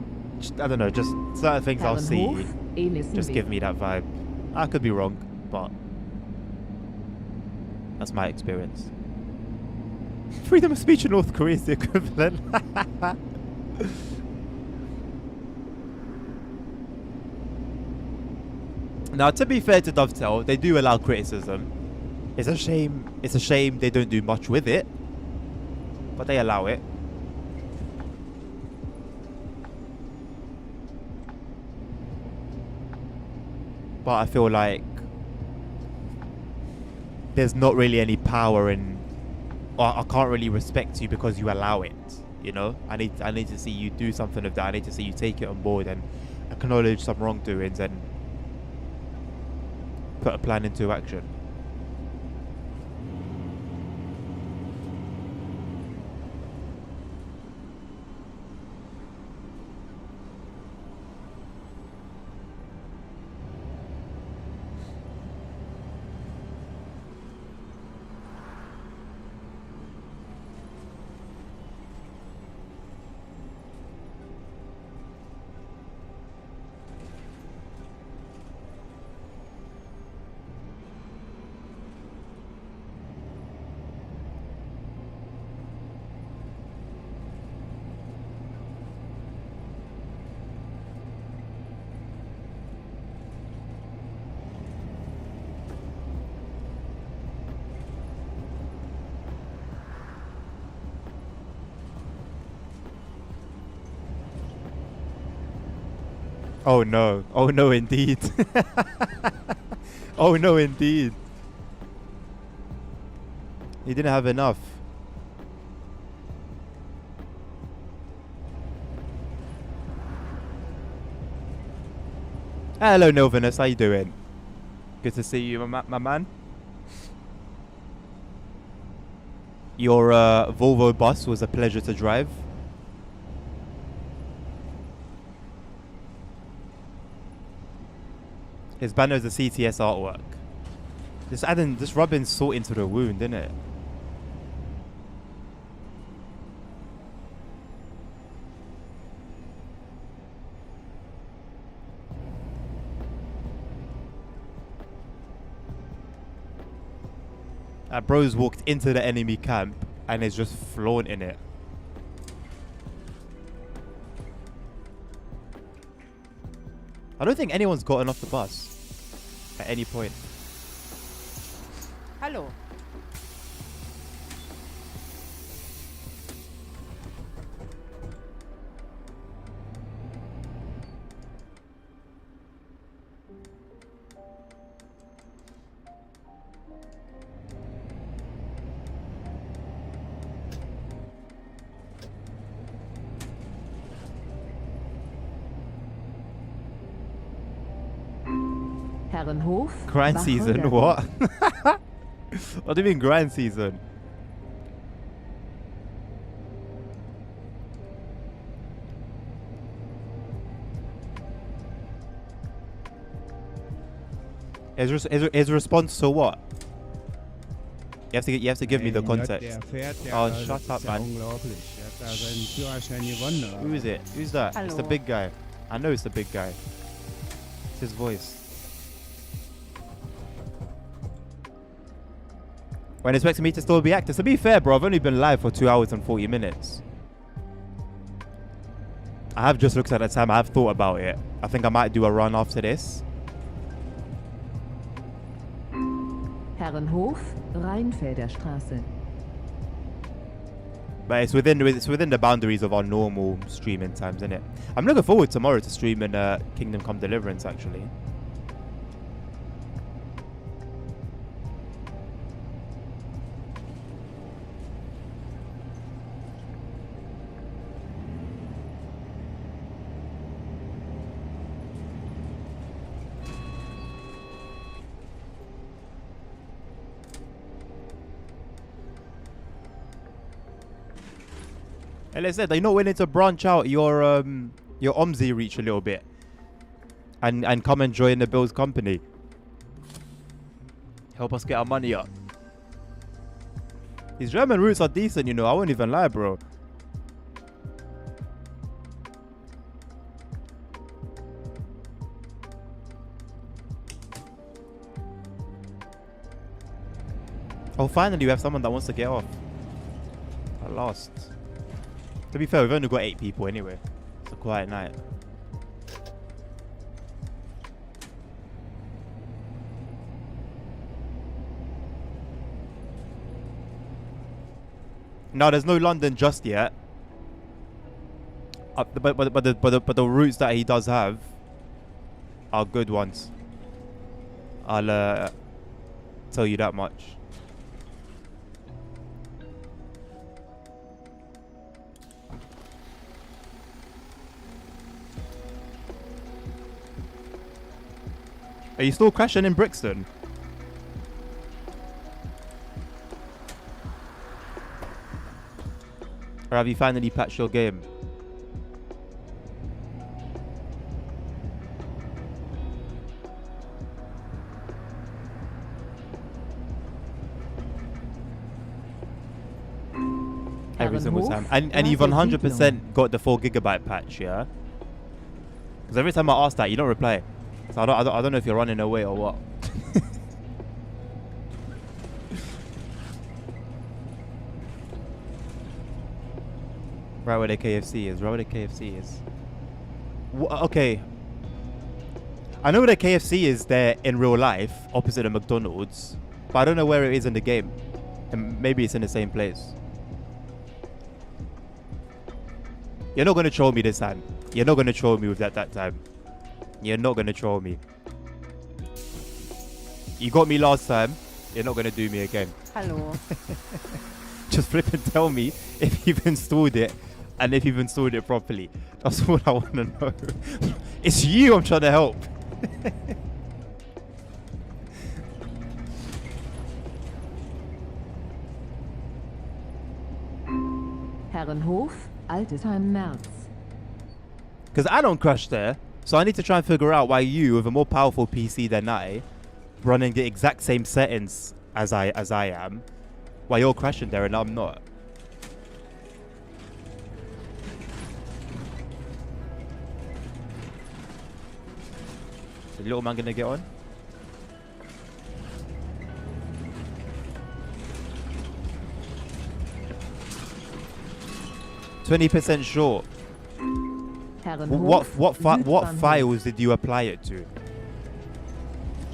S1: I don't know, just certain things I'll see just give me that vibe. I could be wrong, but that's my experience. Freedom of speech in North Korea is the equivalent. Now, to be fair to Dovetail, they do allow criticism. It's a shame they don't do much with it, but they allow it. But I feel like there's not really any power in, or I can't really respect you because you allow it, you know? I need to see you do something of that. I need to see you take it on board and acknowledge some wrongdoings and put a plan into action. Oh no. Oh no, indeed. Oh no, indeed. He didn't have enough. Hello, Nilvinus. How you doing? Good to see you, my man. Your Volvo bus was a pleasure to drive. His banner is a CTS artwork. Just rubbing salt into the wound, didn't it? Bro's walked into the enemy camp and is just flaunting it. I don't think anyone's gotten off the bus at any point.
S8: Hallo.
S2: Herrenhof.
S1: Grind season?
S2: Wacholder.
S1: What? What do you mean grind season? His response to what? You have to give me the context. Oh, shut up, man. Who is it? Who's that? It's the
S8: Hallo.
S1: big guy. I know it's the big guy. It's his voice. When expecting me to still be active. To be fair, bro, I've only been live for 2 hours and 40 minutes. I have just looked at the time. I have thought about it. I think I might do a run after this.
S2: Herrenhof, Rheinfelder Straße.
S1: But it's within the boundaries of our normal streaming times, isn't it? I'm looking forward tomorrow to streaming Kingdom Come Deliverance, actually. And like I said, you're not willing to branch out your OMSI reach a little bit and come and join the Bill's company. Help us get our money up. His German roots are decent, you know. I won't even lie, bro. Oh, finally we have someone that wants to get off. At last. To be fair, we've only got 8 people anyway. It's a quiet night. No, there's no London just yet. But the routes that he does have are good ones. I'll tell you that much. Are you still crashing in Brixton? Or have you finally patched your game? Every single time. And you've 100% got the 4 GB patch, yeah? Because every time I ask that, you don't reply. So I don't know if you're running away or what. Right where the KFC is. Right where the KFC is. Okay. I know where the KFC is there in real life, opposite the McDonald's. But I don't know where it is in the game. And maybe it's in the same place. You're not going to troll me this time. You're not going to troll me with that time. You're not gonna troll me. You got me last time. You're not gonna do me again.
S2: Hallo.
S1: Just flip and tell me if you've installed it and if you've installed it properly. That's all I want to know. It's you I'm trying to help.
S2: Herrenhof, Altesheim, Merz.
S1: Because I don't crash there. So I need to try and figure out why you, with a more powerful PC than I, running the exact same settings as I am, why you're crashing there and I'm not. Is the little man gonna get on? %20 short.
S2: Herrenhof,
S1: What
S2: Südbahnhof.
S1: files did you apply it to?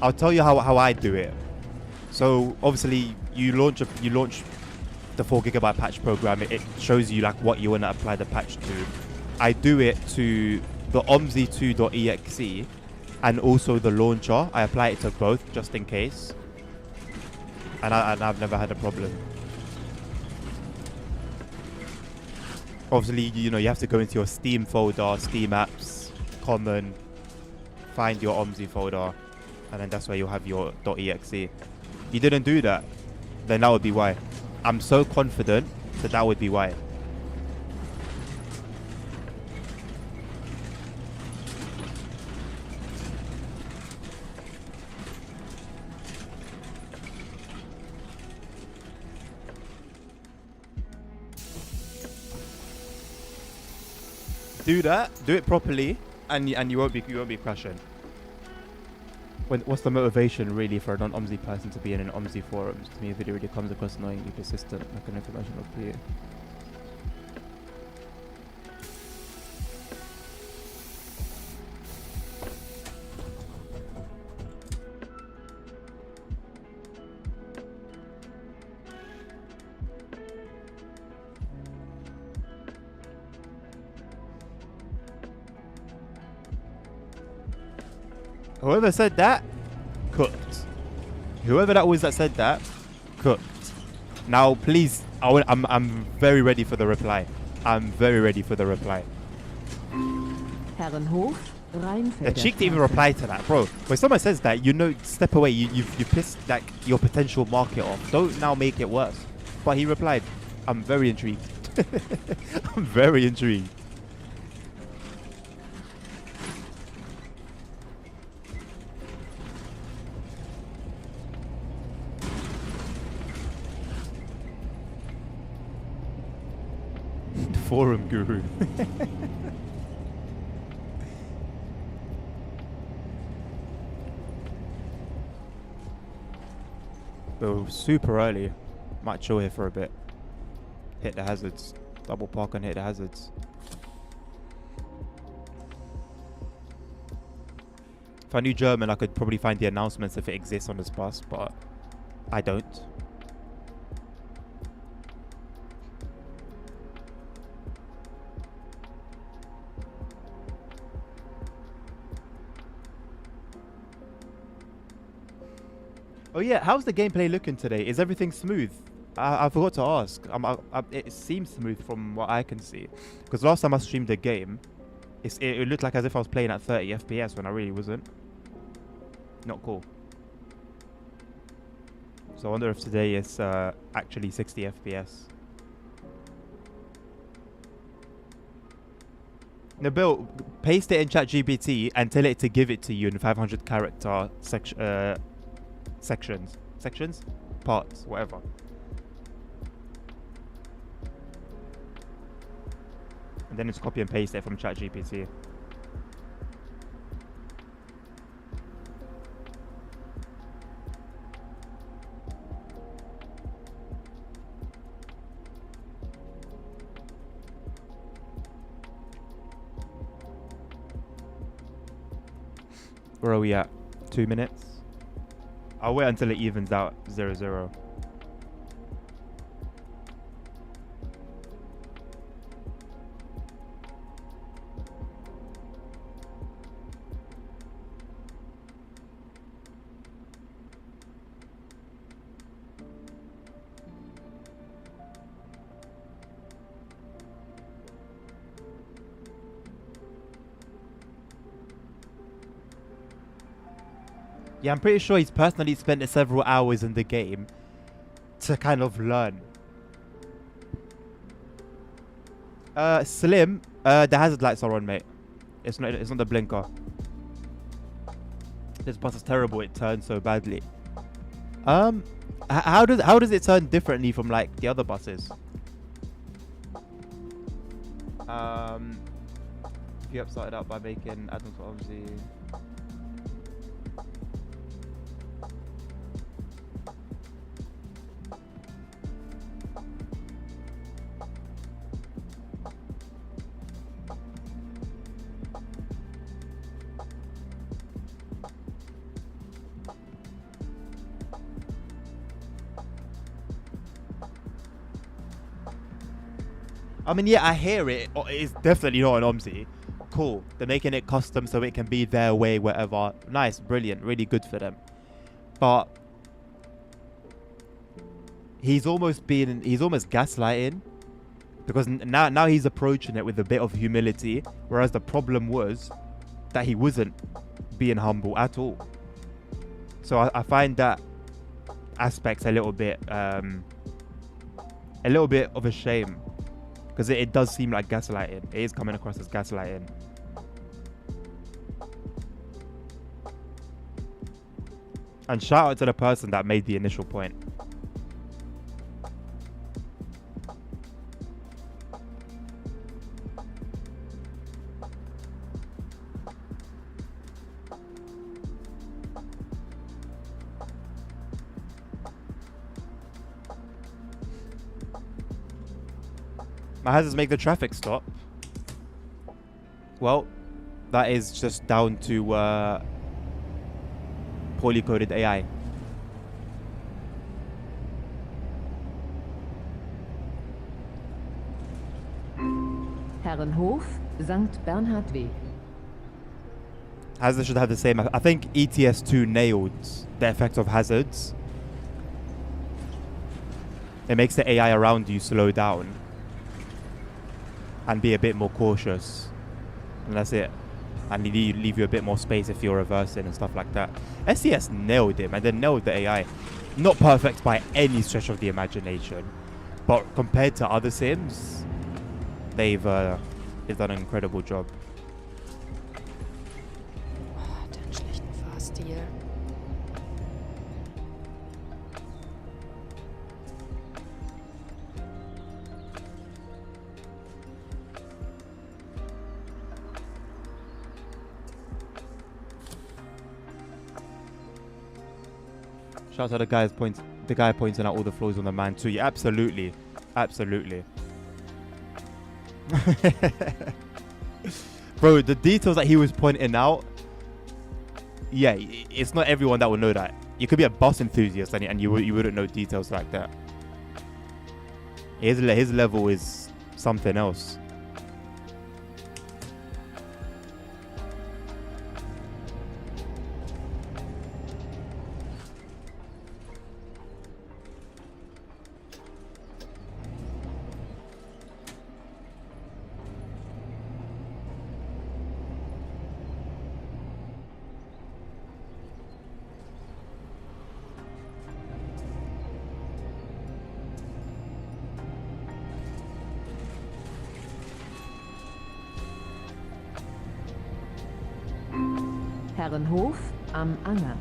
S1: I'll tell you how I do it. So obviously you launch the 4GB patch program. It shows you like what you want to apply the patch to. I do it to the OMSI2.exe and also the launcher. I apply it to both just in case. And I've never had a problem. Obviously, you know, you have to go into your Steam folder, Steam apps, common, find your OMSI folder, and then that's where you'll have your .exe. You didn't do that, then that would be why. I'm so confident that would be why. Do that, do it properly, and you won't be crashing. What's the motivation really for a non-OMSI person to be in an OMSI forums? To me, a video really comes across annoyingly persistent, like an information of peer. Whoever said that, cooked. Whoever that was that said that, cooked. Now, please, I'm very ready for the reply. I'm very ready for the reply.
S2: Herrenhof, Rheinfelder.
S1: The cheek to even reply to that, bro. When someone says that, you know, step away. You've pissed like your potential market off. Don't now make it worse. But he replied, I'm very intrigued. I'm very intrigued. Forum guru. So super early. Might chill here for a bit. Hit the hazards. Double park and hit the hazards. If I knew German, I could probably find the announcements if it exists on this bus, but I don't. Oh yeah, how's the gameplay looking today? Is everything smooth? I forgot to ask. It seems smooth from what I can see. Because last time I streamed the game, it looked like as if I was playing at 30 FPS when I really wasn't. Not cool. So I wonder if today is actually 60 FPS. Nabil, paste it in ChatGPT and tell it to give it to you in 500 character sections, parts, whatever. And then just copy and paste it from ChatGPT. Where are we at? 2 minutes? I'll wait until it evens out 0-0. Yeah, I'm pretty sure he's personally spent several hours in the game to kind of learn. Slim, the hazard lights are on, mate. It's not the blinker. This bus is terrible. It turns so badly. How does it turn differently from like the other buses? If you started out by making add-ons for OMSI. I mean, yeah, I hear it. It's definitely not an OMSI. Cool. They're making it custom so it can be their way wherever. Nice, brilliant, really good for them. But he's almost gaslighting, because now he's approaching it with a bit of humility, whereas the problem was that he wasn't being humble at all. So I find that aspect a little bit of a shame. Because it does seem like gaslighting. It is coming across as gaslighting. And shout out to the person that made the initial point. My hazards make the traffic stop. Well, that is just down to poorly coded AI.
S2: Herrenhof, St. Bernhard Weg.
S1: Hazards should have the same. I think ETS2 nailed the effect of hazards. It makes the AI around you slow down and be a bit more cautious, and that's it. And leave you a bit more space if you're reversing and stuff like that. SES nailed it, man. They nailed the AI. Not perfect by any stretch of the imagination, but compared to other sims, they've done an incredible job.
S7: Den schlechten Fahrstil.
S1: Shout out to the guy pointing out all the flaws on the man too. Yeah, absolutely. Absolutely. Bro, the details that he was pointing out, yeah, it's not everyone that will know that. You could be a bus enthusiast and you wouldn't know details like that. His level is something else.
S2: Herrenhof am Anger.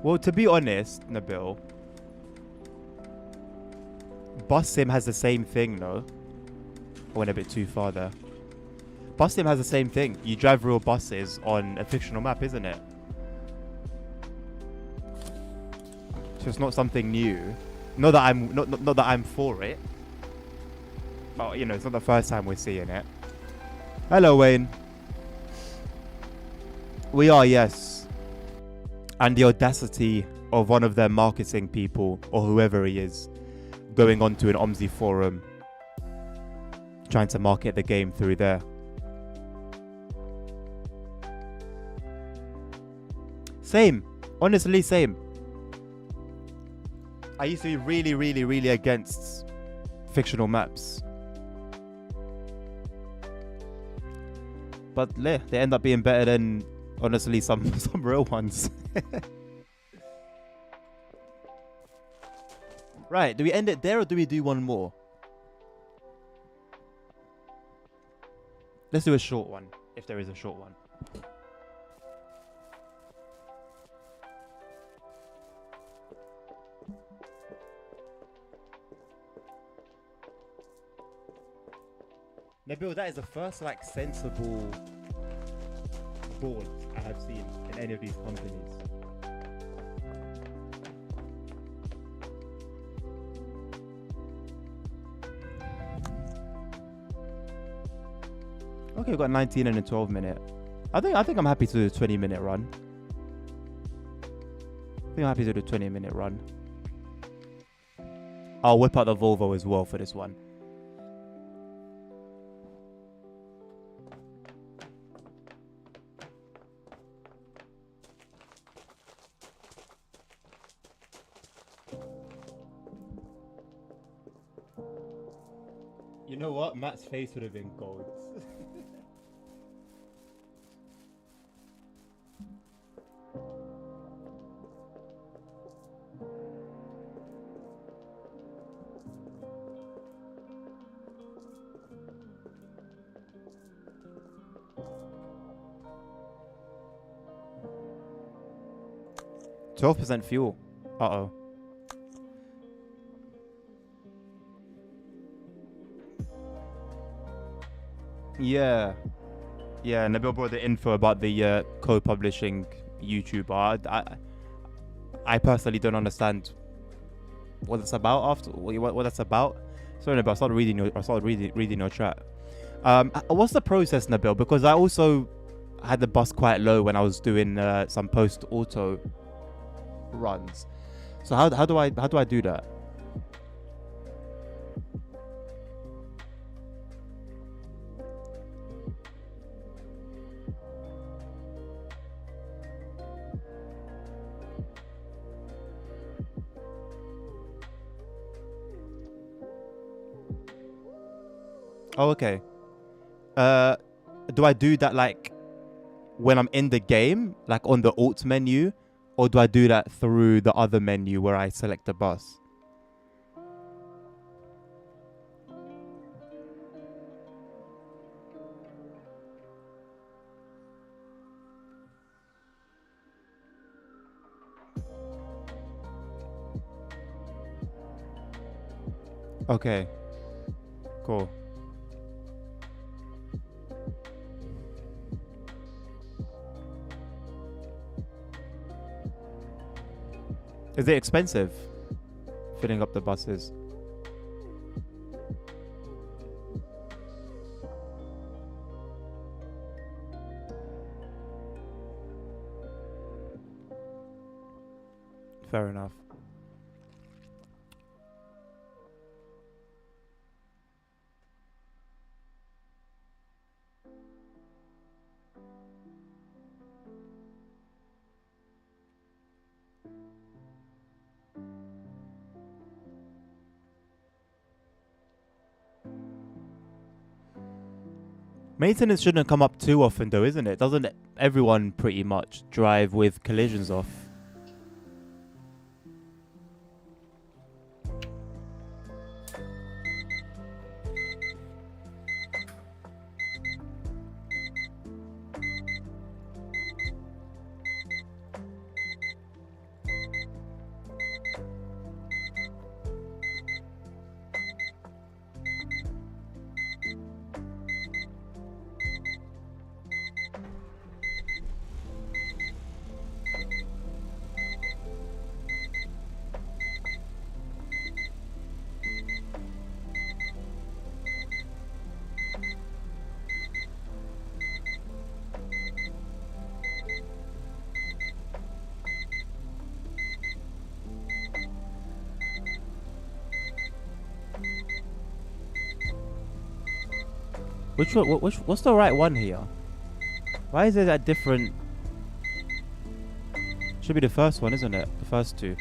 S1: Well, to be honest, Nabil, Bus Sim has the same thing, no? I went a bit too far there. Bus Sim has the same thing. You drive real buses on a fictional map, isn't it? So it's not something new. Not that I'm for it. But you know, it's not the first time we're seeing it. Hello, Wayne. We are, yes. And the audacity of one of their marketing people, or whoever he is, going onto an OMSI forum trying to market the game through there. Same. Honestly, same. I used to be really, really, really against fictional maps. But they end up being better than, honestly, some real ones. Right, do we end it there or do we do one more? Let's do a short one, if there is a short one. Nabil, that is the first like sensible board I have seen in any of these companies. Okay, we've got 19 and a 12 minute. I think I'm happy to do a 20-minute run. I think I'm happy to do a 20-minute run. I'll whip out the Volvo as well for this one. You know what? Matt's face would have been gold. %12 fuel. Uh-oh. Yeah. Yeah, Nabil brought the info about the co-publishing YouTuber. I personally don't understand what it's about after what that's about. Sorry, Nabil, I started reading your chat. What's the process, Nabil? Because I also had the bus quite low when I was doing some post-auto runs. So how do I do that? Oh, okay. Do I do that like when I'm in the game, like on the alt menu, or do I do that through the other menu where I select the bus? Okay. Cool. Is it expensive filling up the buses? Fair enough. Maintenance shouldn't come up too often though, isn't it? Doesn't everyone pretty much drive with collisions off? Which one? What's the right one here? Why is it that different? Should be the first one, isn't it? The first two.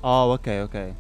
S1: Oh, okay, okay.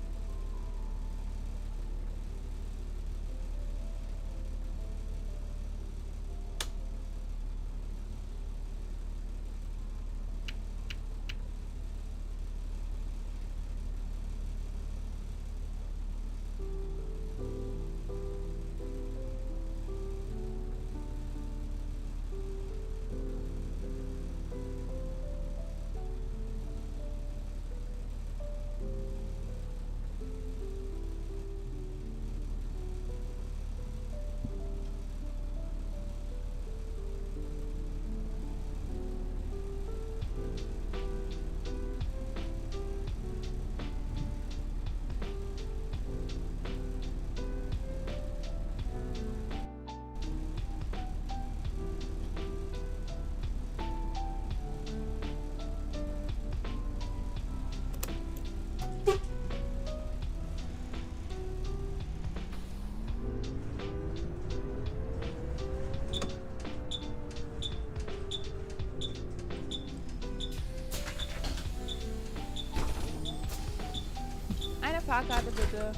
S7: Eine Fahrkarte bitte.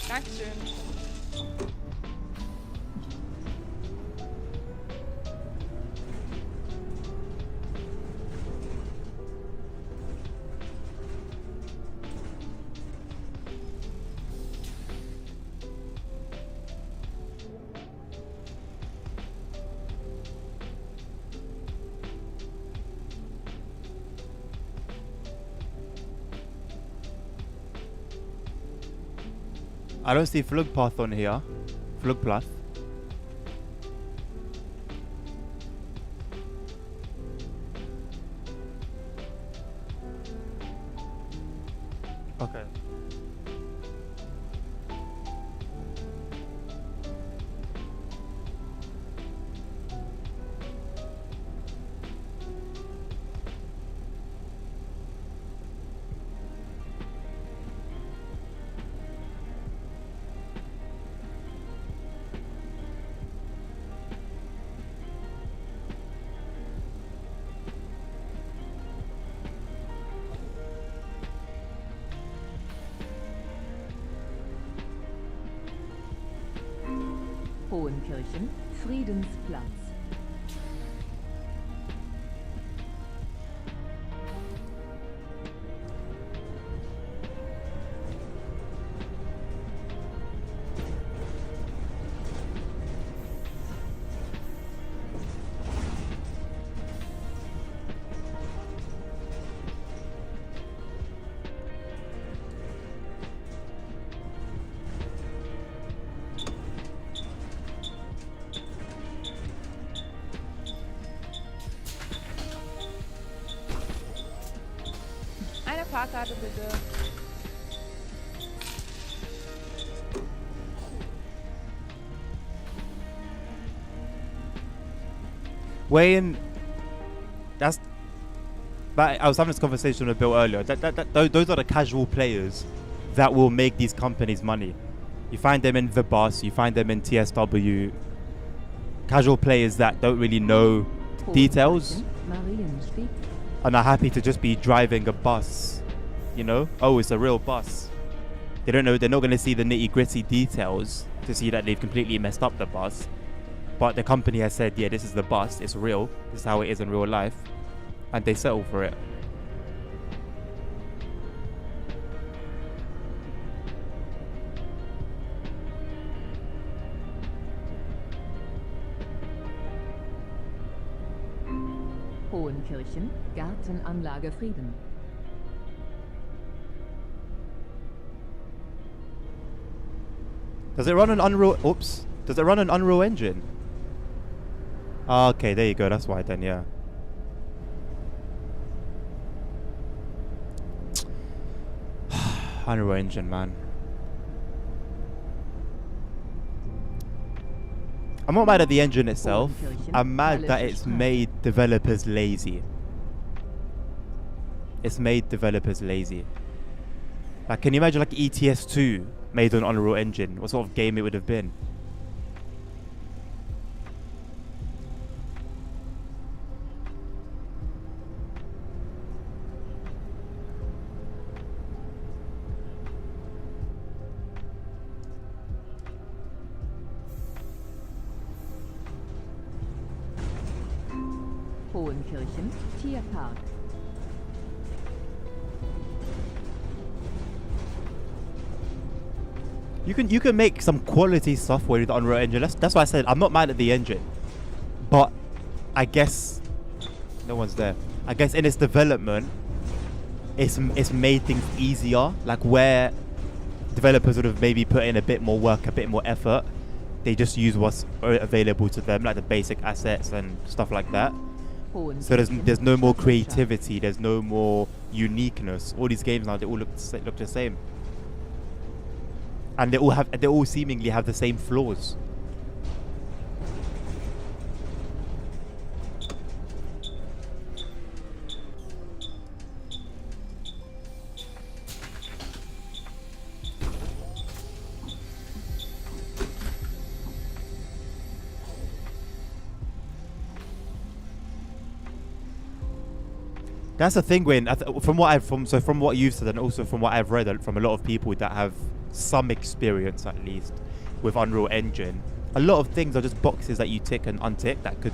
S7: Dankeschön.
S1: I don't see Flugpath on here. Flugplath. Okay.
S2: Hohenkirchen, Friedensplatz.
S7: Eine Fahrkarte bitte.
S1: Weighing. That's. But I was having this conversation with Bill earlier. Those are the casual players that will make these companies money. You find them in the bus. You find them in TSW. Casual players that don't really know details
S2: Mariensteg.
S1: and are happy to just be driving a bus. You know? Oh, it's a real bus. They don't know. They're not going to see the nitty-gritty details to see that they've completely messed up the bus. But the company has said, yeah, this is the bus. It's real. This is how it is in real life. And they settle for it.
S2: Hohenkirchen, Gartenanlage Frieden.
S1: Does it run an Unreal? Oops. Does it run an Unreal Engine? Ah, okay, there you go. That's why then, yeah. Unreal Engine, man. I'm not mad at the engine itself.
S2: Hohenkirchen,
S1: I'm mad that it's
S2: Straße.
S1: made developers lazy. It's made developers lazy. Like, can you imagine like ETS 2 made on Unreal Engine? What sort of game it would have been?
S2: Hohenkirchen, Tierpark.
S1: You can make some quality software with the Unreal Engine. That's why I said I'm not mad at the engine, but I guess no one's there. I guess in its development, it's made things easier. Like where developers would have maybe put in a bit more work, a bit more effort, they just use what's available to them, like the basic assets and stuff like that. So there's no more creativity. There's no more uniqueness. All these games now, they all look the same. And they all seemingly have the same flaws. That's the thing, Wayne. From what you've said, and also from what I've read from a lot of people that have some experience, at least, with Unreal Engine, a lot of things are just boxes that you tick and untick that could,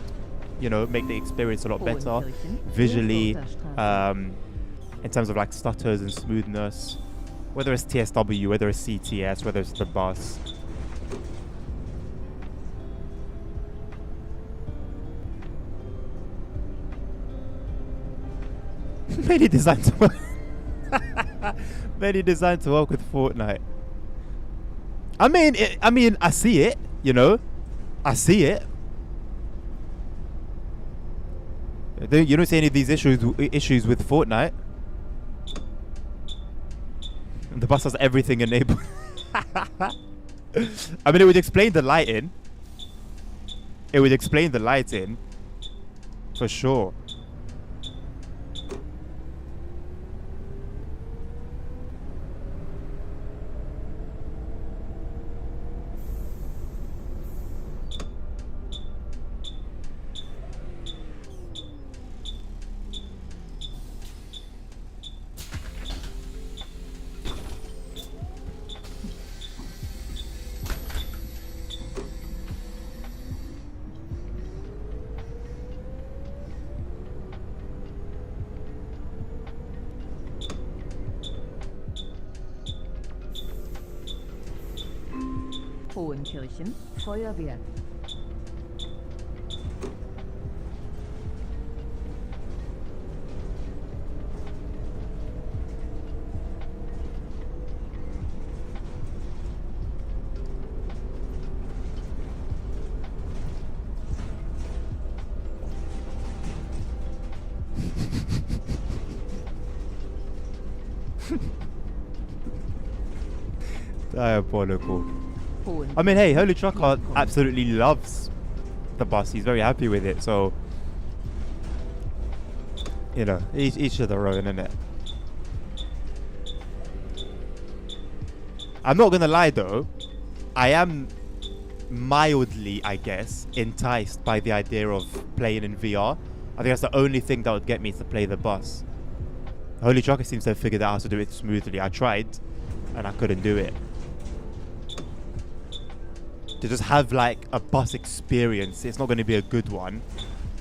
S1: make the experience a lot better visually, in terms of like stutters and smoothness, whether it's TSW, whether it's CTS, whether it's the bus. Many designed to work. Many designed to work with Fortnite. I mean, I see it. I see it. You don't see any of these issues with Fortnite. And the bus has everything enabled. I mean, it would explain the lighting. It would explain the lighting, for sure.
S2: Hohenkirchen, Feuerwehr.
S1: Diabolical. I mean, hey, Holy Trucker absolutely loves the bus. He's very happy with it. So, each of their own, innit? I'm not gonna lie though, I am mildly, I guess, enticed by the idea of playing in VR. I think that's the only thing that would get me to play the bus. Holy Trucker seems to have figured out how to do it smoothly. I tried, and I couldn't do it. To just have like a bus experience, it's not going to be a good one,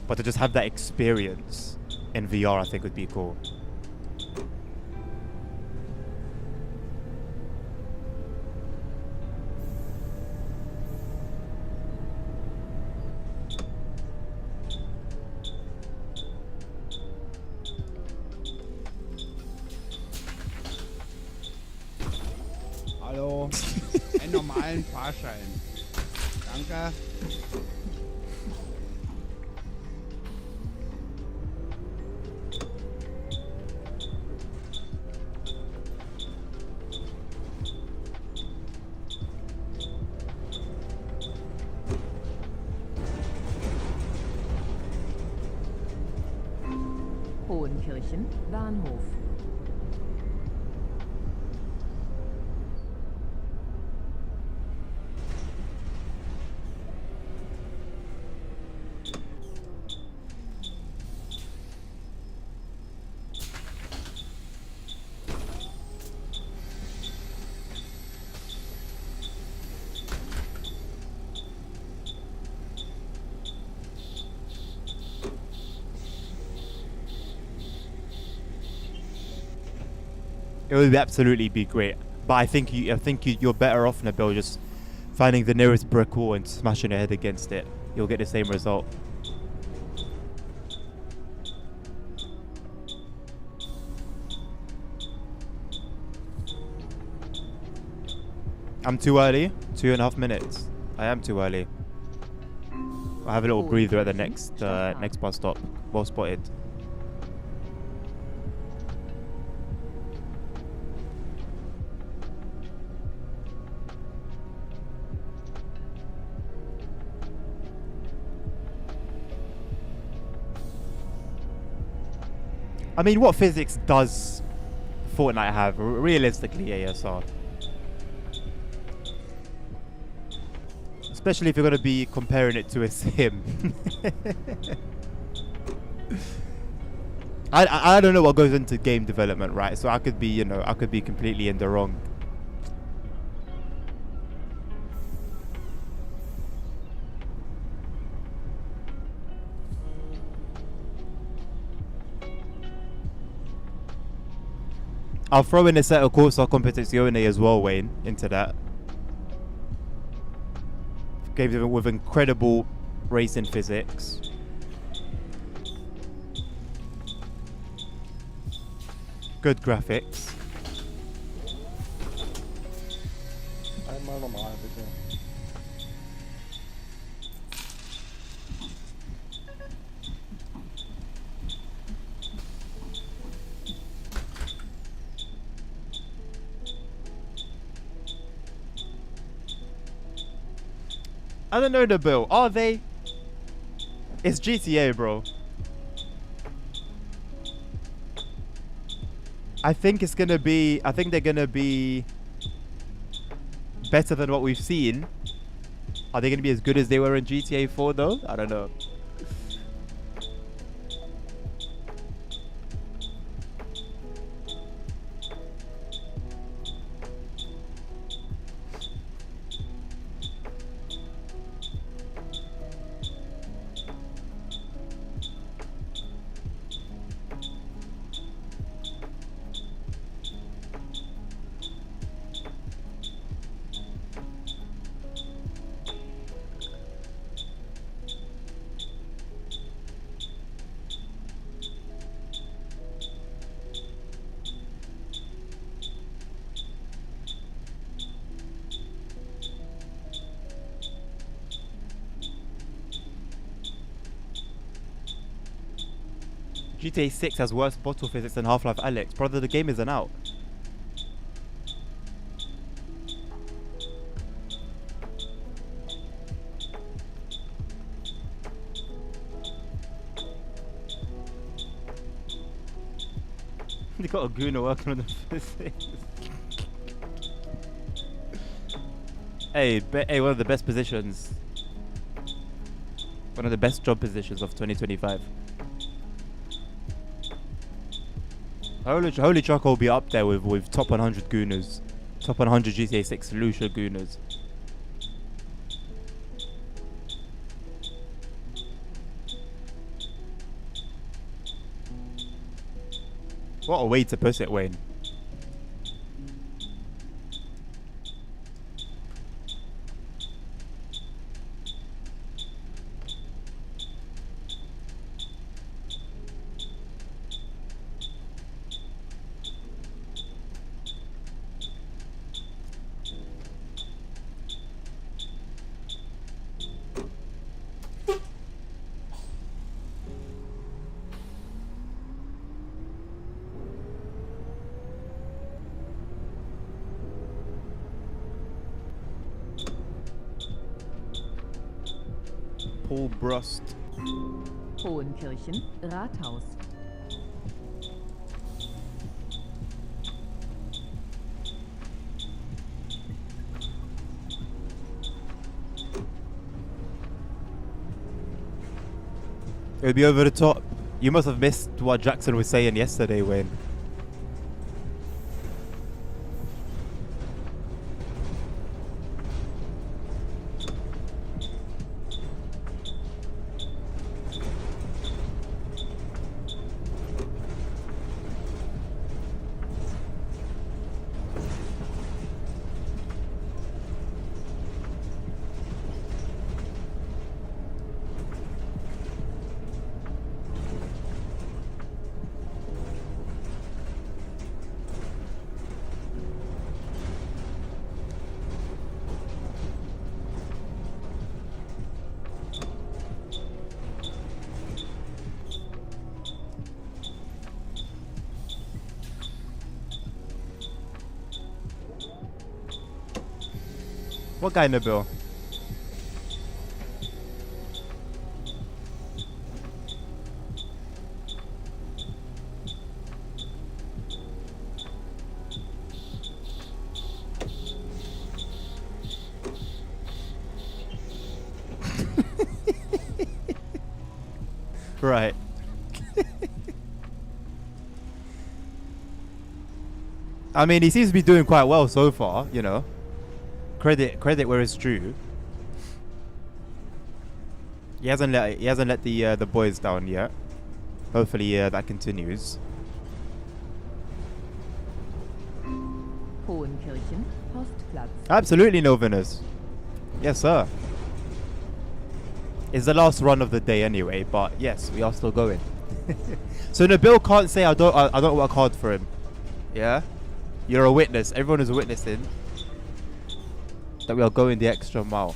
S1: but to just have that experience in VR, I think would be cool.
S8: Hallo, einen normalen Fahrschein. Danke.
S2: Hohenkirchen, Bahnhof.
S1: It would absolutely be great, but I think you're better off, Nabil, just finding the nearest brick wall and smashing your head against it. You'll get the same result. I'm too early. 2.5 minutes. I am too early. I'll have a little breather at the next bus stop. Well spotted. I mean, what physics does Fortnite have, realistically, ASR? Especially if you're going to be comparing it to a sim. I don't know what goes into game development, right? So I could be, I could be completely in the wrong. I'll throw in a set of Corsa Competizione as well, Wayne, into that. Games with incredible racing physics. Good graphics.
S4: Einmal normal, bitte.
S1: I don't know the bill. Are they? It's GTA, bro. I think it's gonna be. I think they're gonna be better than what we've seen. Are they gonna be as good as they were in GTA 4 though? I don't know. GTA 6 has worse bottle physics than Half-Life Alyx. Brother, the game isn't out. They got a gooner working on the physics. Hey, one of the best positions. One of the best job positions of 2025. Holy Truck will be up there with top 100 gooners. Top 100 GTA 6 Lucia gooners. What a way to put it, Wayne.
S2: Hohenkirchen, Rathaus.
S1: It would be over the top. You must have missed what Jackson was saying yesterday, Wayne. What guy, Nabil? Right. I mean, he seems to be doing quite well so far, you know. Credit where it's due. He hasn't let the boys down yet. Hopefully that continues.
S2: Hohenkirchen, Postplatz.
S1: Absolutely, Novinus. Yes, sir. It's the last run of the day anyway, but yes, we are still going. So Nabil can't say I don't work hard for him. Yeah? You're a witness. Everyone is witnessing that we are going the extra mile.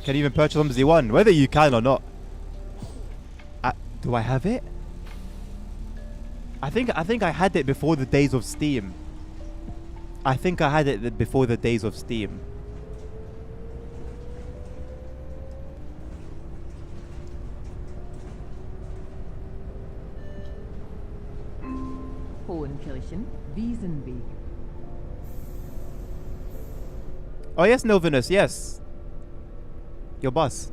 S1: Can you even purchase OMSI 1? Whether you can or not. Do I have it? I think I had it before the days of Steam. I think I had it before the days of Steam.
S2: Hohenkirchen, Wiesenweg.
S1: Oh yes, Novinus, yes. Your boss.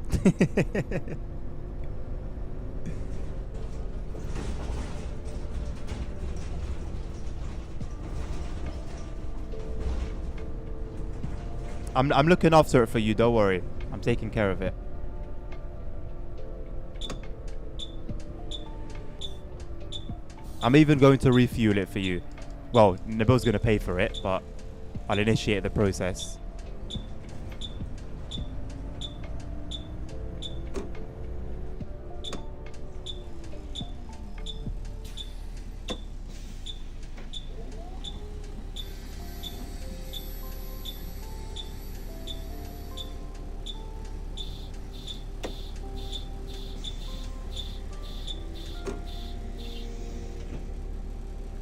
S1: I'm looking after it for you, don't worry. I'm taking care of it. I'm even going to refuel it for you. Well, Nabil's going to pay for it, but I'll initiate the process.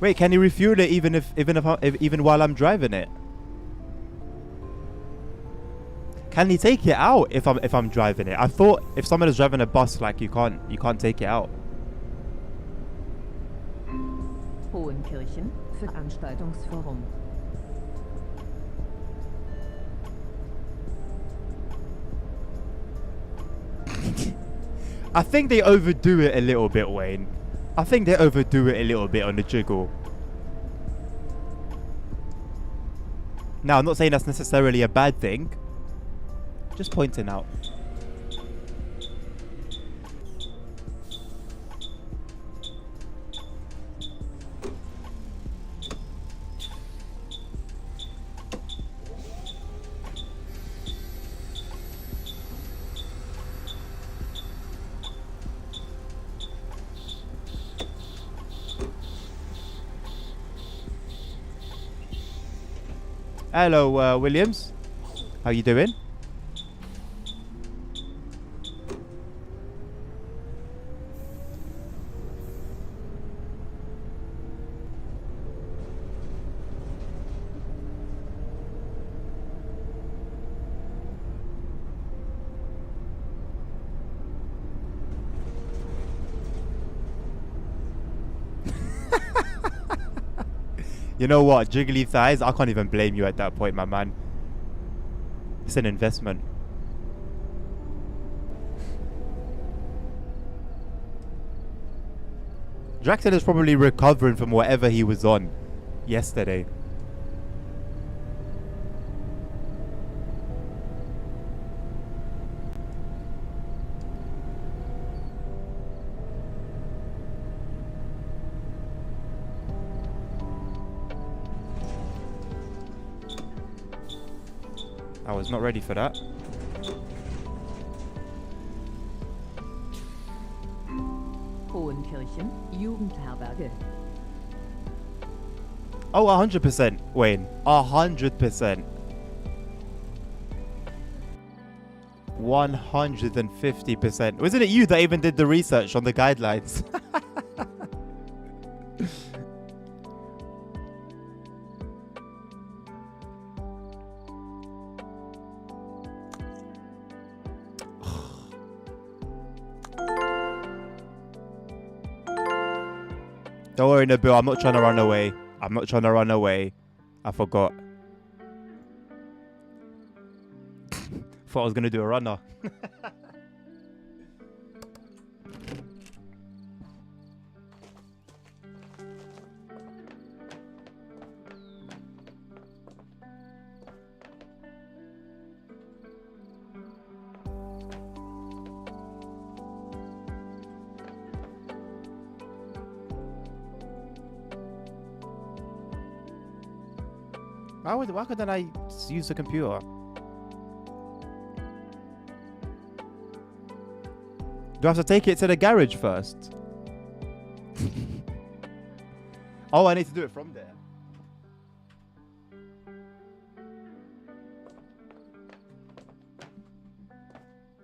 S1: Wait, can you refuel it even while I'm driving it? Can he take it out if I'm driving it? I thought if someone is driving a bus, like you can't take it out.
S2: Hohenkirchen, Veranstaltungsforum.
S1: I think they overdo it a little bit, Wayne. I think they overdo it a little bit on the jiggle. Now, I'm not saying that's necessarily a bad thing. Just pointing out. Hello, Williams. How you doing? You know what? Jiggly thighs, I can't even blame you at that point, my man. It's an investment. Draxton is probably recovering from whatever he was on yesterday. I was not ready for that.
S2: Hohenkirchen, Jugendherberge.
S1: Oh, 100%, Wayne. 100%. 150%. Wasn't it you that even did the research on the guidelines? Don't worry, Nabil. I'm not trying to run away. I'm not trying to run away. I forgot. Thought I was going to do a runner. Why couldn't I use the computer? Do I have to take it to the garage first? Oh, I need to do it from there.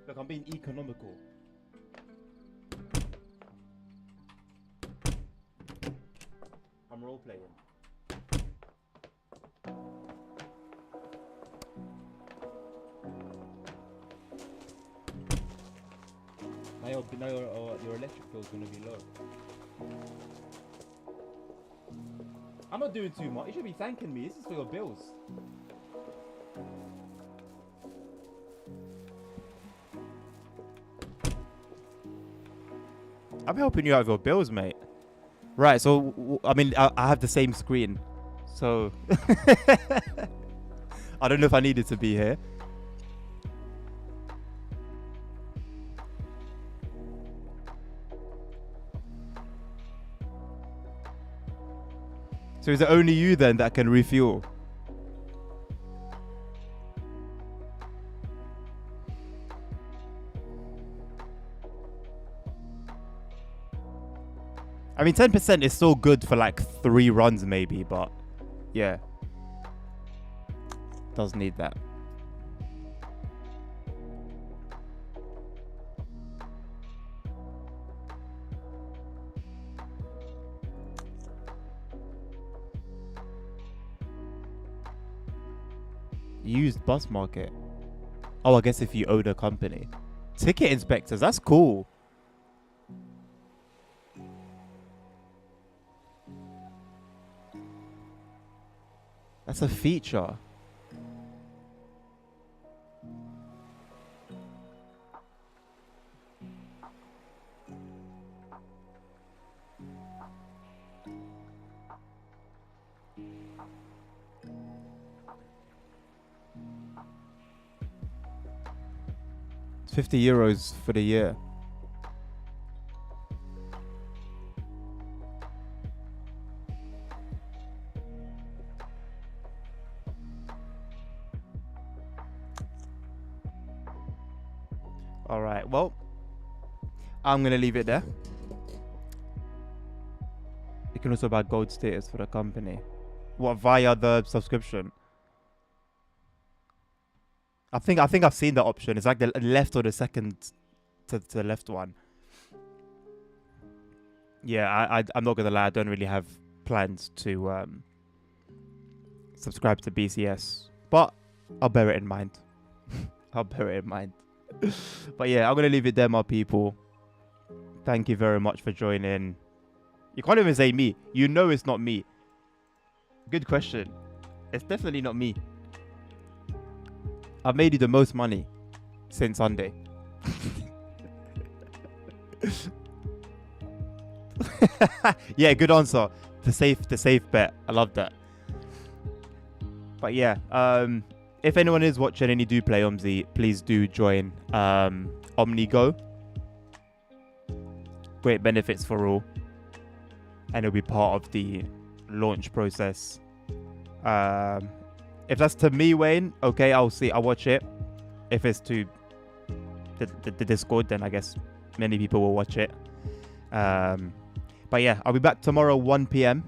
S1: Look, I'm being economical. I'm role playing. Now your electric bill is going to be low. I'm not doing too much. You should be thanking me. This is for your bills. I'm helping you out with your bills, mate. Right, so, I mean, I have the same screen. So, I don't know if I needed to be here. So is it only you then that can refuel? I mean, 10% is still good for like 3 runs maybe, but yeah. Does need that. Used bus market. Oh, I guess if you own a company. Ticket inspectors, that's cool. That's a feature. It's 50 euros for the year. All right, well, I'm going to leave it there. You can also buy gold status for the company. What, via the subscription? I think I've seen the option. It's like the left or the second to the left one. Yeah, I'm not going to lie. I don't really have plans to subscribe to BCS. But I'll bear it in mind. I'll bear it in mind. But yeah, I'm going to leave it there, my people. Thank you very much for joining. You can't even say me. You know it's not me. Good question. It's definitely not me. I've made you the most money since Sunday. Yeah, good answer. The safe bet. I love that. But yeah, if anyone is watching and you do play OMSI, please do join OmniGo. Great benefits for all, and it'll be part of the launch process. If that's to me, Wayne, okay, I'll watch it. If it's to the Discord, then I guess many people will watch it. But yeah, I'll be back tomorrow 1 p.m.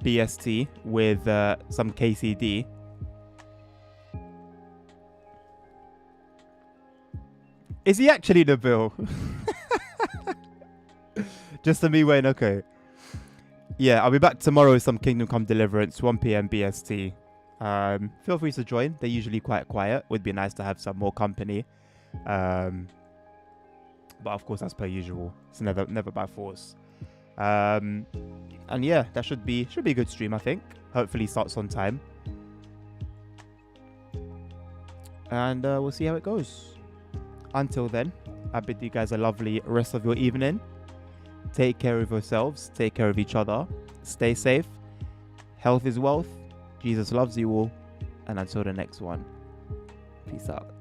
S1: BST with some KCD. Is he actually the bill? Just to me, Wayne, okay. Yeah, I'll be back tomorrow with some Kingdom Come Deliverance, 1 p.m. BST. Feel free to join. They're usually quite quiet. Would be nice to have some more company. But of course, as per usual, it's never by force. And yeah, that should be a good stream, I think. Hopefully starts on time. And we'll see how it goes. Until then, I bid you guys a lovely rest of your evening. Take care of yourselves. Take care of each other. Stay safe. Health is wealth. Jesus loves you all. And until the next one, peace out.